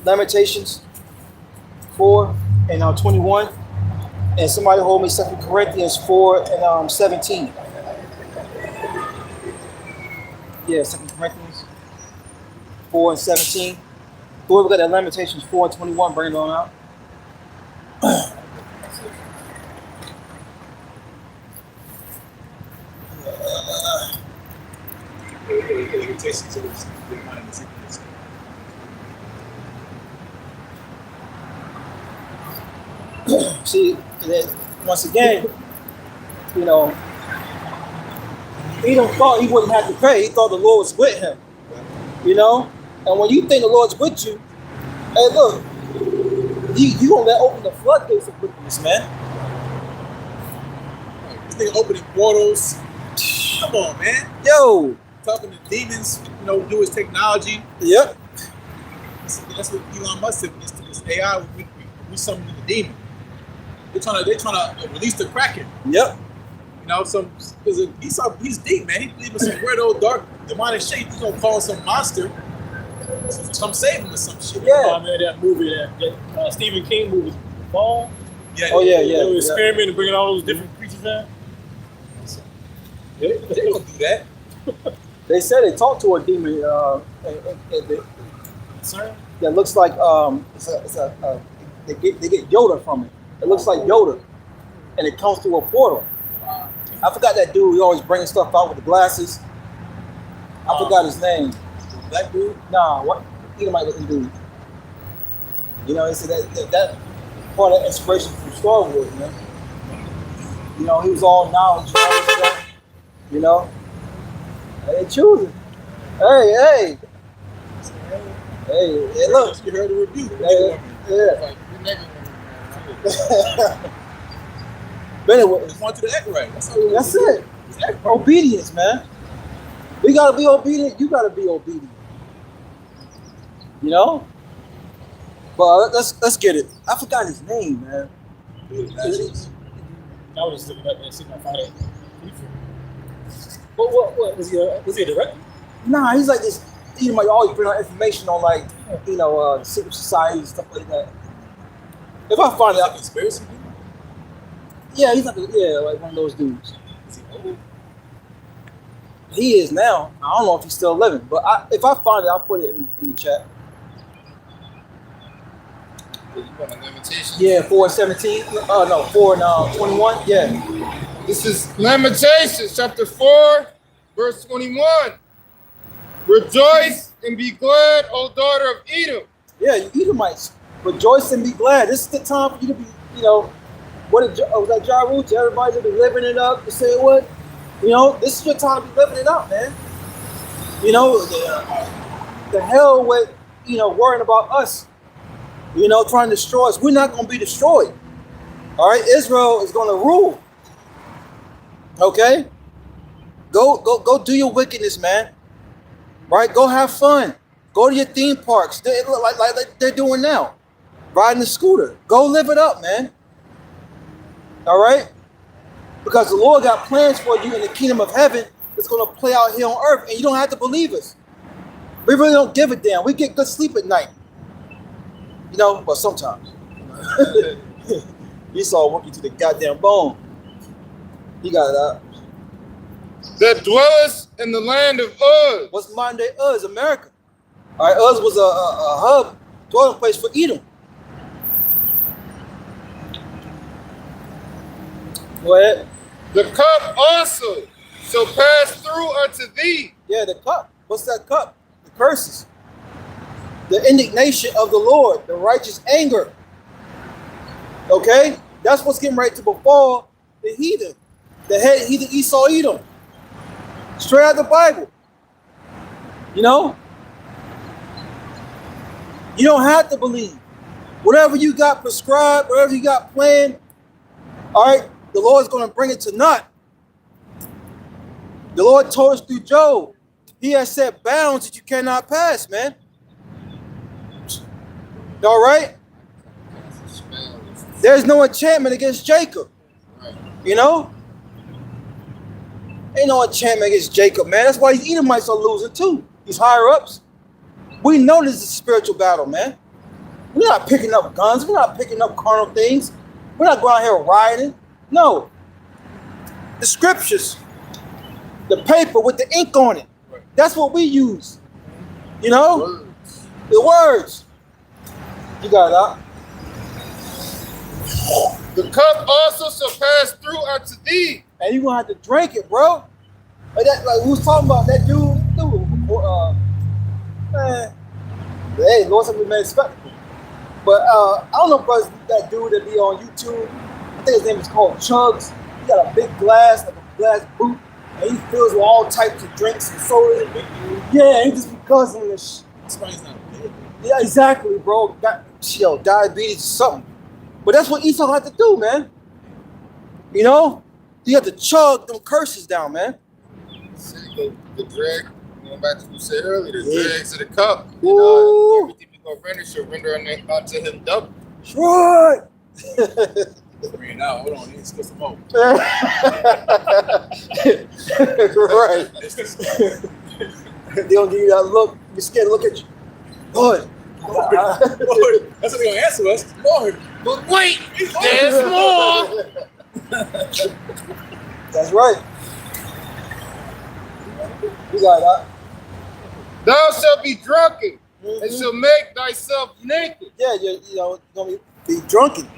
Lamentations 4 and 21, and somebody hold me 2 Corinthians 4 and 17. Yeah, 2 Corinthians 4 and 17. Whoever got that Lamentations 4 and 21, bring it on out. See, once again, you know, he don't thought he wouldn't have to pray. He thought the Lord was with him, you know. And when you think the Lord's with you, hey, look, you gonna let open the floodgates of wickedness, man. This thing opening portals. Come on, man. Yo, Talking to demons, you know, do his technology. yep, That's what Elon Musk said. This AI, we summoning the demon. They're trying to release the Kraken. yep. You know, because he's deep, man. He believes in some weird old dark demonic shit. He's gonna call some monster, come save him or some shit. Yeah. Oh man, that movie, that Stephen King movie, The Fall. Yeah. Oh yeah, They yeah. were yeah. experimenting, bringing all those different creatures out. They gonna do that. They said they talked to a demon Sir? that looks like they get Yoda from it. It looks like Yoda, and it comes through a portal. I forgot that dude. He always bringing stuff out with the glasses. I forgot his name. Black dude. Nah, what? Edomite looking dude. You know, he said that part of inspiration from Star Wars, man. You know, he was all knowledge and all this stuff. You know, they choosing. Hey, look. You heard the review. Yeah. Like, But anyway, just want you to act right. That's it. Obedience, man. We gotta be obedient. You gotta be obedient. You know. But let's get it. I forgot his name, man. I was looking up and seeing if I had. What was he a director? Nah, he's like this. He might always bring out information on like secret society and stuff like that. If I find out, conspiracy dude? yeah, he's like like one of those dudes. Is he old? He is now. I don't know if he's still living, but if I find it, I'll put it in the chat. Yeah, 4 and 17. No, 4 and 21. Yeah. This is Lamentations chapter 4, verse 21. Rejoice and be glad, O daughter of Edom. Yeah, you Edomites, rejoice and be glad. This is the time for you to be, was that Ja Rule? To everybody to be living it up, to say what? This is your time to be living it up, man. The hell with, worrying about us, trying to destroy us. We're not going to be destroyed. All right, Israel is going to rule. Okay? Go do your wickedness, man. Right? Go have fun. Go to your theme parks. Like they're doing now. Riding the scooter. Go live it up, man. All right? Because the Lord got plans for you in the kingdom of heaven that's going to play out here on earth. And you don't have to believe us. We really don't give a damn. We get good sleep at night. But sometimes. Esau working to the goddamn bone. He got it out. That dwellest in the land of Uz. What's modern day Uz? America. All right, Uz was a hub, dwelling place for Edom. Go ahead. The cup also shall pass through unto thee. Yeah, the cup. What's that cup? The curses. The indignation of the Lord, the righteous anger. Okay? That's what's getting ready to befall the heathen. The head heathen Esau Edom. Straight out of the Bible. You don't have to believe. Whatever you got prescribed, whatever you got planned, all right, the Lord's going to bring it to naught. The Lord told us through Job, he has set bounds that you cannot pass, man. All right? There's no enchantment against Jacob. Ain't no enchantment against Jacob, man. That's why these Edomites are losing too. These higher ups. We know this is a spiritual battle, man. We're not picking up guns. We're not picking up carnal things. We're not going out here rioting. No. The scriptures, the paper with the ink on it. That's what we use. You know? Words. The words. You got it out. The cup also shall pass through unto thee. And you're gonna have to drink it, bro. Like we was talking about that dude, man. Hey, Lord, something made spectacle. But I don't know if it's that dude that be on YouTube. I think his name is called Chugs. He got a big glass, like a glass boot, and he fills with all types of drinks and sodas. Yeah, he just be guzzling this shit. Somebody's not big. Yeah, exactly, bro. Got diabetes or something. But that's what Esau had to do, man. You know? You have to chug them curses down, man. See, the drag, going back to what you said earlier, the dregs of the cup. Woo. And everything we go render shall render unto him double. That's right. Bring it out. Hold on. Let's get some more. Right. They don't give you that look. You're scared to look at you. Lord. Lord, that's what they're going to answer us. Lord. But wait, there's more. That's right. You got that. Thou shalt be drunken and shall make thyself naked. Yeah, you know, you're going to be drunken.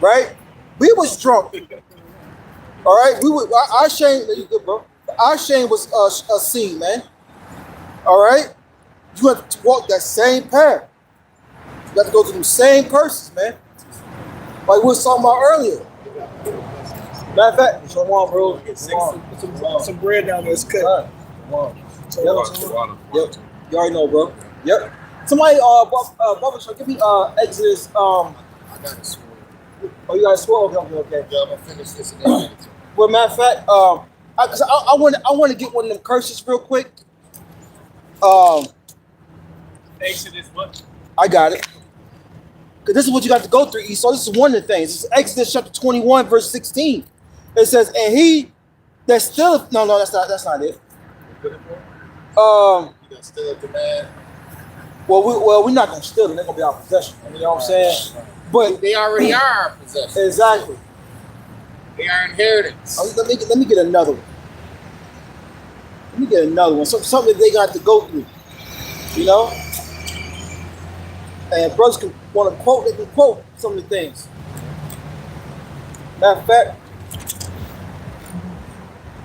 Right? We was drunk. All right? Our shame, you good, bro. Our shame was a scene, man. All right? You have to walk that same path. You have to go through the same curses, man. Like we was talking about earlier. Matter of fact, show one, bro. Some bread down there is cut. Right. So, Yep. You already know, bro. Yep. Somebody, Bubba, give me Exodus. I got to swear. Oh, you guys swore? Okay. Yeah, I'm gonna finish this and then. Well, matter of fact, I want to get one of them curses real quick. Exodus what? I got it. Because this is what you got to go through, Esau. This is one of the things. This is Exodus chapter 21, verse 16. It says, and he that still no, that's not it. You got still a command. Well, we're not gonna steal them. They're gonna be our possession. You know what I'm saying? But They already are our possession. exactly. They are inheritance. Let me get another one. Let me get another one. Something that they got to go through. You know? And brothers can want to quote, they can quote some of the things. Matter of fact,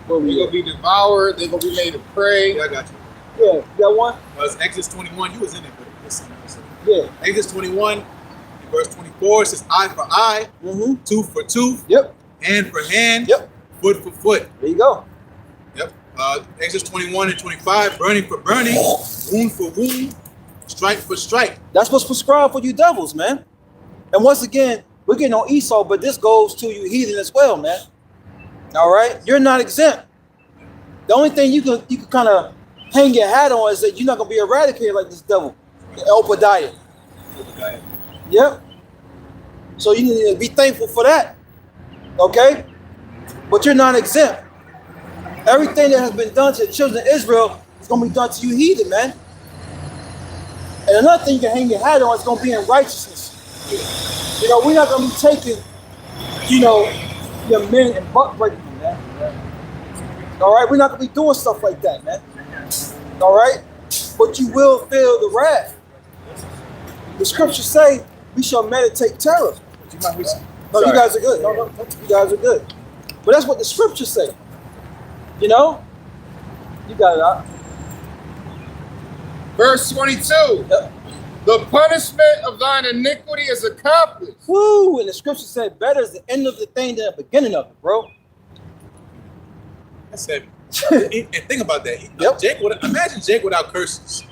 They're gonna be devoured. They're gonna be made to prey. Yeah, I got you. yeah, you got one? Well, it's Exodus 21. You was in it, but listen. Yeah. Exodus 21, verse 24 says, eye for eye, Mm-hmm. tooth for tooth, Yep. hand for hand, Yep. foot for foot. There you go. Yep. Exodus 21 and 25, burning for burning, wound for wound, strike for strike. That's what's prescribed for you devils, man. And once again, we're getting on Esau, but this goes to you heathen as well, man. All right? You're not exempt. The only thing you can kind of hang your hat on is that you're not going to be eradicated like this devil, Obadiah. Yep. So you need to be thankful for that. Okay? But you're not exempt. Everything that has been done to the children of Israel is going to be done to you heathen, man. And another thing you can hang your hat on is going to be in righteousness. You know, we're not going to be taking, you know, your men and butt breaking them, man. All right? We're not going to be doing stuff like that, man. All right? But you will feel the wrath. The scriptures say we shall meditate terror. No, you guys are good. No, you guys are good. But that's what the scriptures say. You know? You got it out. Verse 22. Yep. The punishment of thine iniquity is accomplished. Woo! And the scripture said, better is the end of the thing than the beginning of it, bro. That's heavy. And think about that. Yep. Imagine Jake without curses.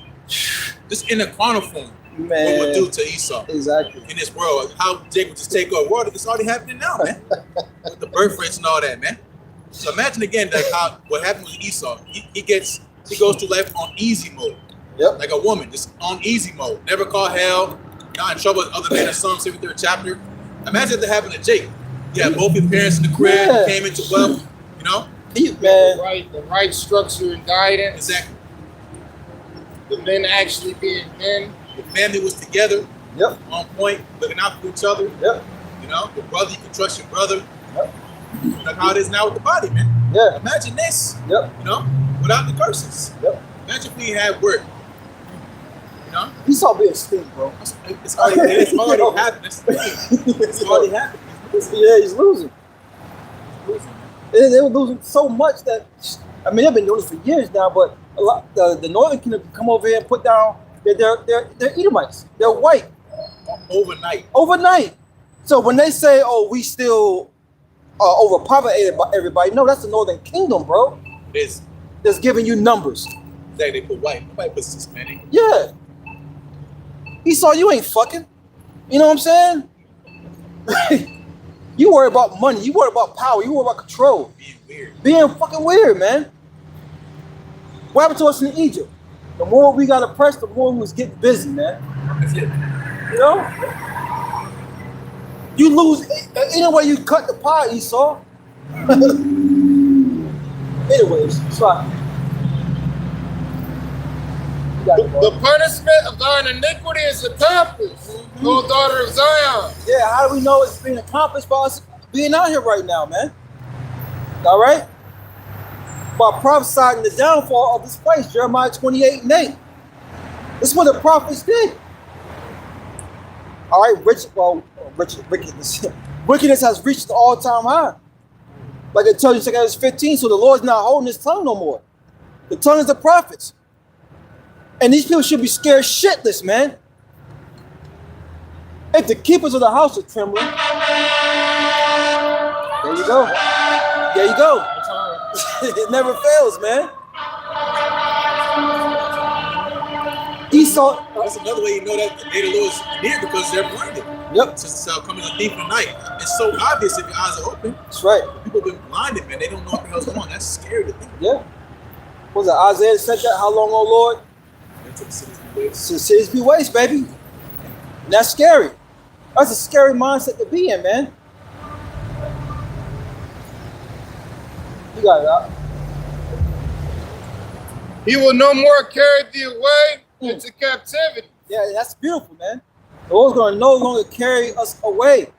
Just in a carnal form. Man. What would do to Esau Exactly. in this world? How Jake would just take over. World, it's already happening now, man. With the birth rates and all that, man. So imagine again, like how what happened with Esau. He goes through life on easy mode. Yep. Like a woman, just on easy mode. Never call hell, not in trouble other than in Psalm 73rd chapter. Imagine if that happened to Jake. Yeah, both his parents in the crib, Yeah. came into wealth, you know? Man, the right structure and guidance. Exactly. The men actually being men. The family was together. Yep. On point, looking out for each other. Yep. You know, the brother, you can trust your brother. Yep. Like how it is now with the body, man. Yeah. Imagine this. Yep. You know, without the curses. Yep. Imagine if we had work. You know? Esau being stink, bro. It's already happened. That's the thing. It's already happened. Yeah, he's losing. They were losing so much that, I mean, they've been doing this for years now, but a lot, the Northern Kingdom come over here and put down, they're Edomites. They're white. Overnight. So when they say, oh, we still overpopulated by everybody, no, that's the Northern Kingdom, bro. It is. That's giving you numbers. They put white. Nobody puts Hispanic. Yeah. Esau, you ain't fucking. You know what I'm saying? You worry about money. You worry about power. You worry about control. Being weird. Being fucking weird, man. What happened to us in Egypt? The more we got oppressed, the more we was getting busy, man. That's it. You know? You lose any way you cut the pie, Esau. Anyways, sorry. The punishment of thine iniquity is accomplished, O daughter of Zion. Yeah, how do we know it's being accomplished by us being out here right now, man? All right? By prophesying the downfall of this place, Jeremiah 28:8. This is what the prophets did. All right, wickedness. Wickedness has reached an all-time high. Like it tells you in 2 Kings 15, so the Lord's not holding his tongue no more. The tongue is the prophets. And these people should be scared shitless, man. If the keepers of the house are trembling, there you go. There you go. It never fails, man. Esau. That's another way you know that the day of the Lord is near, because they're blinded. Yep. Since it's coming a thief in the night. It's so obvious if your eyes are open. That's right. People have been blinded, man. They don't know what the hell's going on. That's scary to think. Yeah. What was it? Isaiah said that? How long, oh Lord? Since cities be waste, baby. And that's scary. That's a scary mindset to be in, man. You got it out. He will no more carry thee away into captivity. Yeah, that's beautiful, man. The Lord's going to no longer carry us away.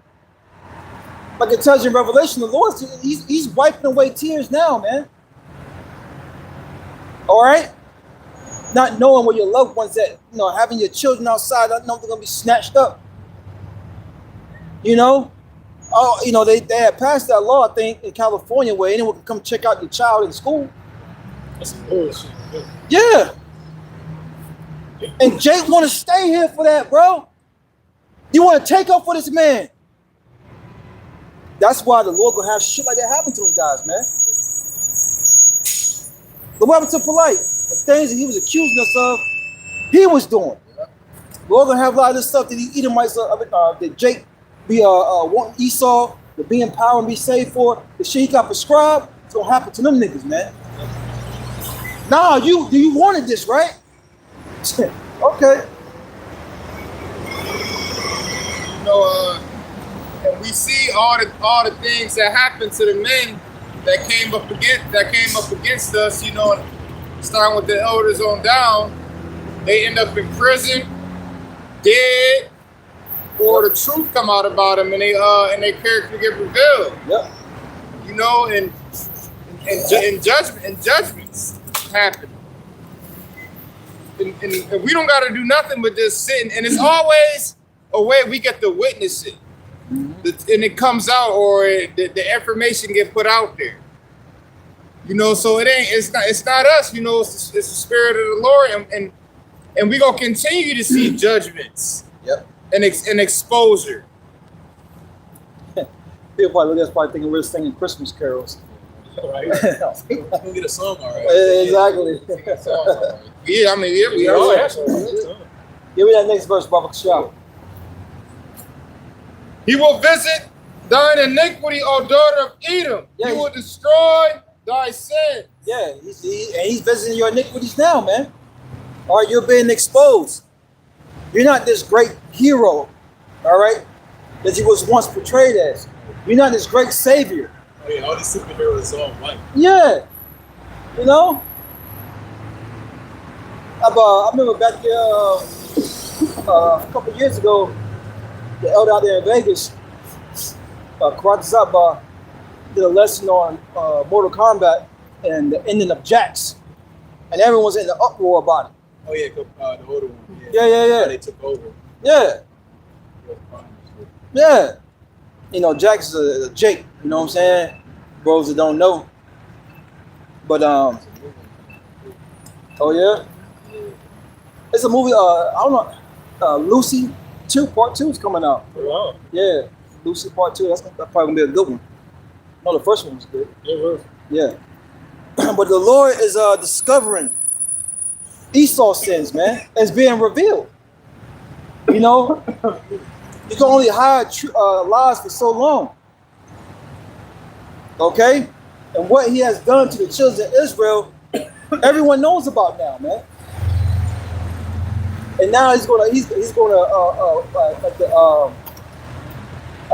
Like it tells you in Revelation, the Lord, he's wiping away tears now, man. All right? Not knowing where your loved ones at, you know, having your children outside, not knowing they're going to be snatched up. You know? Oh, you know, they had passed that law, I think, in California, where anyone can come check out your child in school. That's some bullshit. Yeah. And Jake want to stay here for that, bro. You want to take up for this man. That's why the Lord going to have shit like that happen to them guys, man. Look what happened to Polite. The things that he was accusing us of, he was doing. We're gonna have a lot of this stuff that he Edomites that Jake be wanting Esau to be in power and be saved for. The shit he got prescribed, it's gonna happen to them niggas, man. Nah, you wanted this, right? Okay. You know, and we see all the things that happened to the men that came up against us, you know. Starting with the elders on down, they end up in prison, dead, or the truth come out about them, and their character get revealed. Yep. You know, and judgments happen, and we don't got to do nothing but just sit. And it's always a way we get to witness it, and it comes out, or the information get put out there. You know, so it's not us, you know, it's the Spirit of the Lord, and we're gonna continue to see judgments. Yep. And exposure. People probably thinking we're singing Christmas carols. Right. We'll get a song, all right. Exactly. Yeah, I mean, yeah, we are. Give me that next verse, Baba Kashal. He will visit thine iniquity, O daughter of Edom. Yeah, he will destroy thy sin. Yeah, he's visiting your iniquities now, man. All right, you're being exposed. You're not this great hero, all right, that you was once portrayed as. You're not this great savior. Oh yeah, all these superheroes are all white. Yeah, you know. I remember back there a couple of years ago, the elder out there in Vegas, Karate did a lesson on Mortal Kombat and the ending of Jax, and everyone's in the uproar about it. Oh yeah, the older one. Yeah. How they took over. Yeah. Yeah. You know, Jax is a Jake, you know what I'm saying? Bros that don't know. But oh yeah? It's a movie, I don't know, Lucy 2, Part 2 is coming out. Wow. Yeah, Lucy Part 2, that's probably gonna be a good one. No, the first one was good. It was. Yeah. But the Lord is discovering Esau's sins, man. It's being revealed. You know? You can only hide lies for so long. Okay? And what he has done to the children of Israel, everyone knows about now, man. And now he's gonna like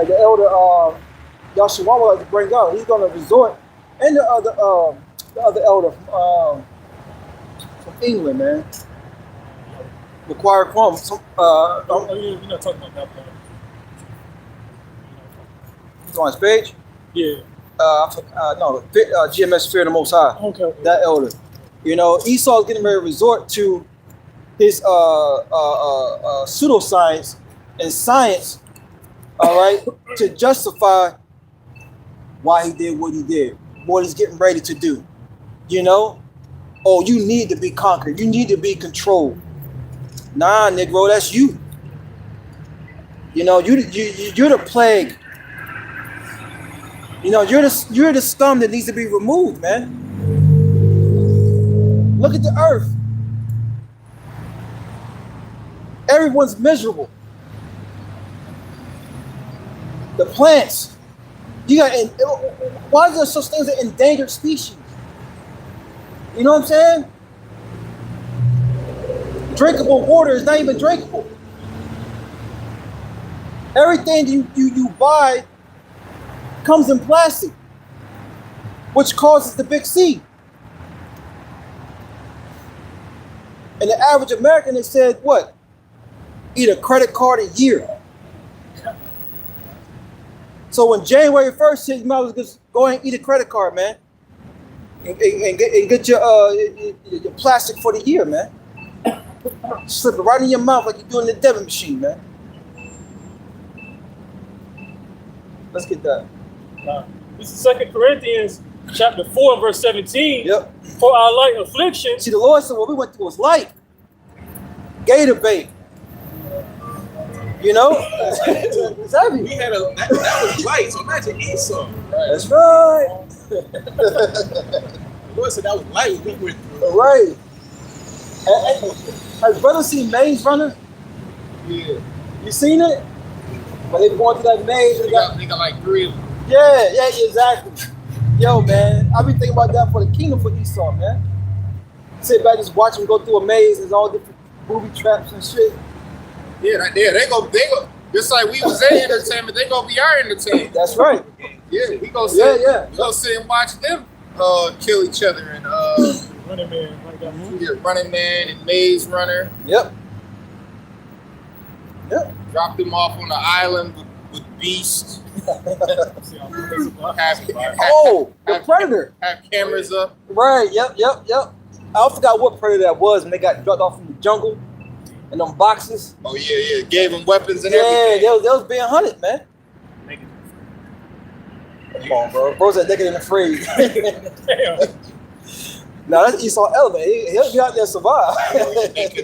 the elder Yahshua would like to bring out. He's gonna resort, and the other elder from England, man. Require Crum. You're not talking about that part. He's on his page. Yeah. GMS Fear the Most High. Okay. That elder. You know, Esau's getting ready to resort to his pseudoscience and science, all right, to justify why he did what he did, what he's getting ready to do. You know? Oh, you need to be conquered. You need to be controlled. Nah, Negro, that's you. You know, you're the plague. You know, you're the scum that needs to be removed, man. Look at the earth. Everyone's miserable. The plants. Why is there such things as endangered species? You know what I'm saying? Drinkable water is not even drinkable. Everything you buy comes in plastic, which causes the big C. And the average American has said, what? Eat a credit card a year. So when January 1st hit, you might as well just go ahead and eat a credit card, man. And get your plastic for the year, man. Slip it right in your mouth like you're doing the debit machine, man. Let's get that. This is 2 Corinthians chapter 4, verse 17. Yep. For our light affliction. See, the Lord said what we went through was light. Gator bait. You know? It's heavy. We had that was light, so imagine Esau. Right? That's right. The Lord said that was light we went through. All right. Has brother seen Maze Runner? Yeah. You seen it? When they going through that maze. They got like 3 of them. Yeah, exactly. Yo, man, I've been thinking about that for the kingdom for Esau, man. Sit back, just watch them go through a maze. There's all different booby traps and shit. Yeah, they go. Just like we was their entertainment, they gonna be our entertainment. That's right. Yeah, we gonna sit. Yeah. We gonna sit and watch them kill each other and Running Man, like that. Running Man and Maze Runner. Yep. Drop them off on the island with Beast. The Predator. Have cameras up. Right. Yep. I forgot what Predator that was when they got dropped off from the jungle and them boxes. Oh yeah. Gave them weapons and Yeah, everything. they was being hunted, man. Come on, bro. Bro's that naked and afraid. Damn. Now that's Esau Element. He'll be out there and survive.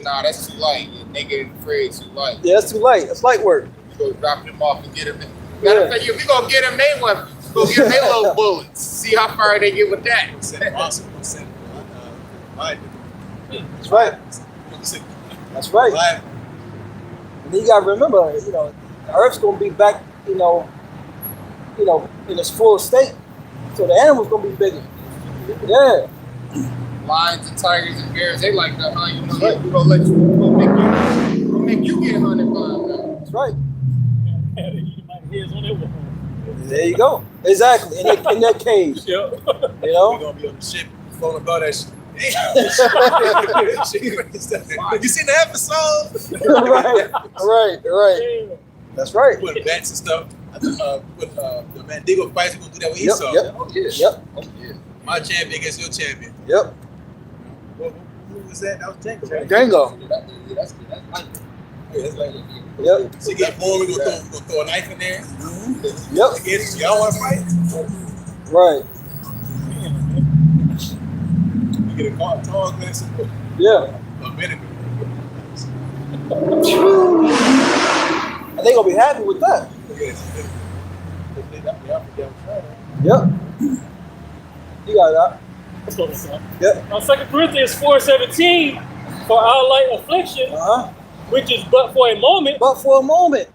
Nah, that's too light. Naked and afraid, too light. Yeah, that's too light. That's light work. We go drop them off and get them. Matter of fact, we gonna get them their weapons. Go get them their little bullets. See how far they get with that. That's right. That's right. And then you gotta remember, you know, the earth's gonna be back, you know, in its full state. So the animals gonna be bigger. Yeah. Lions and tigers and bears, they like to hunt. You know, we gonna let you. We'll make you get hunted by them. That's right. Yeah, you might hear on their way home. There you go. Exactly. In that cage. Yeah. You We're know? gonna be on the ship floating about that shit. You seen the episode? right. That's right. With bats and stuff. With the Mandingo fights, we're gonna do that with Yep, Esau. yep. Oh, yeah. Yep. Oh, yeah. My champion against your champion. Yep. Who was that? That was Django, right? Django. That's Yeah, that's like, Yep. so you get born, we're gonna throw a knife in there. Yep. Against y'all wanna fight? Right. You get a tall glass of Yeah. vinegar. And they gonna be happy with that. Yep. You got that. Let's go this one. Yep. Now, 2 Corinthians 4:17, for our light affliction, which is but for a moment, But for a moment,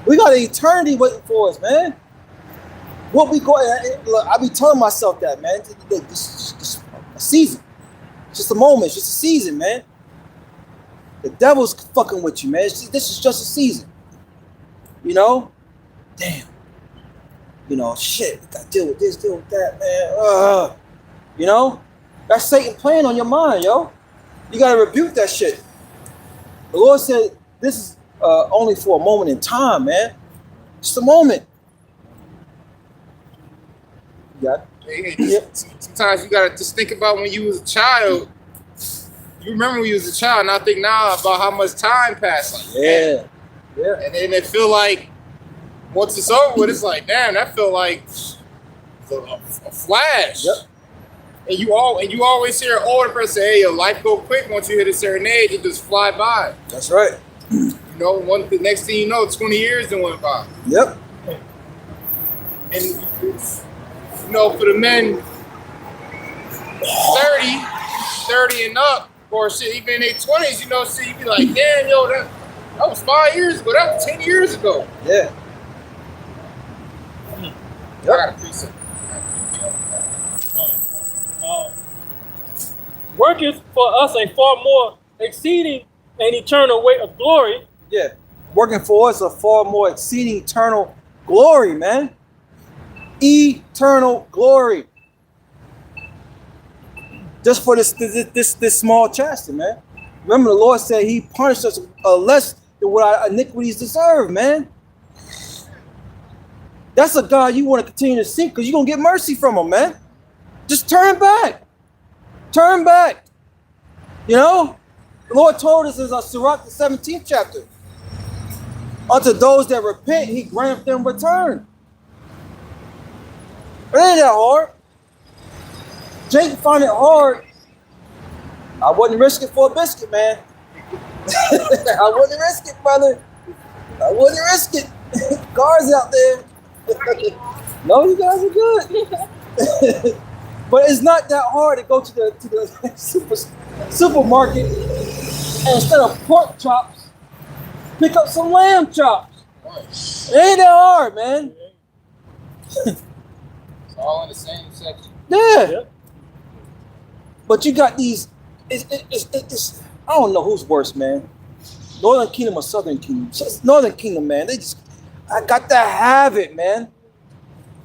we got an eternity waiting for us, man. What we go, look, I be telling myself that, man. This a season, it's just a moment, it's just a season, man. The devil's fucking with you, man. This is just a season, you know. Damn, you know, shit. We got to deal with this, deal with that, man. You know, that's Satan playing on your mind, yo. You gotta rebuke that shit. The Lord said, this is only for a moment in time, man. Just a moment. You got it? Hey, sometimes you gotta just think about when you was a child. You remember when you was a child, and I think now about how much time passed. Like, Yeah. Yeah. and then it feel like once it's over with, it's like, damn, that felt like a flash. Yep. And you always hear an older person say, hey, your life go quick once you hit a certain age, it just fly by. That's right. You know, the next thing you know, 20 years done went by. Yep. And you know, for the men 30 and up, or shit, even in their 20s, you know, shit, you be like, damn, yo, that was 5 years ago, that was 10 years ago. Yeah. I got a precept. worketh for us a far more exceeding and eternal weight of glory. Yeah. Working for us a far more exceeding eternal glory, man. Eternal glory. Just for this small chastisement, man. Remember, the Lord said He punished us less than what our iniquities deserve, man. That's a God you want to continue to seek, because you're going to get mercy from Him, man. Just turn back. Turn back. You know? The Lord told us in Sirach, the 17th chapter. Unto those that repent, He granteth them return. It ain't that hard. Jake found it hard. I wouldn't risk it for a biscuit, man. I wouldn't risk it, brother. I wouldn't risk it. Cars out there. No, you guys are good. But it's not that hard to go to the supermarket and instead of pork chops, pick up some lamb chops. It ain't that hard, man. It's all in the same section. Yeah. Yep. But you got these, it's I don't know who's worse, man. Northern Kingdom or Southern Kingdom. Just Northern Kingdom, man. I got to have it, man.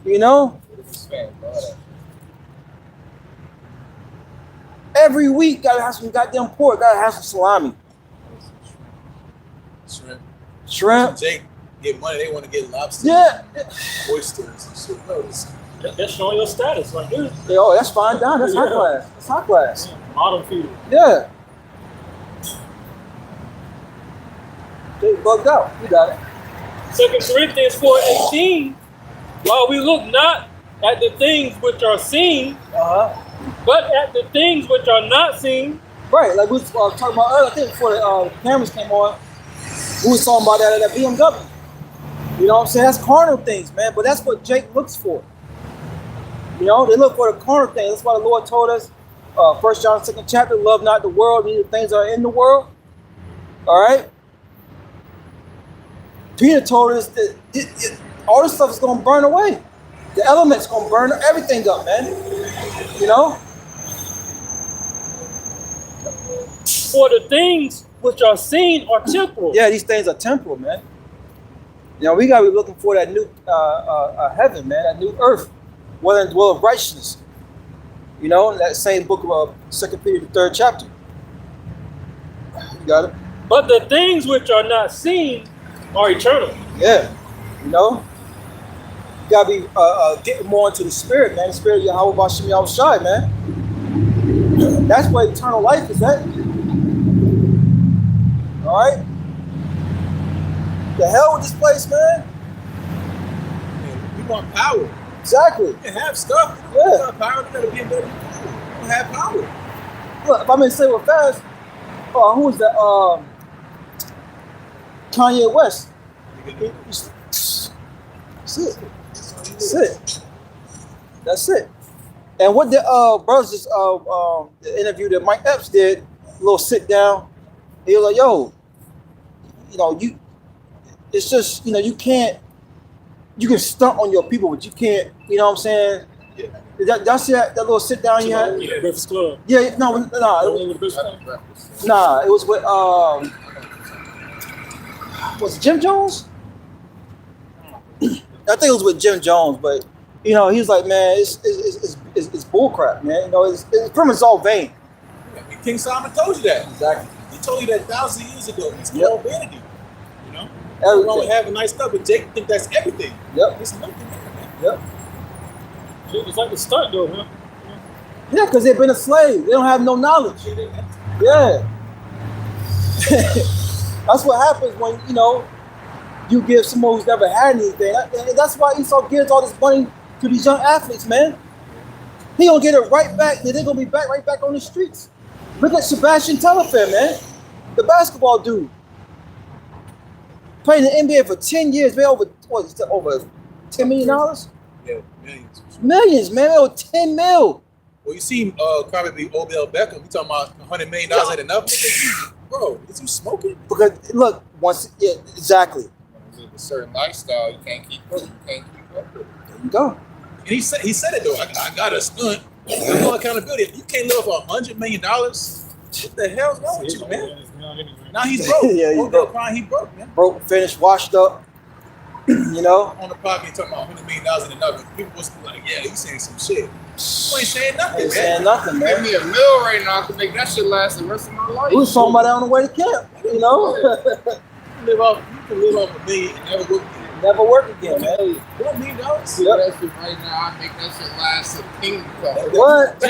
You know? Every week, gotta have some goddamn pork. Gotta have some salami. Shrimp. Jake get money, they want to get lobster. Yeah. Oysters and shit. No, That's showing your status right there. Yeah, oh, that's fine down. That's high class. That's high class. Model feeder. Yeah. Jake bugged out. You got it. 2 Corinthians 4:18, while we look not at the things which are seen, but at the things which are not seen. Right, like we was talking about earlier, I think before the cameras came on, we was talking about that BMW. You know what I'm saying? That's carnal things, man, but that's what Jake looks for. You know, they look for the carnal things. That's why the Lord told us, 1 John 2nd chapter, love not the world, neither the things that are in the world. All right? Peter told us that all this stuff is going to burn away. The element's going to burn everything up, man. You know? For the things which are seen are temporal. Yeah, these things are temporal, man. You know, we gotta be looking for that new heaven, man, that new earth, where dwell righteousness. You know, in that same book of 2 Peter, the 3rd chapter. You got it? But the things which are not seen are eternal. Yeah. You know? You gotta be getting more into the spirit, man. The spirit of Yahweh Bashim Yahushai, man. That's where eternal life is at. Alright? The hell with this place, man. We want power. Exactly. You can have stuff. Yeah. You got power. You gotta be in there. You don't have power. Look, if I'm gonna say real fast, who was that? Kanye West. That's it. That's it. That's it. And what the brothers just the interview that Mike Epps did, a little sit down. He was like, "Yo, you know, it's just, you know, you can stunt on your people, but you can't, you know what I'm saying?" Yeah. That's that little sit down you had. Yeah, Breakfast Club. Yeah, no, it was with was it Jim Jones? I think it was with Jim Jones, but you know, he was like, man, it's bull crap, man. You know, it's pretty much all vain. Yeah, King Solomon told you that. Exactly. He told you that 1,000 years ago. It's Yep. all vanity. You know? Everything. Everyone having nice stuff, but Jake think that's everything. Yep. It's nothing, man. Yep. It's like a stunt though, huh? Yeah, because they've been a slave. They don't have no knowledge. Yeah. That's what happens when, you know, you give someone who's never had anything. And that's why Esau gives all this money to these young athletes, man. He gonna get it right back. They're gonna be right back on the streets. Look at Sebastian Telfair, man. The basketball dude. Playing in the NBA for 10 years, man, over $10 million? Yeah, millions. Millions, man. Over 10 mil. Well, you see, probably Odell Beckham. You talking about $100 million ain't enough? Nigga, bro, is you smoking? Because look, exactly. Live a certain lifestyle, you can't keep up. There you go. And he said it though. I got a stunt. No accountability. If you can't live off $100 million, what the hell's wrong with you, man? Now he's broke. Yeah, he's Odell broke. crying, he broke, man. Broke, finished, washed up. You know? On the podcast, talking about $100 million and nothing. People was like, yeah, he's saying some shit. You ain't saying nothing, Ain't man. saying nothing, Give man. me a meal right now, I can make that shit last the rest of my life. We was talking about that on the way to camp, you know? You can live off $1 million and never work again. Never work again, man. $1 million? Do that shit right now, I make that shit last a kingdom come. What?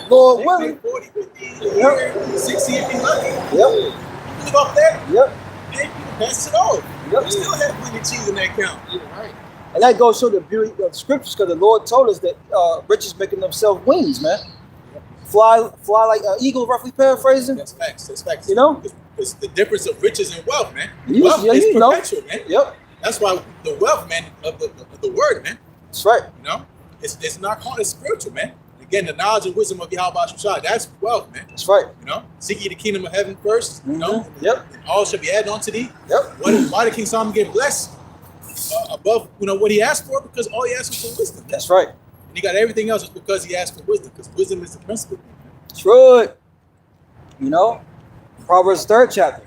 Lord They willing. make 40, 50 a year, 60 if you lucky. Yep. You live off that, Yep. and you can pass it off. Yep. You still have plenty of cheese in that account. You're right. And that goes to show the beauty of the scriptures, because the Lord told us that riches making themselves wings, man. Fly like an eagle, roughly paraphrasing. That's facts. That's facts. You know? It's the difference of riches and wealth, man. You- Wealth yeah, is you know. perpetual, man. Yep. That's why the wealth, man, of the word, man. That's right. You know, it's not called, it's spiritual, man. Again, the knowledge and wisdom of Yahweh Shai, that's wealth, man. That's right. You know, seek ye the kingdom of heaven first. You know, Yep. and all shall be added unto thee. Yep. Why did King Solomon get blessed above, you know, what he asked for? Because all he asked was for wisdom. That's right. And he got everything else just because he asked for wisdom. Because wisdom is the principle. That's right. You know, Proverbs 3rd chapter.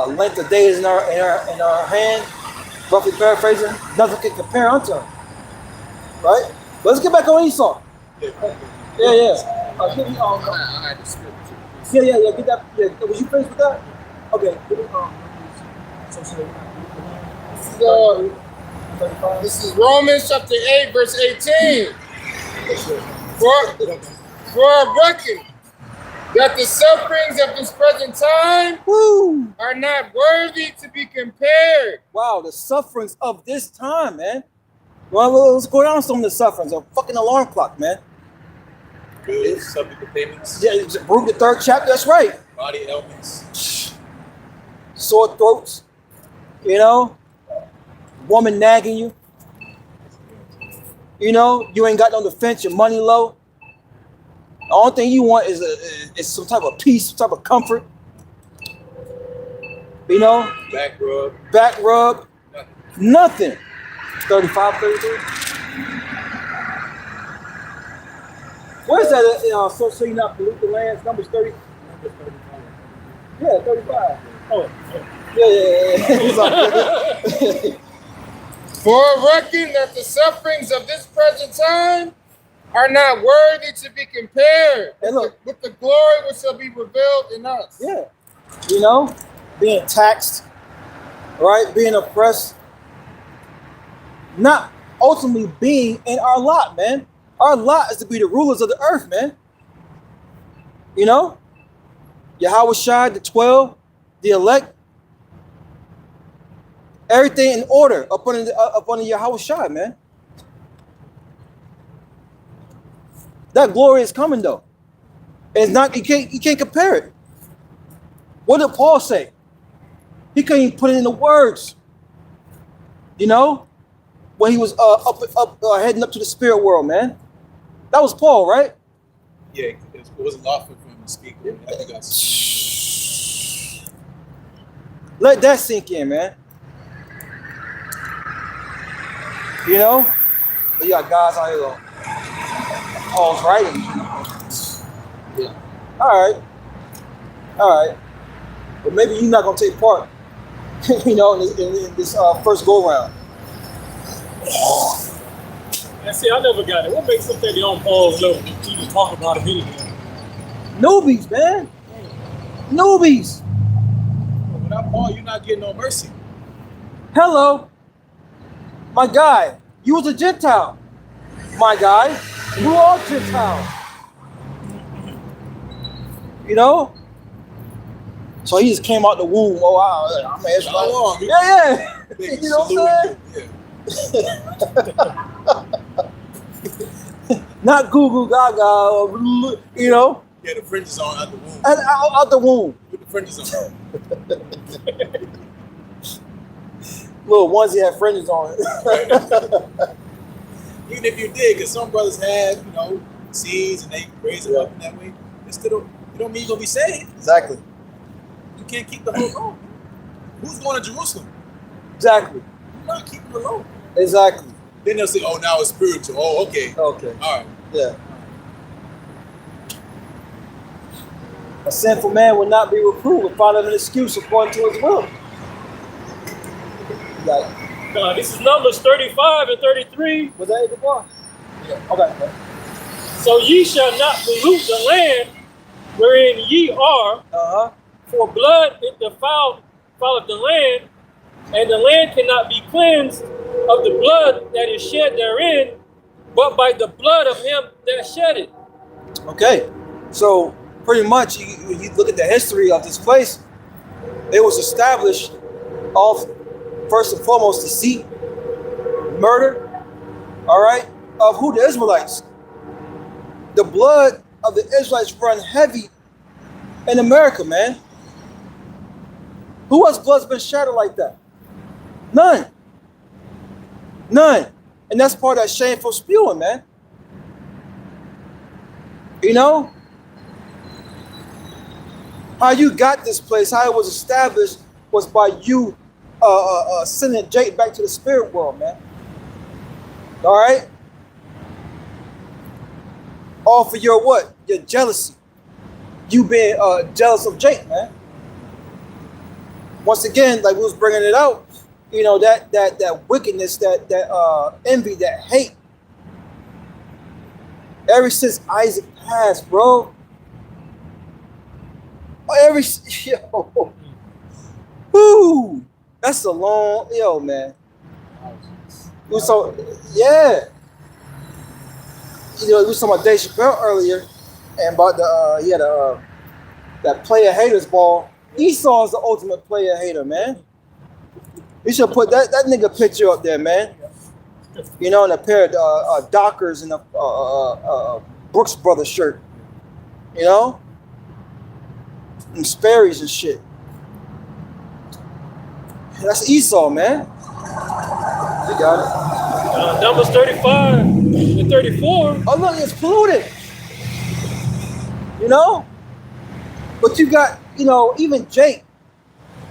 Length of days in our hand, roughly paraphrasing, nothing can compare unto him. Right? But let's get back on Esau. Yeah. Give me, I had the scripture. yeah. Get that. Yeah. Was you finished with that? Okay. This is Romans chapter 8, verse 18. For I reckon that the sufferings of this present time Woo! are not worthy to be compared. Wow, the sufferings of this time, man. Well, let's go down some of the sufferings. A fucking alarm clock, man. Good, subject to payments, Yeah, it's Baruch the 3rd chapter. That's right. body ailments. Sore throats. You know, woman nagging you. You know, you ain't got no defense. Your money low. The only thing you want is some type of peace, some type of comfort. You know, Back rub. back rub, Nothing. nothing. 35, 33. Where's that? So you not pollute the lands. Numbers 30. Yeah, 35. Oh, It's like- For I reckon that the sufferings of this present time are not worthy to be compared Hey, look. with the glory which shall be revealed in us. Yeah. You know, being taxed, right? Being oppressed. Not ultimately being in our lot, man. Our lot is to be the rulers of the earth, man. You know? Yahweh Shai, the 12, the elect. Everything in order up under Yahweh Shai, man. That glory is coming though. And it's not, you can't compare it. What did Paul say? He couldn't even put it into words. You know? When he was heading up to the spirit world, man. That was Paul, right? Yeah, it wasn't lawful for him to speak. I think that's Let that sink in, man. You know? But you got guys out here though. Paul's writing. Yeah. All right. But maybe you're not gonna take part. You know, in this first go round. And see, I never got it. What makes them think they on Paul's level to even talk about him anyway? Newbies, man. Newbies. without Paul, you're not getting no mercy. Hello. My guy, you was a Gentile. My guy, you are Gentile. You know? So he just came out the womb. Oh, wow. I'm an Israelite. Yeah. You know what I'm saying? Not Goo Goo Gaga, you know? Yeah, the fringes on out the womb. Out the womb. With the fringes on. Little onesie had fringes on it. Even if you did, because some brothers have, seeds and they raise them up in that way, it still don't mean you're going to be saved. Exactly. You can't keep the whole law. Who's going to Jerusalem? Exactly. You're not keeping the law. Exactly. Then they'll say, oh, now it's spiritual. Oh, okay. Okay. All right. Yeah. A sinful man will not be reproved and find an excuse according to his will. Like, This is Numbers 35 and 33. was that the bar? Yeah. Okay. So ye shall not pollute the land wherein ye are, for blood it defileth the land, and the land cannot be cleansed of the blood that is shed therein, but by the blood of him that shed it. Okay. So pretty much, you look at the history of this place, it was established off, first and foremost, deceit, murder, all right, of who? The Israelites. The blood of the Israelites run heavy in America, man. Who else blood's been shattered like that? None. And that's part of that shameful spewing, man. You know? How you got this place, how it was established, was by you sending Jake back to the spirit world, man. All right? All for your what? Your jealousy. You being jealous of Jake, man. Once again, like we was bringing it out, that wickedness, that envy, that hate. Ever since Isaac passed, bro. Woo! That's a long, man. We was talking about Dave Chappelle earlier, and about he had that player haters ball. Esau's the ultimate player hater, man. You should put that nigga picture up there, man. In a pair of Dockers and a Brooks Brothers shirt. And Sperry's and shit. That's Esau, man. You got it. Numbers 35 and 34. Oh, look, it's polluted. But you got, even Jake,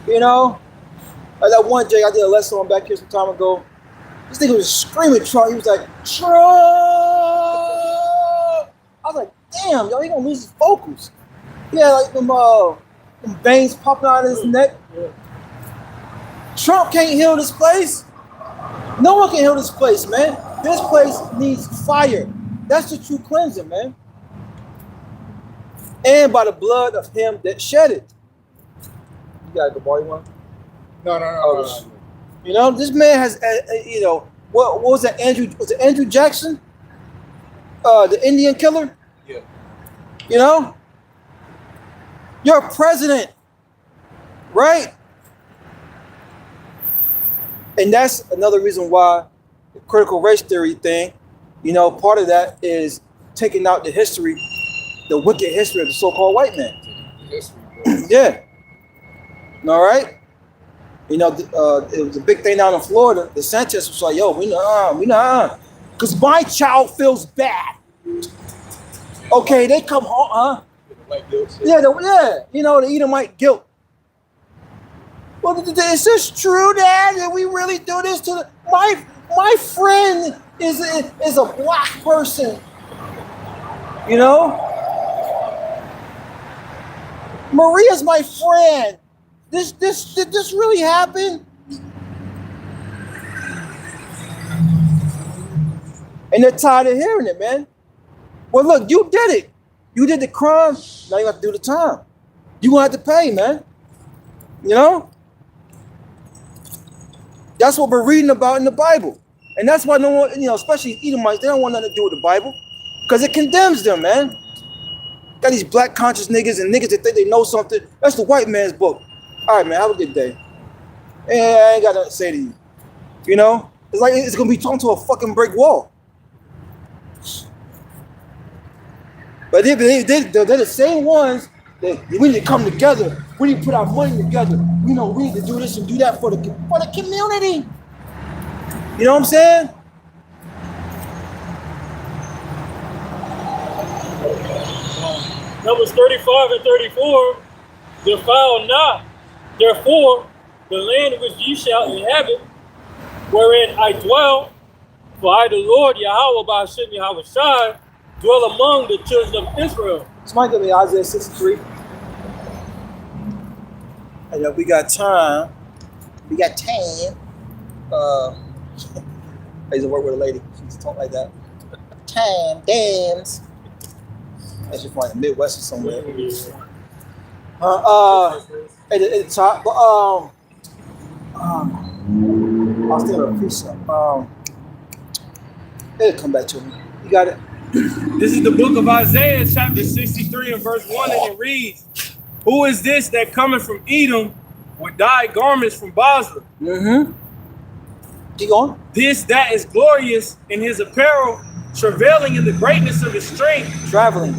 like that one Jake I did a lesson on back here some time ago. This nigga was screaming Trump. He was like, Trump! I was like, damn, yo, he gonna lose his focus. He had like them veins popping out of his neck. Trump can't heal this place. No one can heal this place, man. This place needs fire. That's the true cleansing, man. And by the blood of him that shed it. You got a good boy one? No. You know, this man has, you know, what was that? Was it Andrew Jackson? The Indian killer? Yeah. You know? You're a president, right? And that's another reason why the critical race theory thing, you know, part of that is taking out the history, the wicked history of the so-called white man. Yeah. All right. You know, it was a big thing down in Florida. The Sanchez was like, yo, we not. Because my child feels bad. Okay, they come home, huh? Yeah, you know, the Edomite guilt. Well, is this true, Dad? Did we really do this to my friend is a black person? You know? Maria's my friend. Did this really happen? And they're tired of hearing it, man. Well, look, you did it. You did the crime. Now you have to do the time. You're going to have to pay, man. You know? That's what we're reading about in the Bible. And that's why no one, you know, especially Edomites, they don't want nothing to do with the Bible. Because it condemns them, man. Got these black conscious niggas and niggas that think they know something. That's the white man's book. All right, man, have a good day. And I ain't got nothing to say to you. You know? It's like it's going to be talking to a fucking brick wall. But they're the same ones that we need to come together. We need to put our money together. You know, we need to do this and do that for the community. You know what I'm saying? Numbers 35 and 34, defile not, therefore, the land which ye shall inhabit, wherein I dwell, for I, the Lord Yahweh, by Hashem Yahweh Shai, dwell among the children of Israel. Somebody give me Isaiah 63. And we got time. I used to work with a lady. She used to talk like that. Time, dams. That's just like the Midwest or somewhere. At the top. But I'll still have a precept. It'll come back to me. You got it? This is the book of Isaiah, chapter 63 and verse 1, and it reads, who is this that cometh from Edom with dyed garments from Basra? Mm-hmm. Keep going. This that is glorious in his apparel, travailing in the greatness of his strength. Traveling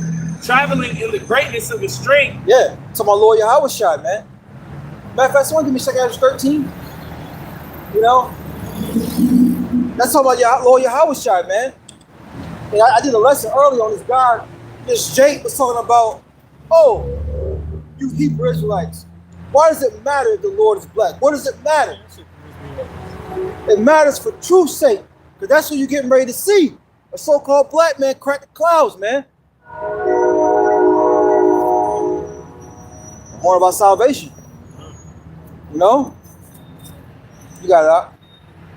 in the greatness of his strength. Yeah. So my Lord Yahweh shot, man. Matter of fact, someone give me 2 Ezra 13. You know? That's talking about Lord Yahweh shot, man. And I did a lesson early on this guy. This Jake was talking about, oh, you Hebrew Israelites, why does it matter if the Lord is black? What does it matter? It matters for truth's sake, because that's what you're getting ready to see. A so-called black man crack the clouds, man. More about salvation. You know? You got it.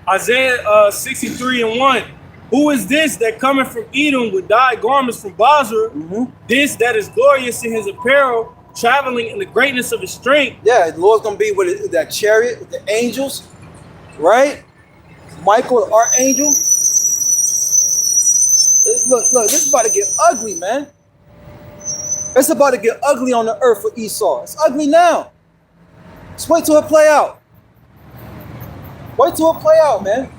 Isaiah 63 and 1. Who is this that cometh from Edom with dyed garments from Basra? Mm-hmm. This that is glorious in his apparel, traveling in the greatness of his strength. Yeah, the Lord's going to be with that chariot, with the angels, right? Michael, the archangel. Look, this is about to get ugly, man. It's about to get ugly on the earth for Esau. It's ugly now. Just wait till it play out. Wait till it play out, man.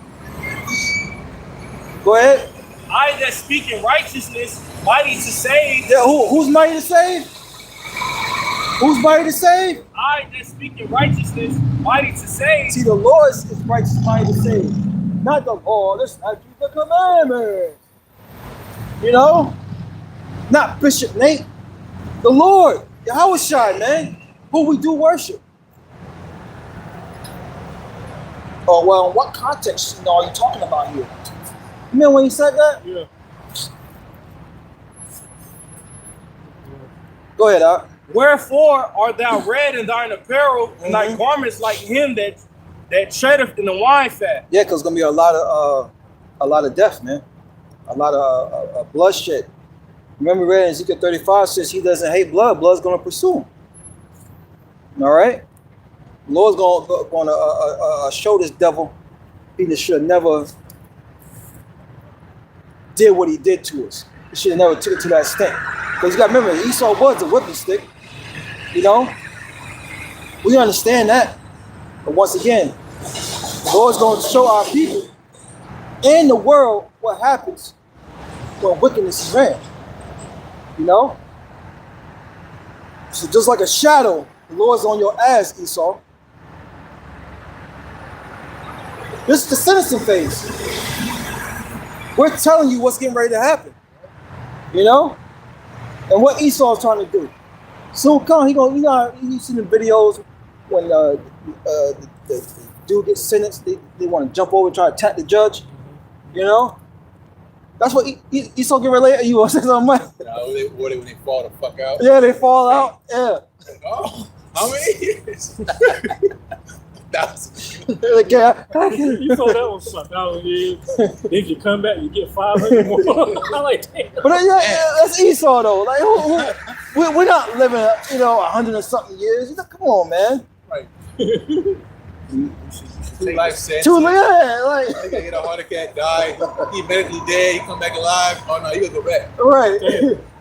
Go ahead. I that speak in righteousness, mighty to save. Yeah, who's mighty to save? Who's mighty to save? I that speak in righteousness, mighty to save. See, the Lord is righteous, mighty to save. Not the law. Let's not keep the commandments. You know? Not Bishop Nate. The Lord. Yahweh Shai, man. Who we do worship. Oh, well, in what context are you talking about here? You remember when he said that? Yeah. Go ahead, Al. Wherefore art thou red in thine apparel, and thy garments like him that that treadeth in the wine fat. Yeah, because it's gonna be a lot of death, man. A lot of bloodshed. Remember, we read in Ezekiel 35 says he doesn't hate blood. Blood's gonna pursue him. All right. The Lord's gonna show this devil he should have never did what he did to us. He should have never took it to that extent. Because you got to remember, Esau was a whipping stick. You know, we understand that. But once again, the Lord's going to show our people and the world what happens when wickedness is ran. You know? So just like a shadow, the Lord's on your ass, Esau. This is the sentencing phase. We're telling you what's getting ready to happen. You know? And what Esau's trying to do. Soon come, you see the videos when the dude gets sentenced, they want to jump over and try to attack the judge. You know? That's what Esau get ready. You want to say something, Mike? When they fall the fuck out. Yeah, they fall out. Yeah. Oh, how many years? Like, yeah. You thought that was something. If you come back, you get 500 more. I like, damn. But yeah, that's Esau though. Like, we're not living, 100 and something years. Come on, man. Right. 2 life sentences. Too late, like. He get a heart attack, die. He medically dead. He come back alive. Oh no, he gonna go back. Right.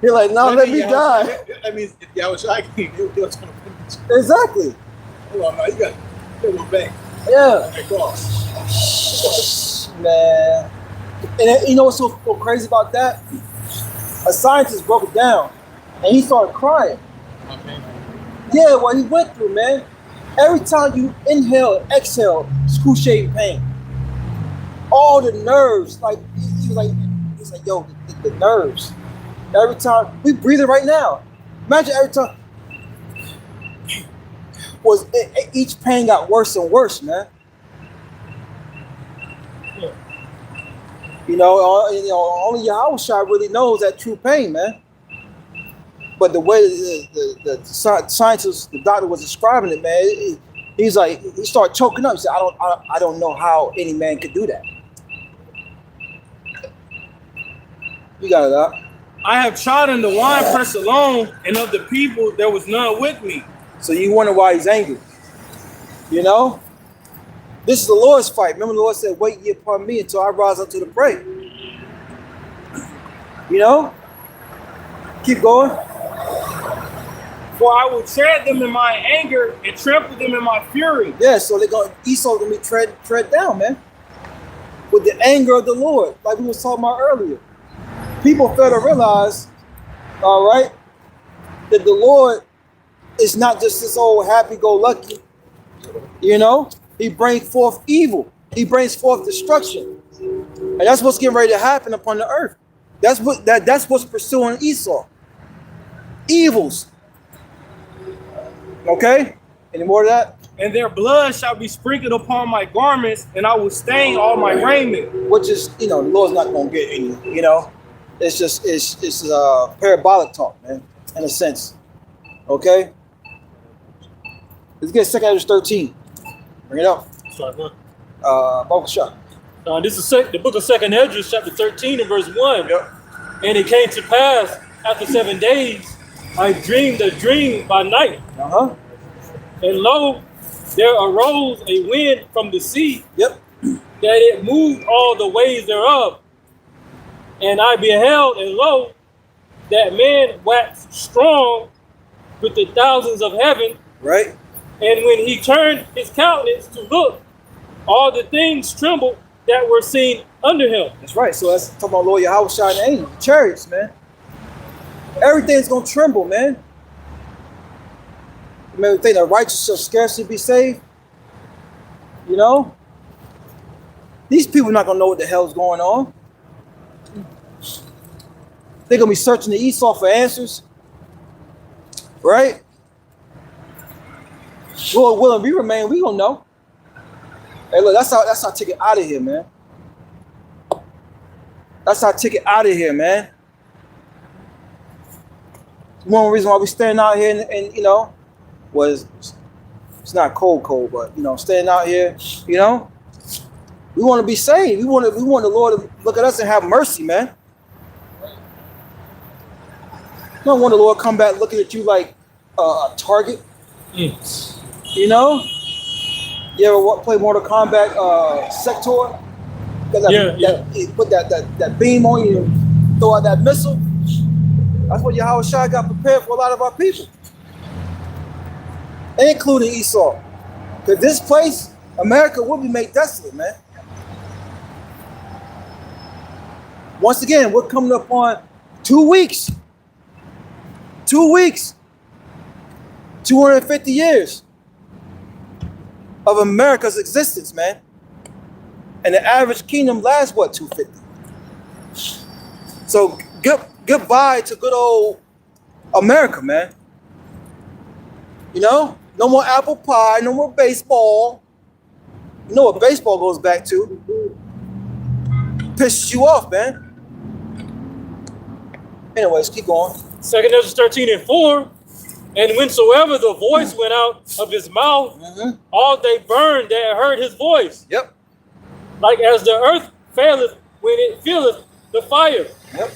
You're like, no, let me die. That means if y'all was shy, they was gonna finish. Exactly. Hold on, no, you got to go back. Yeah. Cross. Man. And you know what's so crazy about that? A scientist broke it down and he started crying. Okay. Yeah, what he went through, man. Every time you inhale and exhale, excruciating pain. All the nerves, like he's like, yo, the nerves. Every time we breathing right now. Imagine every time. Each pain got worse and worse, man. Yeah. Only Yahushua really knows that true pain, man. But the way the scientist, the doctor was describing it, man, he's like, he started choking up. He said, I don't know how any man could do that. You got it up. I have trodden the winepress alone, and of the people there was none with me. So you wonder why he's angry. You know? This is the Lord's fight. Remember the Lord said, wait ye upon me until I rise up to the prey. You know? Keep going. For I will tread them in my anger and trample them in my fury. Yeah, so Esau's gonna be tread down, man. With the anger of the Lord, like we was talking about earlier. People fail to realize, all right, that the Lord is not just this old happy-go-lucky. You know, he brings forth evil. He brings forth destruction, and that's what's getting ready to happen upon the earth. That's what's pursuing Esau. Evils. Okay. Any more of that? And their blood shall be sprinkled upon my garments, and I will stain all my raiment. Which is, the Lord's not gonna get any. It's just it's parabolic talk, man. In a sense. Okay. Let's get 2 Ezra 13. Bring it up. Sorry, man. Bible shot. This is the book of 2 Ezra, chapter 13 and verse 1. Yep. And it came to pass after 7 days, I dreamed a dream by night. Uh-huh. And lo, there arose a wind from the sea, Yep. that it moved all the ways thereof. And I beheld, and lo, that man waxed strong with the thousands of heaven. Right. And when he turned his countenance to look, all the things trembled that were seen under him. That's right. So that's talking about Lord Yahushua and the angels, the chariots, man. Everything's gonna tremble, man. Remember, think the righteous shall scarcely be saved. You know, these people are not gonna know what the hell's going on. They're gonna be searching the Esau for answers, right? Lord willing, we remain. We gonna know. Hey, look, that's our ticket out of here, man. That's our ticket out of here, man. One reason why we standing out here and was It's not cold, but you know, staying out here, you know, we want to be saved. We want the Lord to look at us and have mercy, man. You don't want the Lord come back looking at you like a target. You know? You ever play Mortal Kombat Sector? Put that beam on you and throw out that missile. That's what Yahweh Shai got prepared for a lot of our people. Including Esau. Because this place, America, will be made desolate, man. Once again, we're coming up on 2 weeks. 2 weeks. 250 years of America's existence, man. And the average kingdom lasts, what, 250? So goodbye to good old America, man. You know? No more apple pie, no more baseball. You know what baseball goes back to? Pisses you off, man. Anyways, keep going. 2 Ezra 13:4. And whensoever the voice went out of his mouth, all they burned that heard his voice. Yep. Like as the earth faileth when it feeleth the fire. Yep.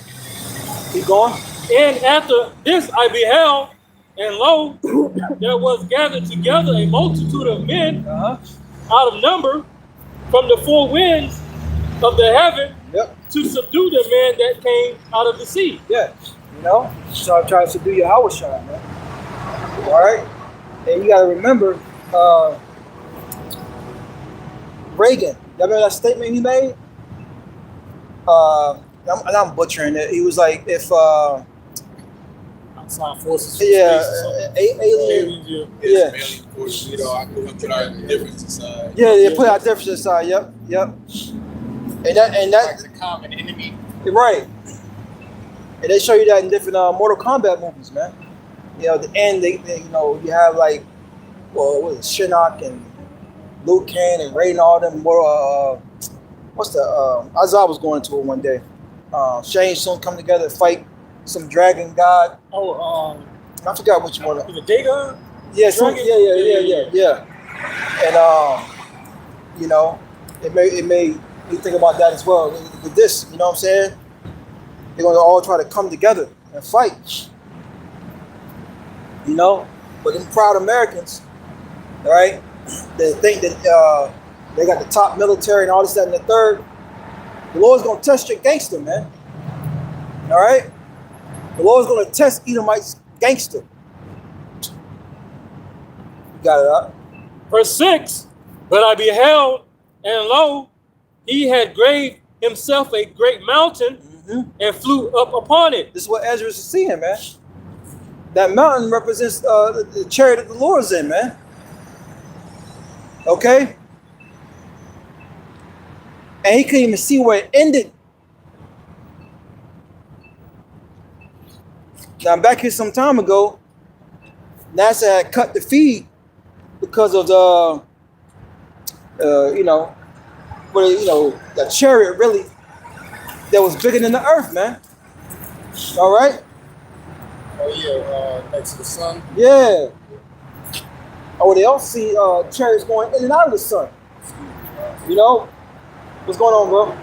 Keep going. And after this I beheld, and lo, there was gathered together a multitude of men out of number from the four winds of the heaven to subdue the man that came out of the sea. Yeah. You know? So I'm trying to subdue Yahweh Shai, man. All right, and you got to remember Reagan. Y'all remember that statement he made? I'm butchering it. He was like, if outside forces, alien, alien forces, you know, I could put our differences aside. Yeah, they put our differences aside. Yep. And that's a common enemy. Right. And they show you that in different Mortal Kombat movies, man. You know, at the end, they you know, you have like, well, what is it, Shinnok and Liu Kang and Raiden, all them more, what's the, Azar was going to it one day. Shane Soon come together to fight some dragon god. I forgot which one. The Dagon? Yeah, yeah. And, you know, it made me think about that as well. With this, you know what I'm saying? They're going to all try to come together and fight. You know, but them proud Americans, all right, they think that they got the top military and all this, that, and the third. The Lord's going to test your gangster, man. All right? The Lord's going to test Edomite's gangster. You got it up. Verse 6, but I beheld, and lo, he had graved himself a great mountain and flew up upon it. This is what Ezra is seeing, man. That mountain represents the chariot that the Lord's in, man. Okay? And he couldn't even see where it ended. Now, back here some time ago, NASA had cut the feed because of the, the chariot really that was bigger than the earth, man. All right? Oh yeah, next to the sun. Yeah. Oh, they all see chariots going in and out of the sun. You know? What's going on, bro?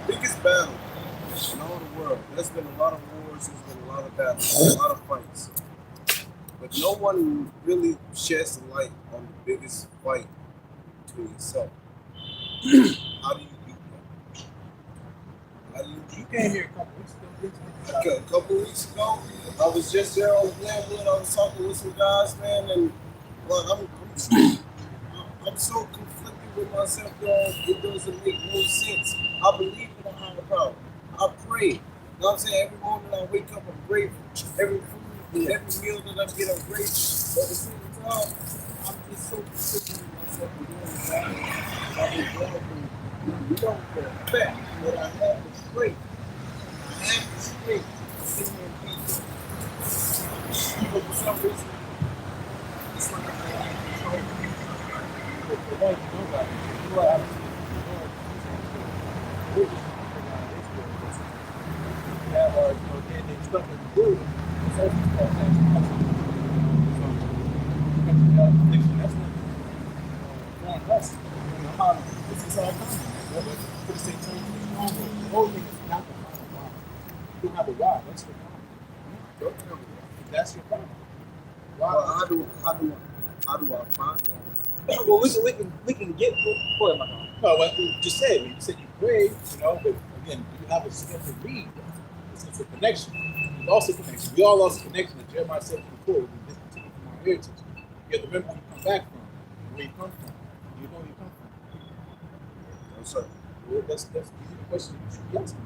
Biggest battle in all the world. There's been a lot of wars, there's been a lot of battles, a lot of fights. But no one really sheds the light on the biggest fight between yourself. How do you beat that? How do you came here a couple weeks ago. Okay, a couple weeks ago, I was just there on Glenwood. I was talking with some guys, man, and well, I'm so conflicted with myself, dog. It doesn't make no sense. I believe in a higher power. I pray. You know what I'm saying? Every morning I wake up, I'm grateful. Every food, every meal that I get, I'm grateful. But at the same time, I'm just so conflicted with myself and doing the battle. I've been going through. You know for a fact that I have the strength. I have the strength to sit here and beat them. But for some reason, That's your problem. Well, how do I find that? Well, we can get. Go ahead, my God. No, what you just said, man. You said you prayed, you know, but again, you have a sense of read. A sense of connection. You lost a connection. We all lost a connection. As Jeremiah said before, we discontinued from our heritage. You have to remember where you come back from, where you come from. You know where you come from. No, sir. Well, that's these are the questions you should be asking.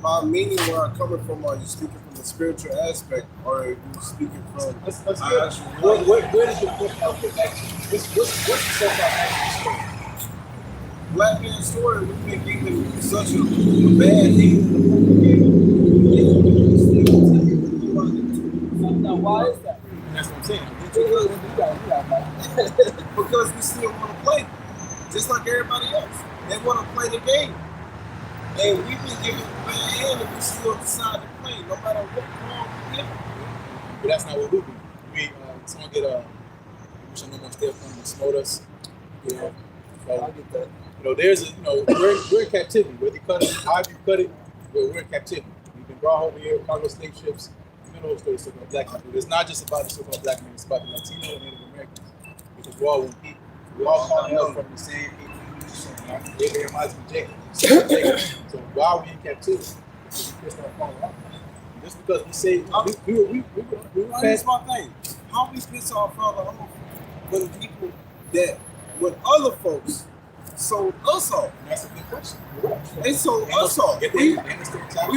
By meaning where I'm coming from, are you speaking from the spiritual aspect, or are you speaking from Let's actual where does your football connection? What's the so-called actual story? Black man story? We've been giving such a bad name. Now, why is that? That's what I'm saying. Because we still want to play, just like everybody else. They want to play the game, and we've been giving a bad hand, and we still decide to play, no matter what form we give. But that's not what we do. We someone get we should no more stay up on and smote us. You know, so, I get that. you know, there's a we're in captivity. Whether you cut it, however you cut it, we're in captivity. We've been brought over here, cargo slave ships. You know the whole story about black people. It's not just about the so-called black men. It's about the Latino and Native Americans. Because we're all one people. We all call hail from the same people. Abraham, Isaac, and Jacob. So why are we in captivity? Because we pissed off all around. Just because we say we Here's my thing. How we piss our father off when people that when other folks sold us off. That's a good question. They sold us off. We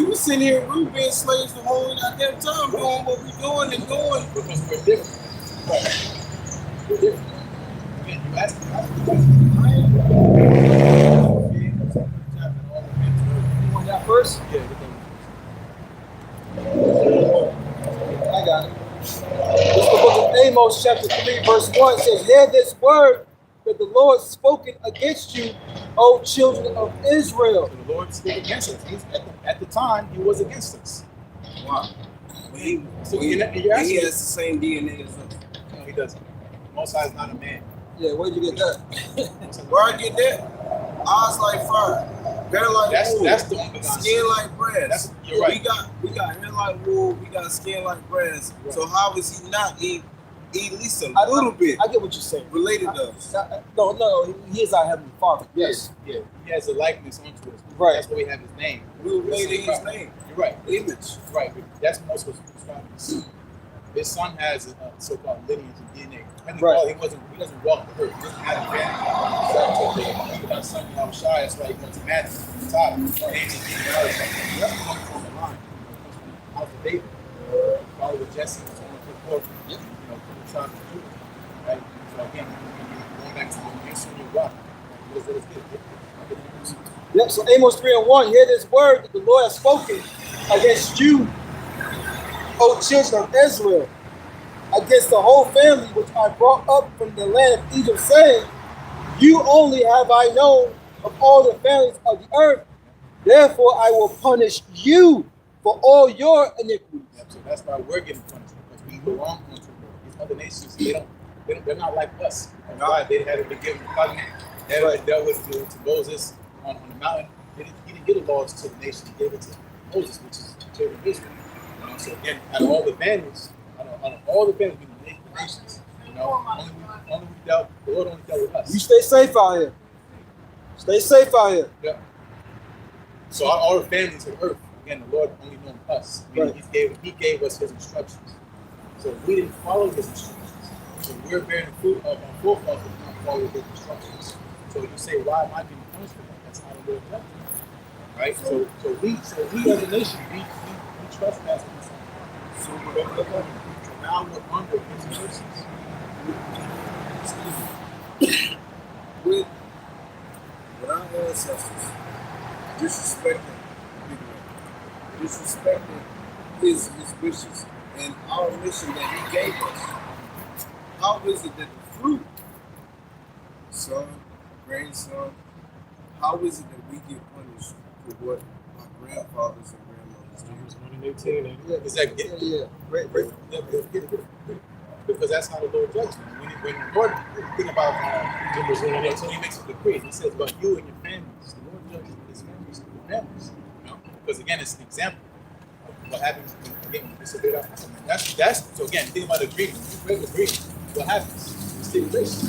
were sitting here, we were being slaves the whole goddamn time, doing what we doing and doing. Because we're different. Right. We're different. Again, you ask me You want that first? Yeah, I got it. This is the book of Amos, chapter 3, verse 1. It says, hear this word that the Lord spoken against you, O children of Israel. the Lord spoke against us. At the time, he was against us. Wow. He has the same DNA as us. No, he doesn't. Most High is not a man. Yeah, where'd you get that? Where I get that? Eyes like fire, hair like wool, That's the unbegotten skin like brass. You're right. We got hair like wool, we got skin like brass. Right. So how is he not at least a little bit I get what you're saying. related to us? No, he is our Heavenly Father. Yes. Yeah, he has a likeness onto us. Right. That's why we have his name. We were made in his name, You're right. image. Right, but that's most of what's describing his son. His son has a so-called lineage and DNA. Right. He doesn't walk the earth. He doesn't have a family. He got son Yahushua, that's why he went to Matthew from the top. Names his genealogy. That's the one from the line. It comes from the house of David. Follow with Jesse, so on and so forth. Yep. You know, from the tribe of Judah. Right? So again, going back to the answer in your rock. Let's get Yep, so Amos 3:1, hear this word that the Lord has spoken against you, O children of Israel, against the whole family which I brought up from the land of Egypt, saying, you only have I known of all the families of the earth, therefore I will punish you for all your iniquities. Yep, so that's why we're getting punished, because we belong unto the Lord. These other nations, they're not like us. That's why they hadn't been given the covenant. They hadn't dealt with to Moses on the mountain. He didn't give the laws to the nation. He gave it to Moses, which is the children of Israel. You know, so again, out of all the families, we the nations. You know, only we dealt. The Lord only dealt with us. You stay safe out here. Stay safe out here. Yeah. So all the families of earth, again, the Lord only known us. Right. He gave us his instructions. So we didn't follow his instructions. So we're bearing the fruit of our forefathers did not follow his instructions. So you say, why am I being punished for that? That's how the Lord left me. Right? So we as a nation, we trespass against our So now we're under his mercies. With our ancestors disrespecting people, disrespecting his wishes and our mission that he gave us, how is it that the fruit son, grandson, how is it that we get punished for what our grandfathers and grandmothers did? Is that because that's how the Lord judges. When the Lord think about when he makes a decree, he says, "But you and your families, the Lord judges his families and your families." You know, because again, it's an example of what happens when we disobey our command. That's so again, think about the agreement. When you break the agreement, what happens? It's stipulation.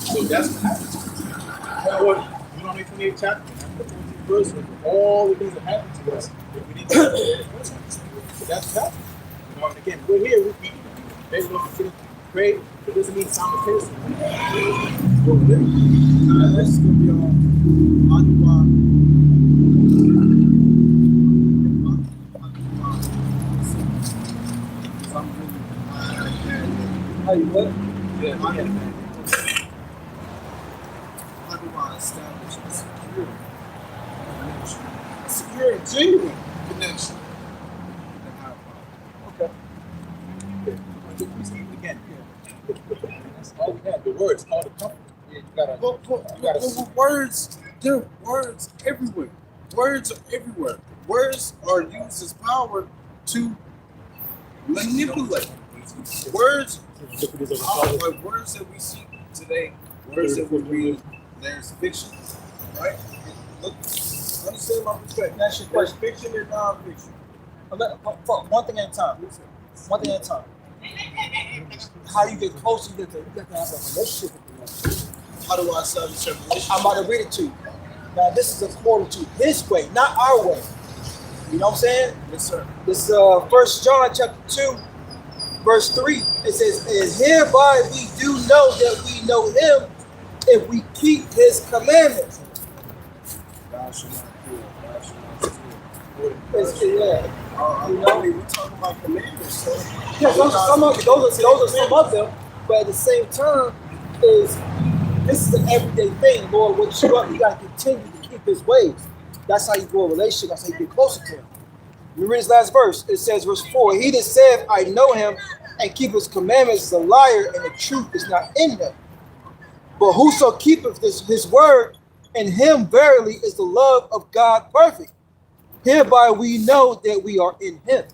So that's what happens. Deuteronomy 28 chapter, verse with all the things that happen to us. We need to so that's what happens. You know, and again, we're here. We beg the Lord to pray. It doesn't mean simultaneously. That's gonna be on Anwar. I'm really How you what? how do I establish a secure and genuine connection with the higher power? Okay. Again, that's all we have. The words, all the comfort. You gotta. But words, there are words everywhere. Words are everywhere. Words are used as power to manipulate. Words are like words that we see today, words that we read, there's fiction, right? Look, understand my perspective. That's your There's question. fiction and non-fiction. One thing at a time. One thing at a time. How you get closer, you get to have a relationship with the Lord. How do I establish a relationship? I'm about to read it to you. Now, this is according to His way, not our way. You know what I'm saying? Yes, sir. This is 1 John chapter 2, verse 3. It says, "And hereby we do know that we know Him if we keep His commandments." Thou shalt not kill. Thou shalt not steal. Yeah. I mean, we're talking about commandments, so. Yeah, those are some of them, but at the same time, this is an everyday thing. Lord, what you up, you gotta continue to keep His ways. That's how you grow a relationship. That's how you get closer to Him. Let me read this last verse. It says, verse 4, "He that saith, I know Him, and keep His commandments is a liar, and the truth is not in him. But whoso keepeth his word, in him verily is the love of God perfect. Hereby we know that we are in Him."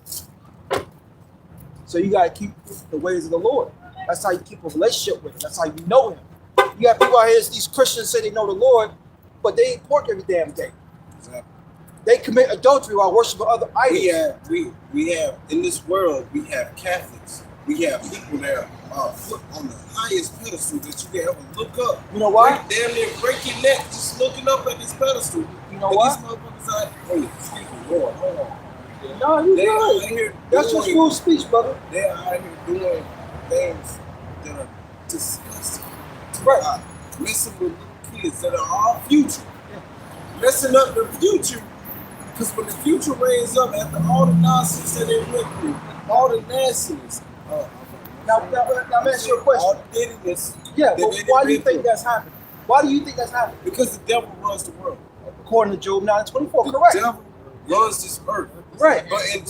So you got to keep the ways of the Lord. That's how you keep a relationship with Him. That's how you know Him. You got people out here, these Christians say they know the Lord, but they eat pork every damn day. Exactly. They commit adultery while worshiping other idols. We have in this world, we have Catholics. We have people that are put on the highest pedestal that you can ever look up. You know why? Damn near break your neck just looking up at this pedestal. You know and why? These motherfuckers are, hey, excuse me, Lord, hold on. No, you They out good. here That's just doing- full speech, brother. They're out here doing things that are disgusting. Right. Messing with little kids that are our future. Messing up the future. Because when the future rains up after all the nonsense that they went through, all the nastiness. Now, let me ask you a question. All the dittiness. Yeah, that but they why do you been think through. that's happening? Why do you think that's happening? Because the devil runs the world. According to Job 9:24, The correct? devil runs this earth. Right. But in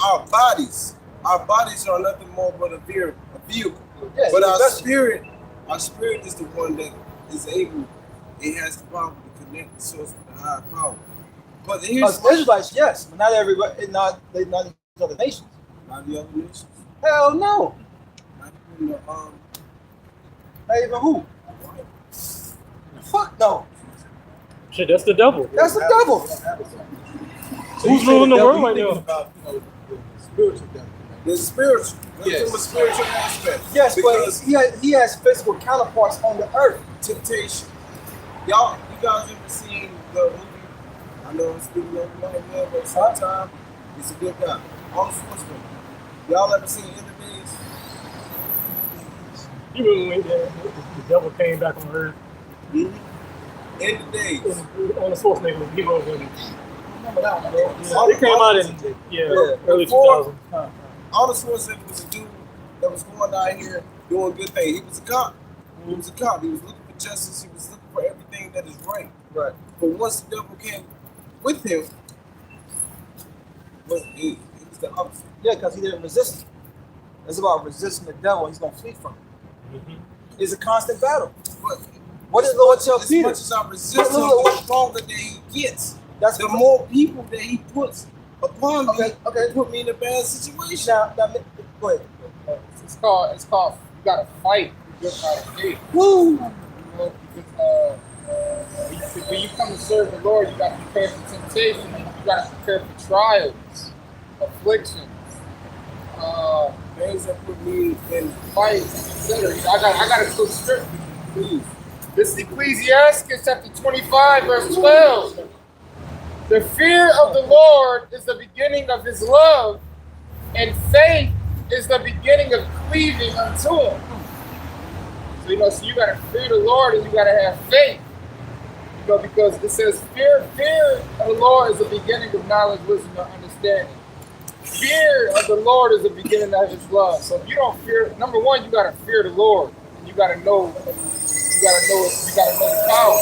our bodies are nothing more but a vehicle. Yeah, But our that's- spirit is the one that is able, it has the power to connect the source with the higher power. But here's Us Israelites, yes, but not everybody, not these other nations. not the other nations. Hell no. Not even the Not even who? Fuck no. Shit, that's the devil. That's the devil. Who's ruling the world right now? About, the spiritual devil. the spiritual. Yes. From a spiritual aspect. Yes, because but he has physical counterparts on the earth. temptation. You guys ever seen the movie? I know I'm speaking every night, man, but sometimes it's a good guy. Arnold Schwarzenegger. Y'all ever seen End of Days? You remember when the devil came back on Earth End of Days. on the Schwarzenegger? He was in. Remember that one, bro? It came out in early 2000. Arnold Schwarzenegger was a dude that was going out here doing good things. He was a cop. He was a cop. He was looking for justice. He was looking for everything that is right. Right. But once the devil came with him, it was the opposite. Yeah, because he didn't resist him. It's about resisting the devil. He's gonna flee from it. It's a constant battle. But What did the Lord tell As Peter? much as I resist him, Look, the stronger that he gets. That's The more people that he puts upon me, Okay. put me in a bad situation. Now, go ahead. It's called. You gotta fight the good fight of faith. Woo! You know, because when you come to serve the Lord, you gotta prepare for temptation. You gotta prepare for trials, afflictions, Things that put me in fights, etc. I got to go script, please. This is Ecclesiastes chapter 25, verse 12. The fear of the Lord is the beginning of his love, and faith is the beginning of cleaving unto him. So you gotta fear the Lord and you gotta have faith. Because it says fear of the Lord is the beginning of knowledge, wisdom, and understanding. Fear of the Lord is the beginning of his love. So if you don't fear, number one, you gotta fear the Lord. And you gotta know the power.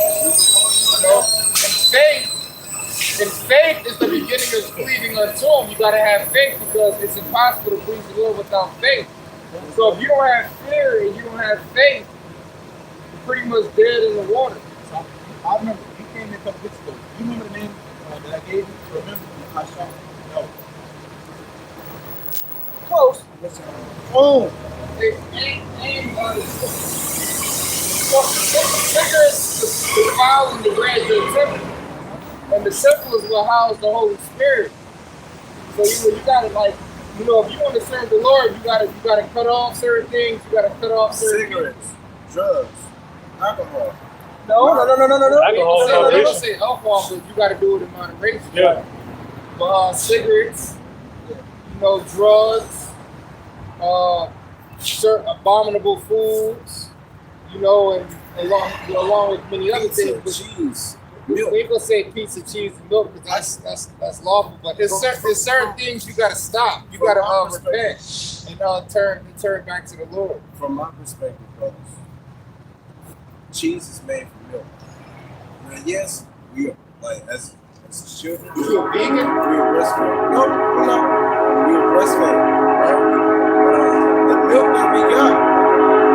And faith is the beginning of cleaving unto him. You gotta have faith because it's impossible to please the Lord without faith. So if you don't have fear and you don't have faith, you're pretty much dead in the water. I remember you came in a couple weeks ago. You remember the name that I gave you? Remember I shot? No. Close. Oh. Figure is the file and the bread to the temple. And the temple is what houses the Holy Spirit. So you gotta if you want to serve the Lord, you gotta cut off certain things. You gotta cut off certain cigarettes, drugs, alcohol. No. Alcohol, They don't say alcohol, but you gotta do it in moderation. Yeah. Cigarettes, drugs, certain abominable foods, and along with many other Pizza, things. cheese, We milk. ain't gonna say pizza, cheese, and milk because that's lawful. But there's certain things you gotta stop. You gotta repent and turn back to the Lord. From my perspective, brothers, cheese is made from milk. Now, yes, we are as children. You a vegan? We are breastfed. No, we're not. We are breastfed, right? The milk that we got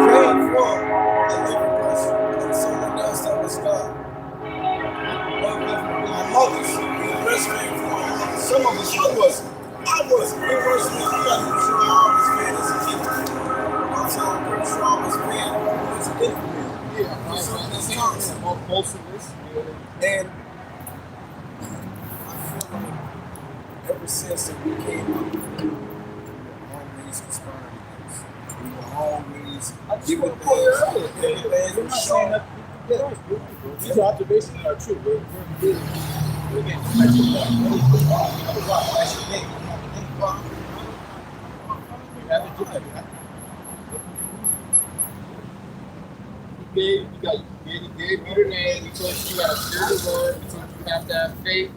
came from a living person and someone else that was God. Our mothers, we were breastfed from our mothers. Some of us, I wasn't. We breastfed. I'm pretty sure I was fed as a kid. I'm pretty sure I was fed as an infant. Most of this. And I feel like ever since that we came up, we were always conspiring against. We were always giving things. We're not saying that. These observations are true. We're again, that's your point. We have to do that. He gave you the name. He told you gotta fear the Lord. He told you have to have faith.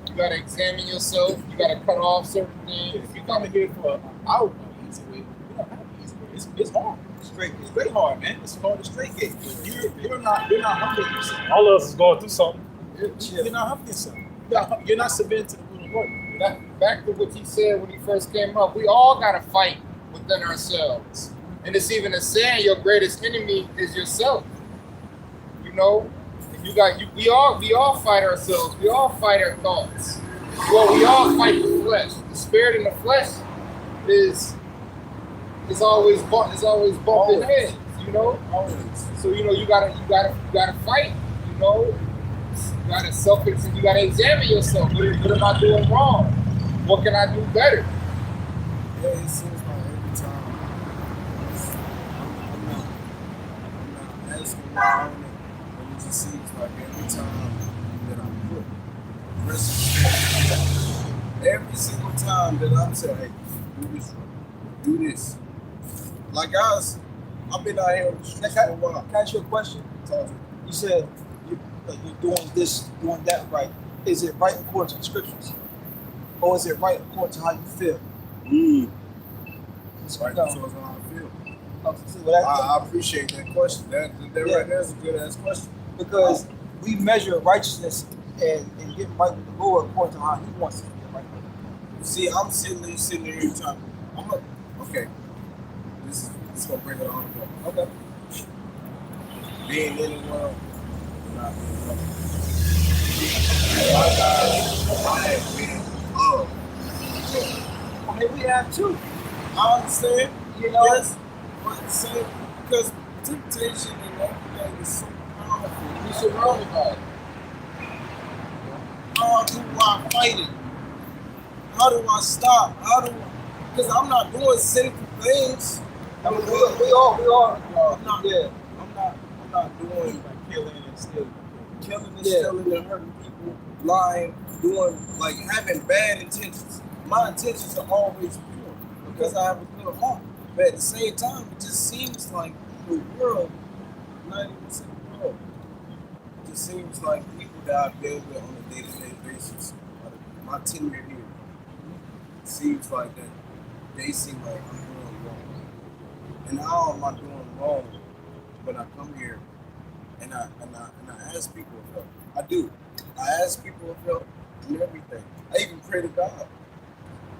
You gotta examine yourself. You gotta cut off certain things. If you come here for our easy way, we don't have the easy way. It's hard. It's very hard, man. It's called the straight gate. You're not humbling yourself. All of us is going through something. You're not humbling yourself. You're not submitting to the will of the Lord. Back to what he said when he first came up, we all gotta fight within ourselves. And it's even a saying, your greatest enemy is yourself. We all fight ourselves. We all fight our thoughts. Well, we all fight the flesh. The spirit and the flesh is always bumping heads. Always. So you gotta fight. You gotta you gotta examine yourself. What am I doing wrong? What can I do better? Yeah, it seems like every time I'm not asking my own, but it just seems like every time that I put risk, every single time that I'm saying, hey, do this. Like guys, I've been out here on the streets for a while. Can I ask you a question? You said you're doing this, doing that right. Is it right according to the scriptures? Or is it right according to how you feel? It's right No. so it's how I feel. I I appreciate that question. That right there is a good ass question. Because we measure righteousness and getting right with the Lord according to how He wants us to get right. See, I'm sitting there every time. Okay. This is gonna bring it all together. Okay. being in the world, but not being of the world. I have been of. I mean, we have too. I understand, You know? yes, but the same, because temptation and everything is so powerful. You surrounded by it. How do I fight it? How do I stop? Because I'm not doing sinful things. I mean, we all, I'm not doing Like killing and stealing. killing and Yeah. stealing and hurting people, lying, doing like having bad intentions. My intentions are always pure because I have a good heart. But at the same time, it just seems like the world, not even the world, it just seems like people that I've been with on a day-to-day basis, my tenure here, it seems like that they seem like I'm doing wrong. And how am I doing wrong when I come here and I ask people for help? I do. I ask people for help and everything. I even pray to God.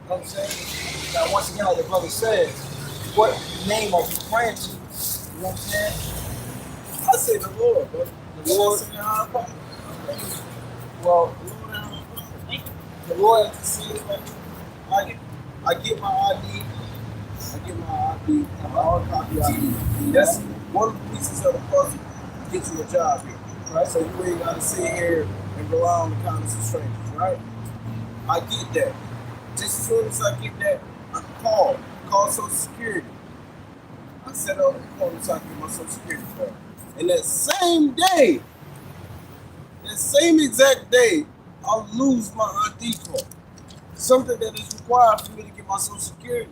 You know what I'm saying? now once again, like the brother said, what name are you praying to? You know what I'm saying? I say the Lord, bro. The Lord. I say how I pray. Well, The Lord, how I pray. the Lord, It seems like I get my ID. I get my ID. My hard copy ID. That's one of the pieces of the puzzle to get you a job here, right? So you ain't gotta sit here and rely on the kindness of strangers, right? I get that. Just as soon as I get that, I call Social Security. I set up a phone so I can get my Social Security card. And that same day, that same exact day, I'll lose my ID card. Something that is required for me to get my Social Security.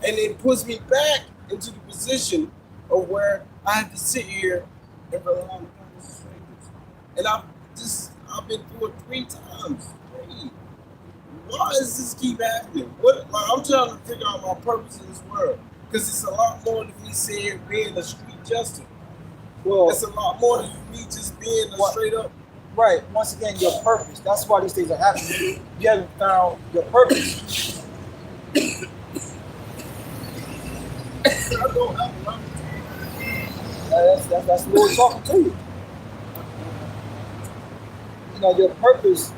And it puts me back into the position of where I have to sit here and rely on the kindness of strangers. And I've been through it 3 times. Hey, why does this keep happening? I'm trying to figure out my purpose in this world. Because it's a lot more than me sitting here being a street justice. well, It's a lot more than me just being a straight up. right, once again, your purpose. That's why these things are happening. You haven't found your purpose. I don't have one. That's the Lord talking to you. You know, your purpose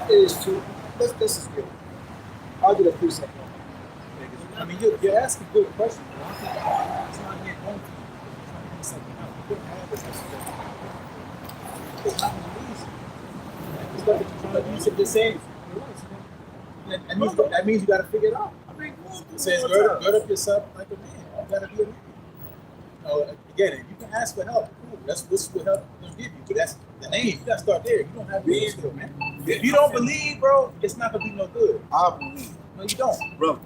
is to, this is good. I'll do the precept one. I mean, you're asking good questions. But I think it's not yet going to you. You're trying to figure something out. You couldn't have this as a it's not what you're trying to use it the same. That means you got to figure it out. It says, gird up yourself like a man. You got to be a man. Again, you can ask for help. Cool. This is what help I'm gonna give you. But that's the name. You gotta start there. You don't have to still, man. If you don't believe, bro, it's not gonna be no good. I believe. No, you don't. Bro,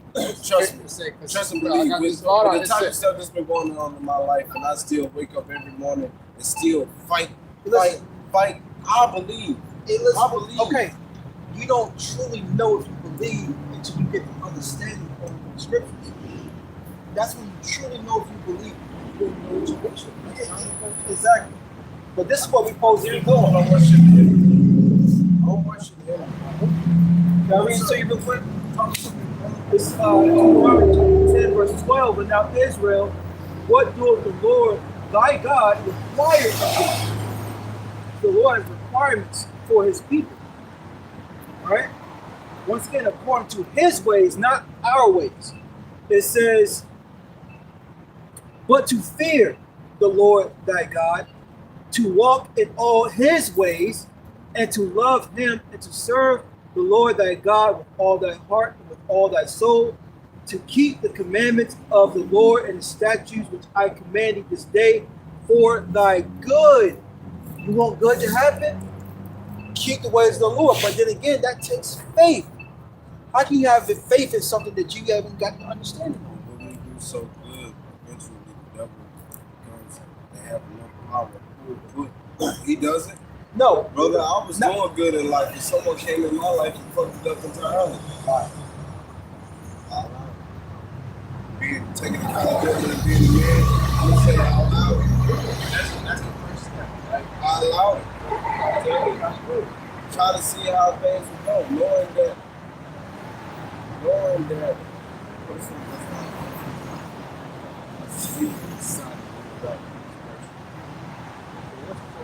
trust me. Trust and believe. With the type of stuff that's been going on in my life, and I still wake up every morning and still fight. I believe. I believe. Okay, you don't truly know if you believe until you get the understanding of the scriptures. That's when you truly know if you believe. You don't know what scripture. Exactly. But this is what we supposed to be doing. I worship him. I worship him. Can I read to you real quick? It's Deuteronomy 10 verse 12. But now Israel, what doeth the Lord thy God require of thee? The Lord has requirements for his people. All right? Once again, according to his ways, not our ways. It says, but to fear the Lord thy God, to walk in all his ways, and to love him, and to serve the Lord thy God with all thy heart and with all thy soul, to keep the commandments of the Lord and the statutes which I command thee this day for thy good. You want good to happen? Keep the ways of the Lord. But then again, that takes faith. How can you have the faith in something that you haven't got the understanding of? When we do so good, eventually the devil comes and have enough power. But he doesn't. No. Brother, I was doing good in life, and someone came in my life and fucked it up entirely. Taking accountability and being a man, I'm gonna say out loud. That's the first step, right? Out loud. Try to see how things will go, knowing that person does not see the sun.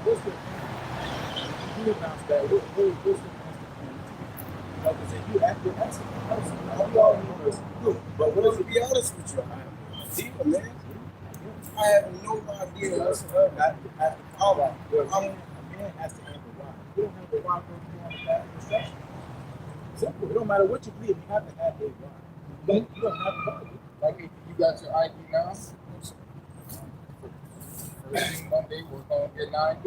what's the you bounce back? What's the plan? Because if you act your ass, we all know this. But what if, to be honest with you, man, I have no idea whatsoever. All right. You don't have to handle why. You don't have the why because you want to have instruction. Simple. It don't matter what you believe. You have to have a why. But you don't have to. Like if you got your ID now, first thing Monday we're gonna get 9D.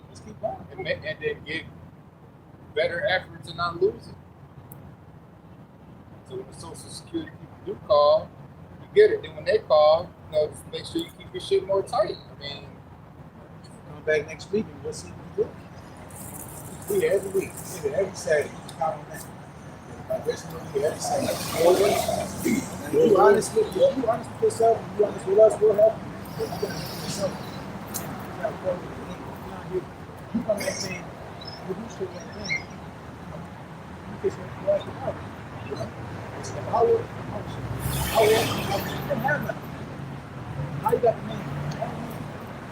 Let's keep going. And then get better effort to not lose it. So when the Social Security people do call, you get it. Then when they call, just make sure you keep your shit more tight. I mean, come back next week and we'll see what you do. We here every week, every Saturday. Count on that. Vibration will be here every Saturday. And if you're honest with yourself, and you're honest with us, we'll help you. But you gotta do yourself. You gotta go with it. You're not here. You come back saying, you do shit like that. You can say, you ask the power. It's the power. You didn't have nothing. Now you got the name.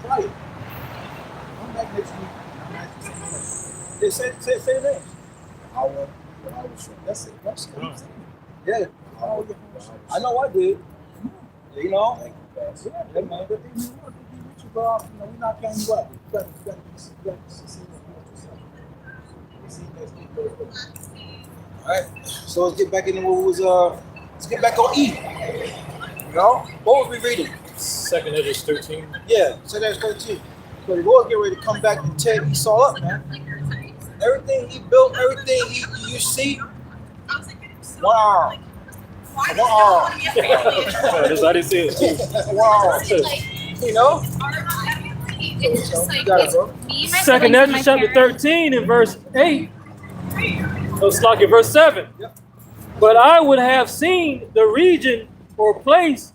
Try it. Come back next week. I'm asking you something. Say your name. Our show. That's it. That's it. Yeah. I know I did. You know? Yeah, man. But we want to be with you, bro. We're not counting you out. You got to succeed and do it yourself. See next week. All right. So let's get back into what was let's get back on E. You know? What was we reading? 2nd Ezra 13. Yeah, so that's 13. So the Lord get ready to come back and tear Esau up, man. Everything he built, everything you see. Wow. Wow. I didn't see it. Wow. You know? So, you got it, bro. 2nd Ezra chapter 13 and verse 8. So it's like in verse 7. Yep. But I would have seen the region or place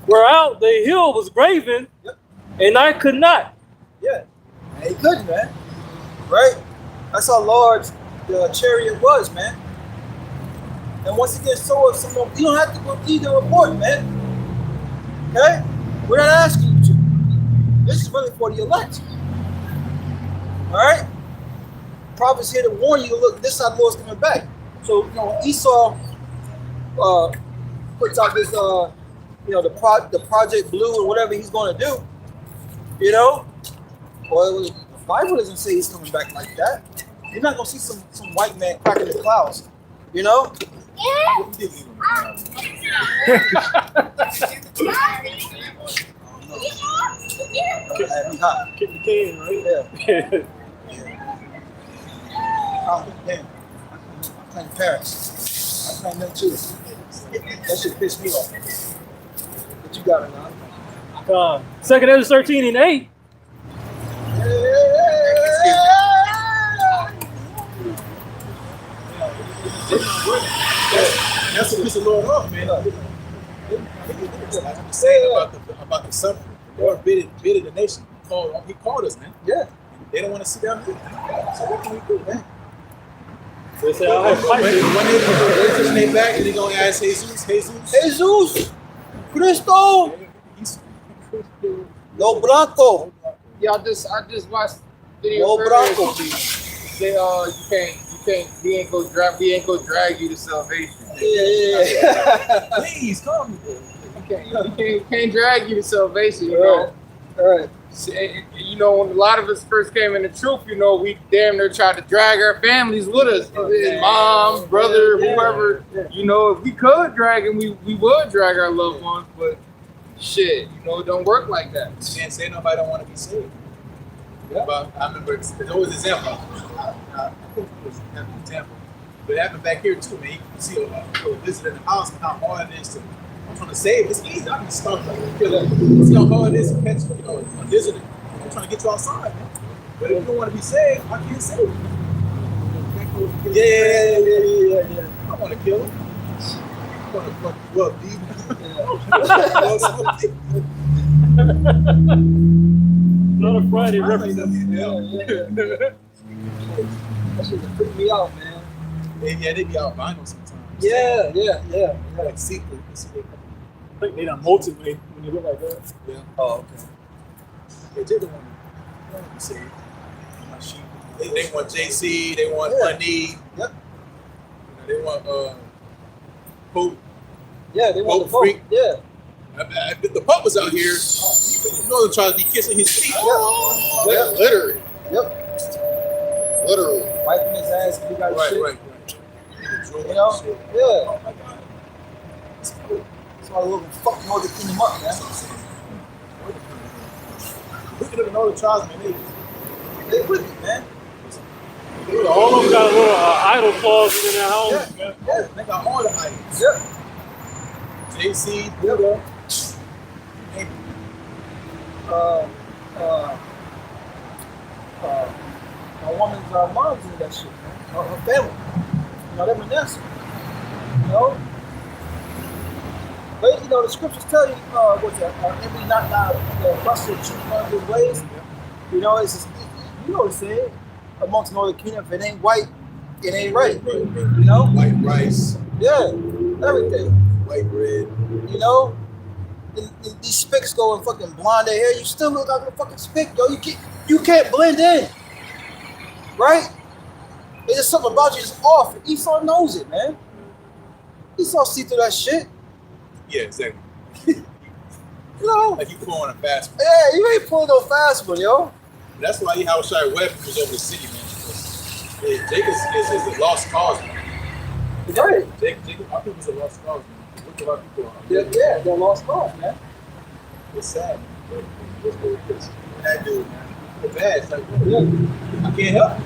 whereout the hill was graven, Yep. and I could not. Yeah. Man, he couldn't, man. Right? That's how large the chariot was, man. And once it gets sold, someone, you don't have to believe the report, man. Okay? We're not asking you to. This is really for the elect. Alright? Prophets here to warn you, look, this side of the Lord's coming back. So, Esau puts out this the Project Blue or whatever he's gonna do. Well, the Bible doesn't say he's coming back like that. You're not gonna see some white man cracking the clouds, Kick the can, right? Yeah. Oh, damn. I'm playing Paris. I'm playing them too. That shit pissed me off. But you got it now. 2nd Ezra 13 and 8. That's what pissed the Lord off, man. I'm saying about the suffering. The Lord bidded the nation. He called us, man. Yeah. They don't want to sit down here. So what can we do, man? They say, I'll have fight. When they pushing their back, and they're going to ask Jesus. Cristo. Lo Blanco. yeah, I just watched video. Lo Blanco. Say, you can't. We ain't gonna drag you to salvation. Yeah. Please call me. You can't drag you to salvation. You All know. All right. When a lot of us first came in the truth, we damn near tried to drag our families with us. Mom, brother, whoever. If we could drag them, we would drag our loved ones, but shit, it don't work like that. Can't say nobody don't want to be saved. Yeah. But I remember there's always an example. I think it was an example. But it happened back here too, man. You can see people visiting the house and how hard it is to. I'm trying to save. It's easy. I can start like see how hard it is to catch, visiting. I'm trying to get you outside, man. But if you don't want to be saved, I can't save you. Yeah. I don't want to kill him. I want to fuck you up, dude. Not a Friday reference. That shit freak me out, man. Yeah, they be albino sometimes. Yeah. Like secret. I think they don't motivate when you look like that. Yeah. Oh, okay. They didn't want to be saved. They want JC, they want Money. Yep. They want Pope. Yeah, they want the Freak. vote. Yeah. If the Pope was out here, you know, trying to be kissing his feet. Yeah. Literally. Yep. Literally. Wiping his ass if he got shit. Right. You know? Yeah. Oh my God. That's why we're gonna fuck Northern Kingdom up, man. Look at them in all the trials, man. They with it, man. All of them got a little idle closet in their house, man. Yeah, they got all the items. Yep. JC, Yep. My woman's mom's in that shit, man. Her family. You know, them and that's, you know. But you know, the scriptures tell you, what's that? Every not the busted truth of his ways. You know, it's just, you know what I'm saying. Amongst Northern Kingdom, if it ain't white, it ain't right. You know? White rice. Yeah, everything. White bread. You know? These spicks go and fucking blonde their hair, you still look like a fucking spick, yo. You can't blend in. Right? There's just something about you that's off. Esau knows it, man. Esau see through that shit. Yeah, exactly. You know? Like you pulling a fast one. Yeah, you ain't pulling no fast one, yo. That's why Yahushua Webb was over the city, man. Because Jacob is a lost cause, man. Right. Jacob, I think it's a lost cause, man. Look at a lot of people. Yeah, they're lost cause, man. It's sad, man. It's that dude, man. It's bad. It's like, Yeah. I can't help it.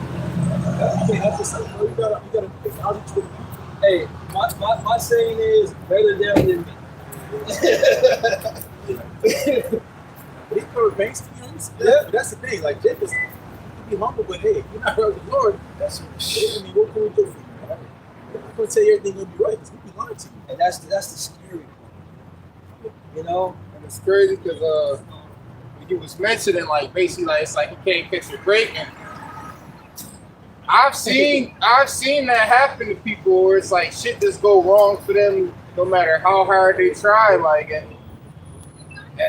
You can't help yourself, bro. You gotta acknowledge what Hey, my saying is better them than me. But he covered banks, to be honest. Yeah. But that's the thing. Like, Jacob, you be humble, but hey, if you're not heard the Lord, that's what shit. I mean, what can we do for you, man? I'm not going to tell you everything will be right because we be lying to you. And that's the scary part. You know? And it's crazy because he was mentioning like basically like it's like he can't catch a break, and I've seen that happen to people where it's like shit just go wrong for them no matter how hard they try, like and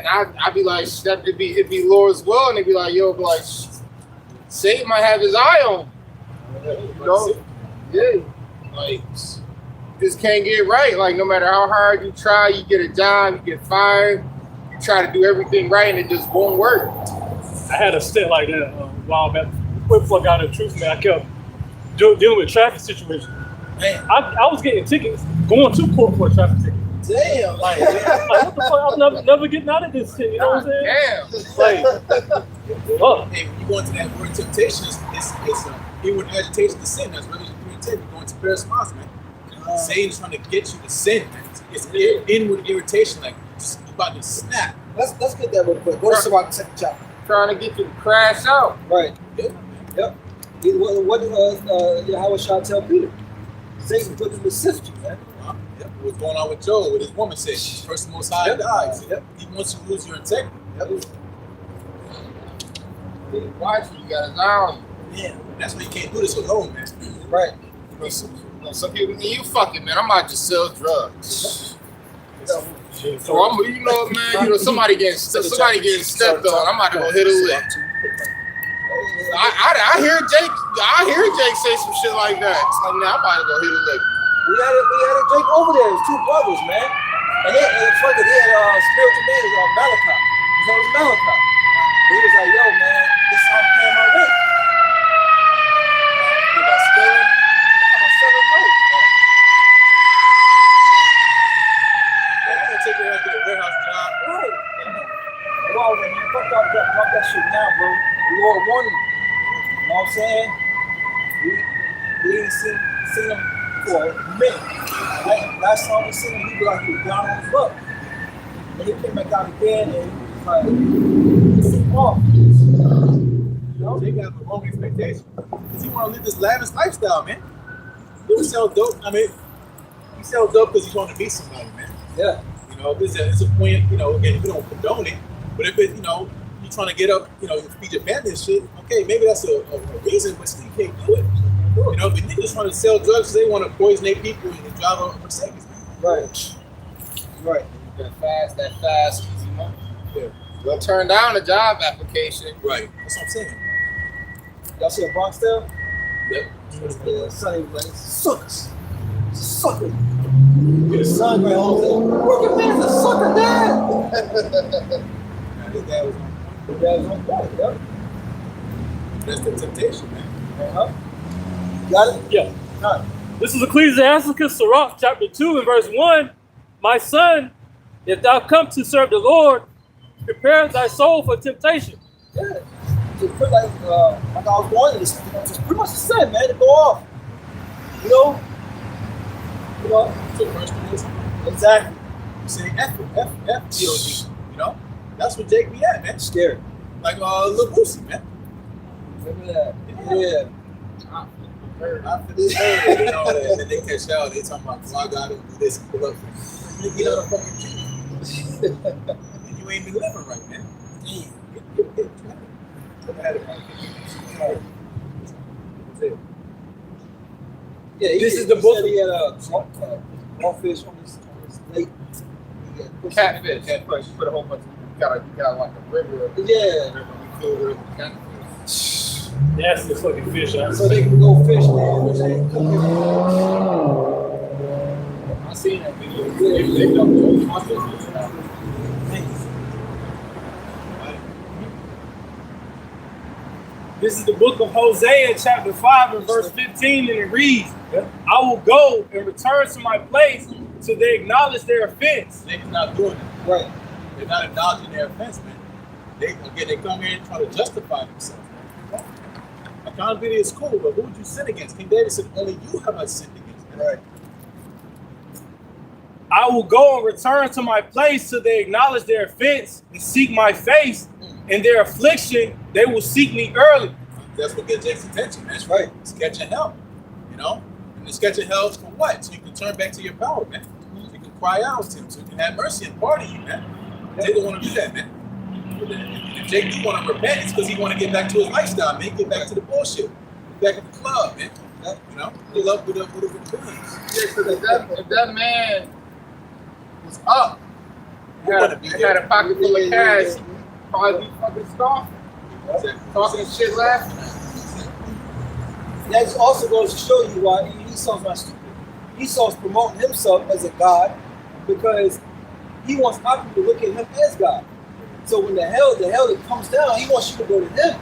I'd be like it'd be Lord's will, and they'd be like, yo, like Satan might have his eye on you know? Yeah, like just can't get right. Like no matter how hard you try, you get a job, you get fired, you try to do everything right, and it just won't work. I had a stint like that a while back. Before I got in the truth, man, I kept dealing with traffic situations. Man. I was getting tickets, going to court for a traffic ticket. Damn, like What the fuck? I'm never getting out of this shit. You know what I'm saying? Damn. Like, Hey, when you go into that word temptation, it's inward agitation to sin. That's Revelation 3:10. You're going to Paris, man. Satan's trying to get you to sin, man. It's inward irritation, like just about to snap. let's get that real quick. Go to the second chapter. Trying to get you to crash out. Right. Yep. What Yahushua tell Peter? Satan put him to sift you, man. Yep. What's going on with Job? What his woman said? First the Most High dies. Yep. He wants you to lose your integrity. Yep. Watch you got his eye on you. Yeah. That's why you can't do this alone, man. Right. Some people, you fucking man, I might just sell drugs. So I'm, you know, man, somebody getting stepped on. I'm about to go hit a lick. I hear Jake say some shit like that. It's like, man, I'm about to go hit a lick. We had a Jake over there. It was two brothers, man. And fucking he had spiritual man, Malachi. His name was Malachi. And he was like, yo, man, this is how I'm paying my rent. I'm selling dope. I'm gonna take her out to the warehouse job. Right. Well, man, fuck that shit now, bro. The Lord warned you. You know what I'm saying? We ain't seen him for a minute. Right? Last time we seen him, he was like he was down on his luck. And he came back out again and he was like, this is off. You know? They got the wrong expectation. Because you want to live this lavish lifestyle, man. You sell dope. I mean, you sell dope because you want to meet somebody, man. Yeah. You know, it's a point, you know, again, we don't condone it. But if it, you know, you're trying to get up, you know, feed your family and shit, okay, maybe that's a reason, but still you can't do it. You know, but niggas trying to sell drugs because they want to poison their people and drive a Mercedes. Right. Right. That fast, easy money. Yeah. You'll turn down a job application. Right. That's what I'm saying. Y'all see a Bronx Tale? Yep. Yeah, Sonny was like, suckers. Sucker. The son right home said, working man's a sucker, dad. Now, his dad was on. The dad was on point, yep. That's the temptation, man. Uh-huh. Got it? Yeah. All right. This is Ecclesiasticus, Sirach, chapter 2, and verse 1. My son, if thou come to serve the Lord, prepare thy soul for temptation. Yeah. Just put like I was going to this, just pretty much the same, man, to go off. You know? So first thing is, Exactly. you say F-G-O-D. You know? That's what Jake be at, man. Scared. Like Lil Boosie, man. Remember that? Yeah. After this, you know, and then they catch out, they talking about, well, I gotta do this and pull up. You get out of fucking tree. And you ain't been living right, man. Damn. Yeah, This is the book. He had a crawfish on his lake. Catfish. Catfish. Put a whole bunch of you got like a river. Yeah. We filled with catfish. That's the fucking fish. So they can go fish there. I seen that video. They don't do This is the book of Hosea, chapter 5, and verse 15, and it reads, I will go and return to my place till they acknowledge their offense. They're not doing it. Right. They're not acknowledging their offense, man. They come here and try to justify themselves, man. Accountability is cool, but who would you sin against? King David said, only you have I sinned against. Man. Right. I will go and return to my place till they acknowledge their offense and seek my face. In their affliction, they will seek me early. That's what gets Jake's attention, man. That's right. It's catching help, you know? And the sketching help for what? So you can turn back to your power, man. So you can cry out to him, so you can have mercy and pardon you, man. Jake don't want to do that, man. If Jake do want to repent, it's because he want to get back to his lifestyle, man. Get back to the bullshit. Get back at the club, man. You know? He love with the feelings. Yeah, because if that man was up, had a pocket full of cash, probably be fucking scoffing. Talking shit, laughing. That also goes to show you why Esau's not stupid. Esau's promoting himself as a god because he wants other people to look at him as God. So when the hell that comes down, he wants you to go to him.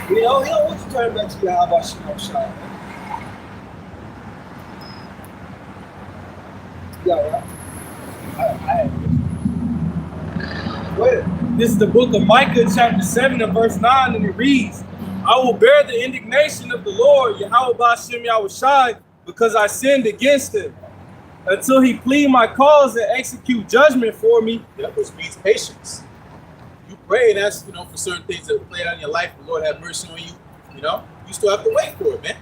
You know, he don't want you to turn back to your how about shot. Yeah, right. Wait. This is the book of Micah, chapter 7, and verse 9, and it reads, I will bear the indignation of the Lord, Yahweh B'Shem Yahushai, because I sinned against him, until he plead my cause and execute judgment for me. That which means patience. You pray, that's, you know, for certain things that play out in your life, the Lord have mercy on you, you know, you still have to wait for it, man.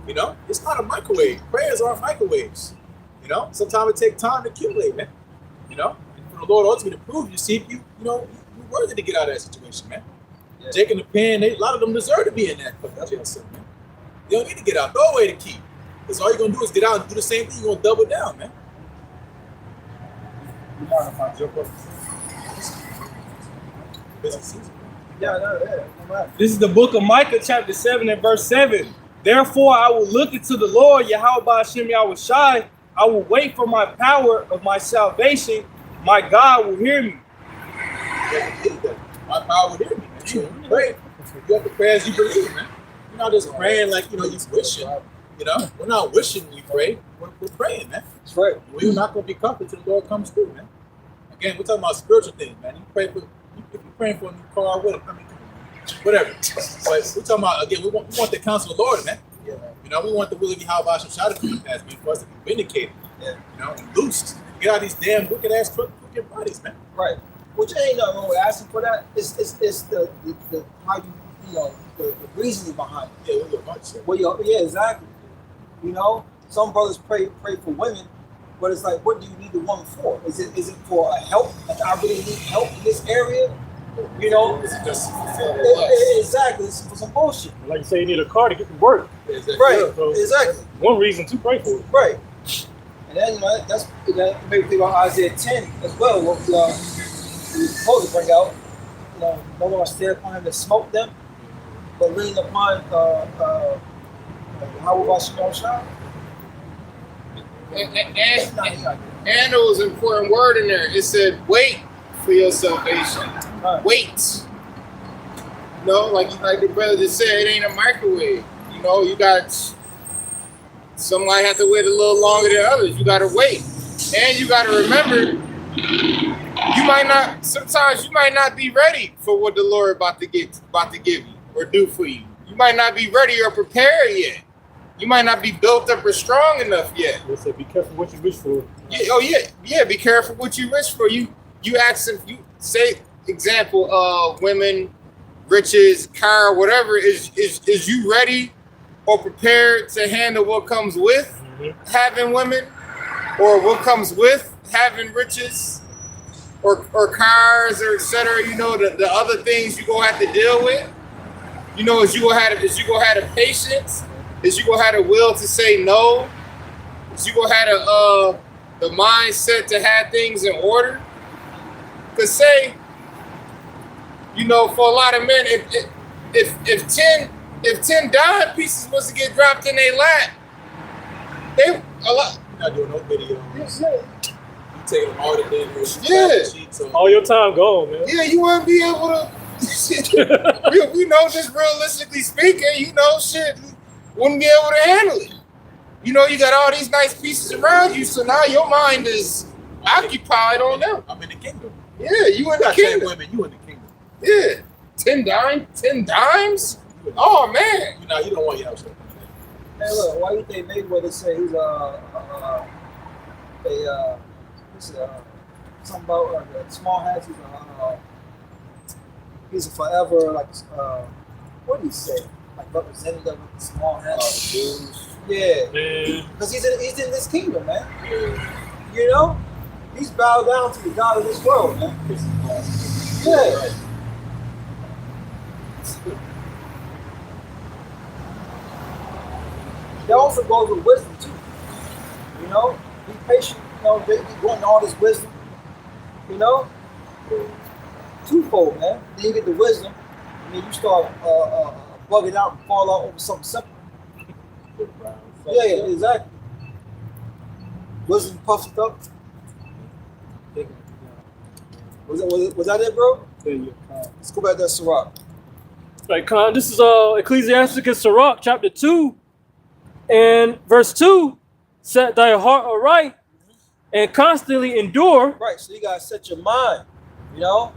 You know, it's not a microwave. Prayers aren't microwaves. You know, sometimes it takes time to accumulate, man. You know, and for the Lord ultimately to prove you, see if you're worthy to get out of that situation, man. Yeah. Jake and the pen, a lot of them deserve to be in that fucking jail cell, man. They don't need to get out. No way to keep. Because all you're going to do is get out and do the same thing. You're going to double down, man. This is the book of Micah, chapter 7, and verse 7. Therefore, I will look into the Lord, Yahweh B'Shem Yahushai. I will wait for my power of my salvation. My God will hear me. My power will hear me, man. You pray. You have to pray as you believe, man. You're not just praying like, you wishing. You know, we're not wishing we pray. We're praying, man. That's right. We're not going to be comforted until the Lord comes through, man. Again, we're talking about spiritual things, man. You pray for, if you're praying for a new car, whatever. But we're talking about, again, we want the counsel of the Lord, man. Yeah. You know, we want the will of Yahweh B'Shem to be passed, man, for us to be vindicated. Yeah. You know, and loosed. Get out of these damn wicked ass crooked bodies, man. Right. Which ain't nothing wrong with asking for that. It's the how the reasoning behind it. Yeah, what your heart said. Yeah, exactly. You know, some brothers pray for women, but it's like, what do you need the woman for? Is it for a help? Like, I really need help in this area. You know, it's just exactly. It's for some bullshit. Like you say, you need a car to get to work. Exactly. Right. So exactly. One reason to pray for it. Right. And then that made me think about Isaiah 10 as well. What we supposed to bring out. No one stand upon him to smoke them. but lean upon how about Shah? And there was an important word in there. It said, wait for your salvation. Right. Wait. You know, like the brother just said, it ain't a microwave. You know, you got, some might have to wait a little longer than others. You got to wait. And you got to remember, sometimes you might not be ready for what the Lord about to give you or do for you. You might not be ready or prepared yet. You might not be built up or strong enough yet. They said, be careful what you wish for. Yeah, oh yeah, be careful what you wish for. You ask if you say, example, women, riches, car, whatever, is you ready or prepared to handle what comes with having women, or what comes with having riches, or cars, or etc. You know, the other things you gonna have to deal with. You know, is you gonna have the patience. Is you gonna have the will to say no? Is you gonna have the mindset to have things in order? Cause say, you know, for a lot of men, if 10 dime pieces was to get dropped in their lap, You're not doing no video. You taking them all the dinners. All your time gone, man. Yeah, you wouldn't be able to. we know, just realistically speaking, you know, shit, wouldn't be able to handle it. You know, you got all these nice pieces around you, so now your mind is occupied on them. I'm in the kingdom. Yeah, you in the kingdom. Women, you in the kingdom. Yeah, 10 dimes. Oh man, You don't want your house. Hey, look, why you think Mayweather say he's something about the small hats? He's a forever what do you say? Like representative of the small hats. Yeah, because he's in this kingdom, man. You know, he's bowed down to the God of this world, man. Yeah. That also goes with wisdom too. You know, be patient. You know, they want all this wisdom. You know, twofold, man. Then you get the wisdom, and then you start bugging out and fall out over something simple. Yeah, exactly. Wisdom puffed up. Was that it, bro? Let's go back to Sirach. Right, Con, this is Ecclesiasticus Sirach, chapter 2, and verse 2. Set thy heart aright and constantly endure. Right, so you gotta set your mind. You know,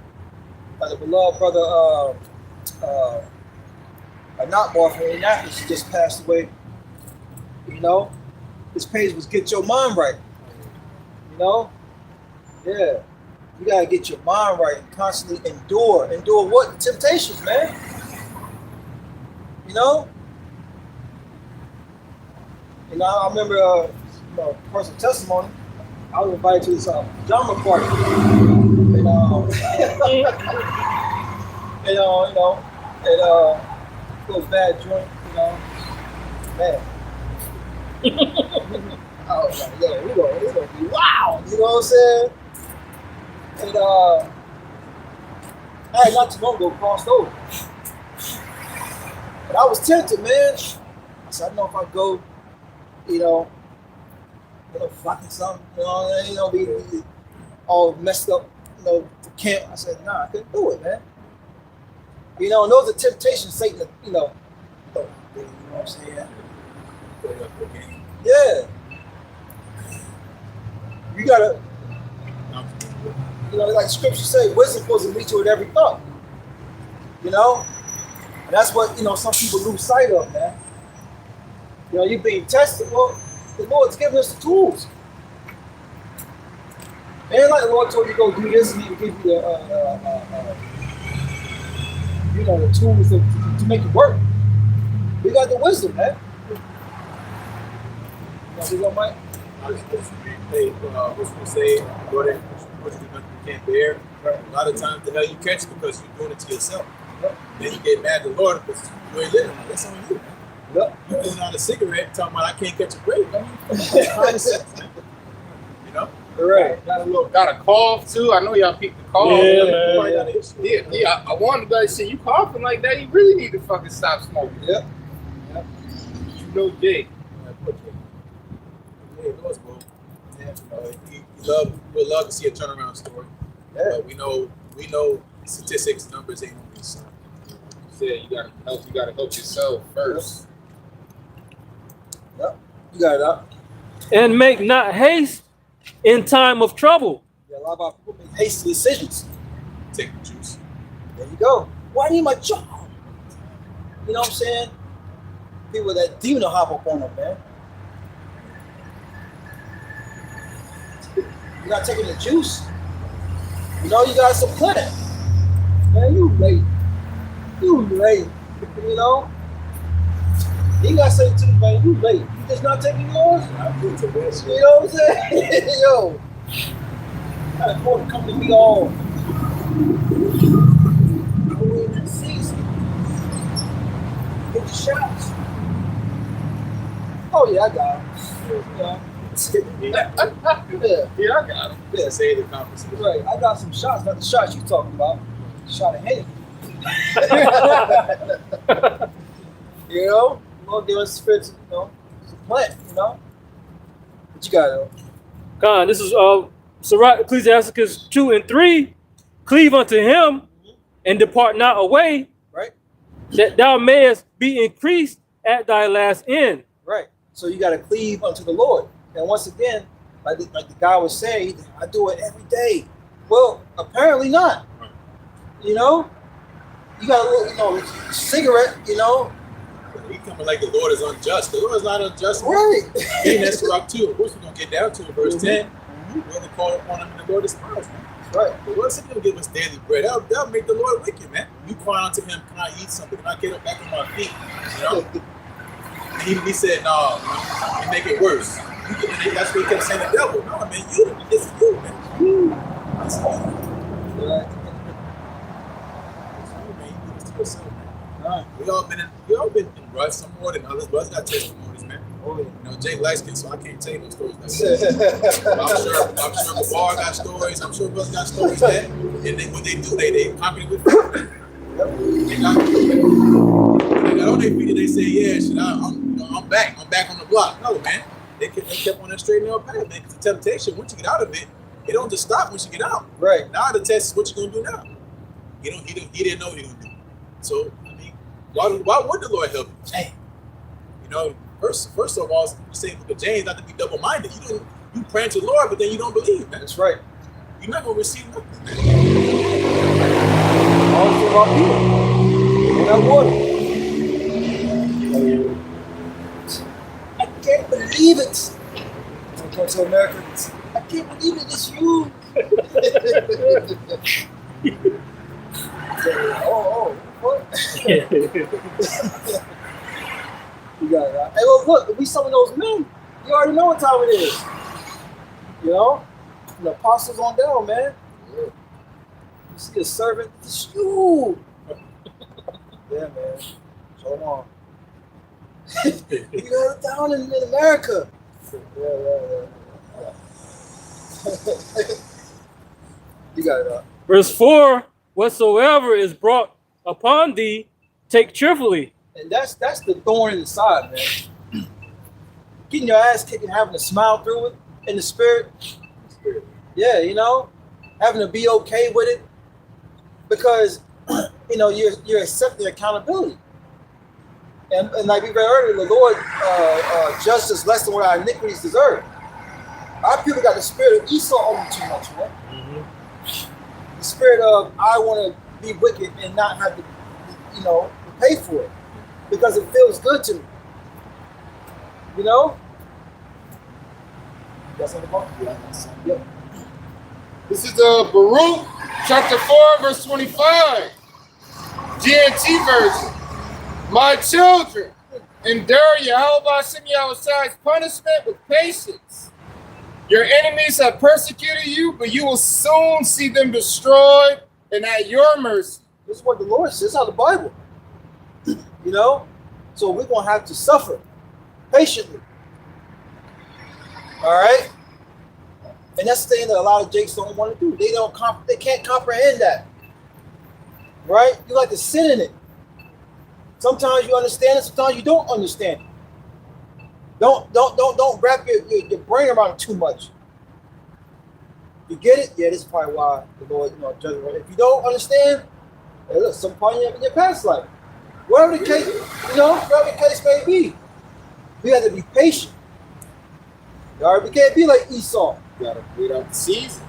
like the beloved brother not Bar from Indianapolis, he just passed away. You know, his page was get your mind right. You know, yeah, you gotta get your mind right and constantly endure. Endure what? The temptations, man. You know, I remember, personal testimony. I was invited to this pajama party, and it was a bad joint, man. I was like, yo, we're gonna be wild, you know what I'm saying? And I had not too long ago crossed over. But I was tempted, man. I said, I know if I go, fucking something, be all messed up, for camp. I said, nah, I couldn't do it, man. And those are temptations Satan, you know what I'm saying? Yeah. You gotta, like scripture say, wisdom supposed to meet you with every thought. And that's what, some people lose sight of, man. You're being tested. Well, the Lord's giving us the tools. And like the Lord told you to go do this, and He will give you the tools to make it work. We got the wisdom, man. You know, Mike? I was supposed to be what's going to say, what you can't bear. Right. A lot of times, the hell you catch because you're doing it to yourself. Yep. Then you get mad at the Lord because you ain't living. That's on you, man. Yep. You're pulling out a cigarette talking about I can't catch a break. I mean, common sense, man. Right. Got a cough too. I know y'all peeped the cough. Yeah, man. Yeah. I wanted to say you coughing like that. You really need to fucking stop smoking. Yep. You know, Jake. Yeah, it was cool. Yeah, we'd love to see a turnaround story. Yeah. But we know statistics, numbers ain't gonna be so. Yeah, you gotta help yourself first. Yep. You got it up. And make not haste in time of trouble. Yeah, a lot of our people make hasty decisions. Take the juice. There you go. Why do you need my job? You know what I'm saying? People that do know hop up on them, man. You're not taking the juice. You know you got some plenty. Man, you late. You late. You know? You gotta say to me, man, you late. You just not taking yours? You know what I'm saying? Yo. You gotta afford to come to me all. We're in that season. Get your shots. Oh yeah, I got him. Yeah. Yeah, I got him. Yeah, say the conversation. Right. I got some shots, not the shots you talking about. Shot of hate. You know? Lord give us spirits, you know, it's a plant, you know? What you got, though? God, this is Sirach, Ecclesiasticus 2 and 3. Cleave unto him and depart not away, Right? that thou mayest be increased at thy last end. Right. So you got to cleave unto the Lord. And once again, like the guy was saying, I do it every day. Well, apparently not. You know? You got a little, you know, cigarette, you know? He coming like the Lord is unjust. The Lord is not unjust. Right. He that's Sirach 2. Of course, we're going to get down to it. Verse 10. We're going to call upon him and the Lord is spies. Right. The Lord said he'll give us daily bread. That'll make the Lord wicked, man. You cry unto him, can I eat something? Can I get up back on my feet? You know? And he said, no, you make it worse. That's what he kept saying, the devil. No, man, it's you, man. It's you. Right. It's you, man. You do this to yourself, man. Right. We all been in ruts, some more than others, but us got testimonies, man. Oh, yeah. You know, Jake Lightskin, so I can't tell you no stories like that. I'm sure Gabar got stories. I'm sure Russ got stories, man. And then what they do, they copy with food. They got on their feet and they say, yeah, shit, I'm back. I'm back on the block. No, man. They kept on that straight and narrow path, man. Because the temptation, once you get out of it, it don't just stop once you get out. Right. Now the test is what you gonna do now. He didn't know what he gonna do. So I mean, why would the Lord help you? Hey, you know, first of all, you say to James not to be double-minded. You pray to the Lord, but then you don't believe, man. That's right. You're not gonna receive nothing, man. All for our people. And that water. I can't believe it. I'm going to America. I can't believe it. It's you. What? You got it. Hey, well, look, we some of those men. You already know what time it is. You know? The apostles on down, man. You see a servant, it's you. Yeah, man. So long. You got it down in America. Yeah. You got it up. Verse 4, whatsoever is brought upon thee, take cheerfully. And that's the thorn in the side, man. Getting your ass kicked and having to smile through it in the spirit. Yeah, you know, having to be okay with it. Because, you know, you're accepting accountability. And like we read earlier, the Lord judged us less than what our iniquities deserve. Our people got the spirit of Esau on them too much, man. Mm-hmm. The spirit of, I want to be wicked and not have to, you know, pay for it. Because it feels good to me. You know? That's on the book? Yeah. This is Baruch chapter 4, verse 25. GNT version. My children, endure Yahweh Shemiah's punishment with patience. Your enemies have persecuted you, but you will soon see them destroyed and at your mercy. This is what the Lord says out of the Bible. You know? So we're going to have to suffer patiently. All right? And that's the thing that a lot of Jakes don't want to do. They can't comprehend that. Right? You like to sit in it. Sometimes you understand it, sometimes you don't understand it. Don't wrap your brain around it too much. You get it? Yeah, this is probably why the Lord, judges. If you don't understand, hey, look, some point in your past life. Whatever the case, whatever the case may be, we have to be patient. All right, we can't be like Esau. You gotta wait out the season.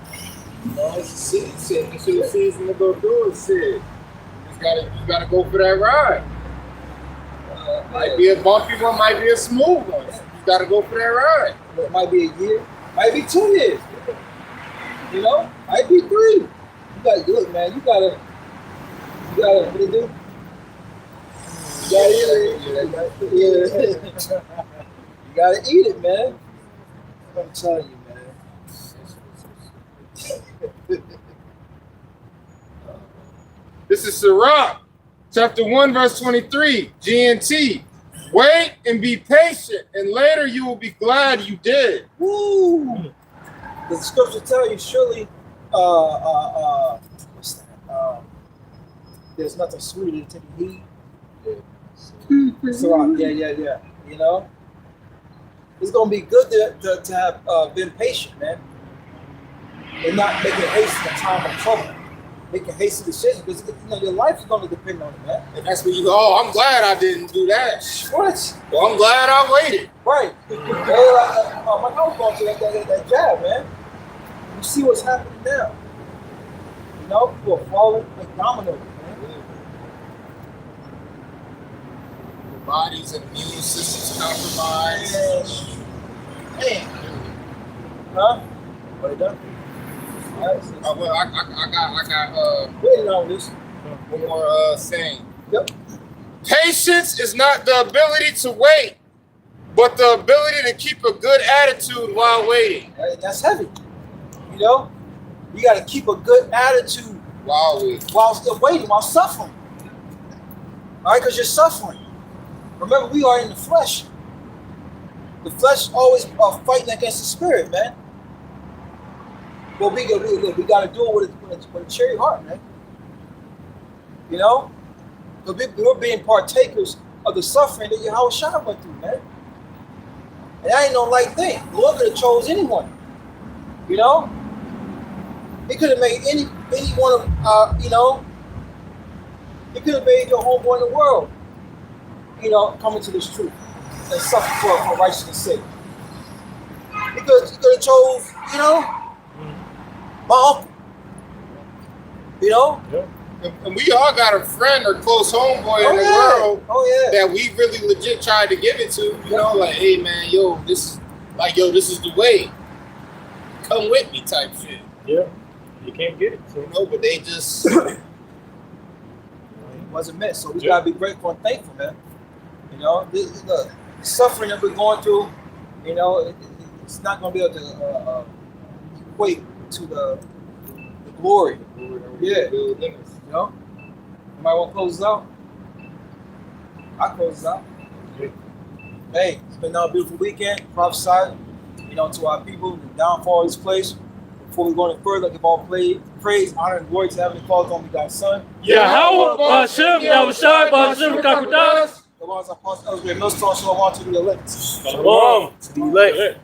It's a season. It's a season to go through it. Shit. You gotta go for that ride. Might be a bumpy one, might be a smooth one. You gotta go for that ride. It might be a year, might be 2 years. Might be 3. You gotta do it, man. You gotta what do you do? You gotta eat it, man. I'm telling you, man. This is Sirach, chapter 1, verse 23, GNT. Wait and be patient, and later you will be glad you did. Woo! The scripture tell you, surely, what's that? There's nothing sweeter than taking heed. So, yeah. It's gonna be good to have been patient, man, and not making haste in a time of trouble, making hasty decisions, because your life is gonna depend on it, man. And that's when you go, oh, I'm glad I didn't do that. What? Well, I'm glad I waited. Right. My house going to that jab, man. You see what's happening now. People are falling like dominoes, man. The bodies and immune systems compromised. Man. Huh? What it done? Well, I got waiting on this. one more saying. Yep. Patience is not the ability to wait, but the ability to keep a good attitude while waiting. That's heavy. You got to keep a good attitude While waiting. while still waiting, while suffering. All right, because you're suffering. Remember, we are in the flesh. The flesh always fighting against the spirit, man. But we got to do it with a cherry heart, man. Because we're being partakers of the suffering that Yahushua went through, man. And that ain't no light thing. The Lord could have chose anyone. He could have made any one of, he could have made your homeboy in the world, coming to this truth and suffer for righteousness' sake. He could have chose, my uncle. Yeah. And we all got a friend or close homeboy in the world that we really legit tried to give it to. Like, hey man, this is the way. Come with me type shit. Yeah. You can't get it. So. But they just It wasn't meant. So we gotta be grateful and thankful, man. The suffering that we're going through, it's not gonna be able to equate to the glory. Yeah. Somebody want to close us out? I'll close us out. Hey, it's been a beautiful weekend. Prophesied, to our people, the downfall of this place. Before we go any further, give all praise, honor, and glory to Heavenly Father, only God's Son. Yahweh, Bashem, Yahushua, Bashem, Kakudas. The ones apostles, Elder Millstone, Shalom to the elect. Shalom to the elect.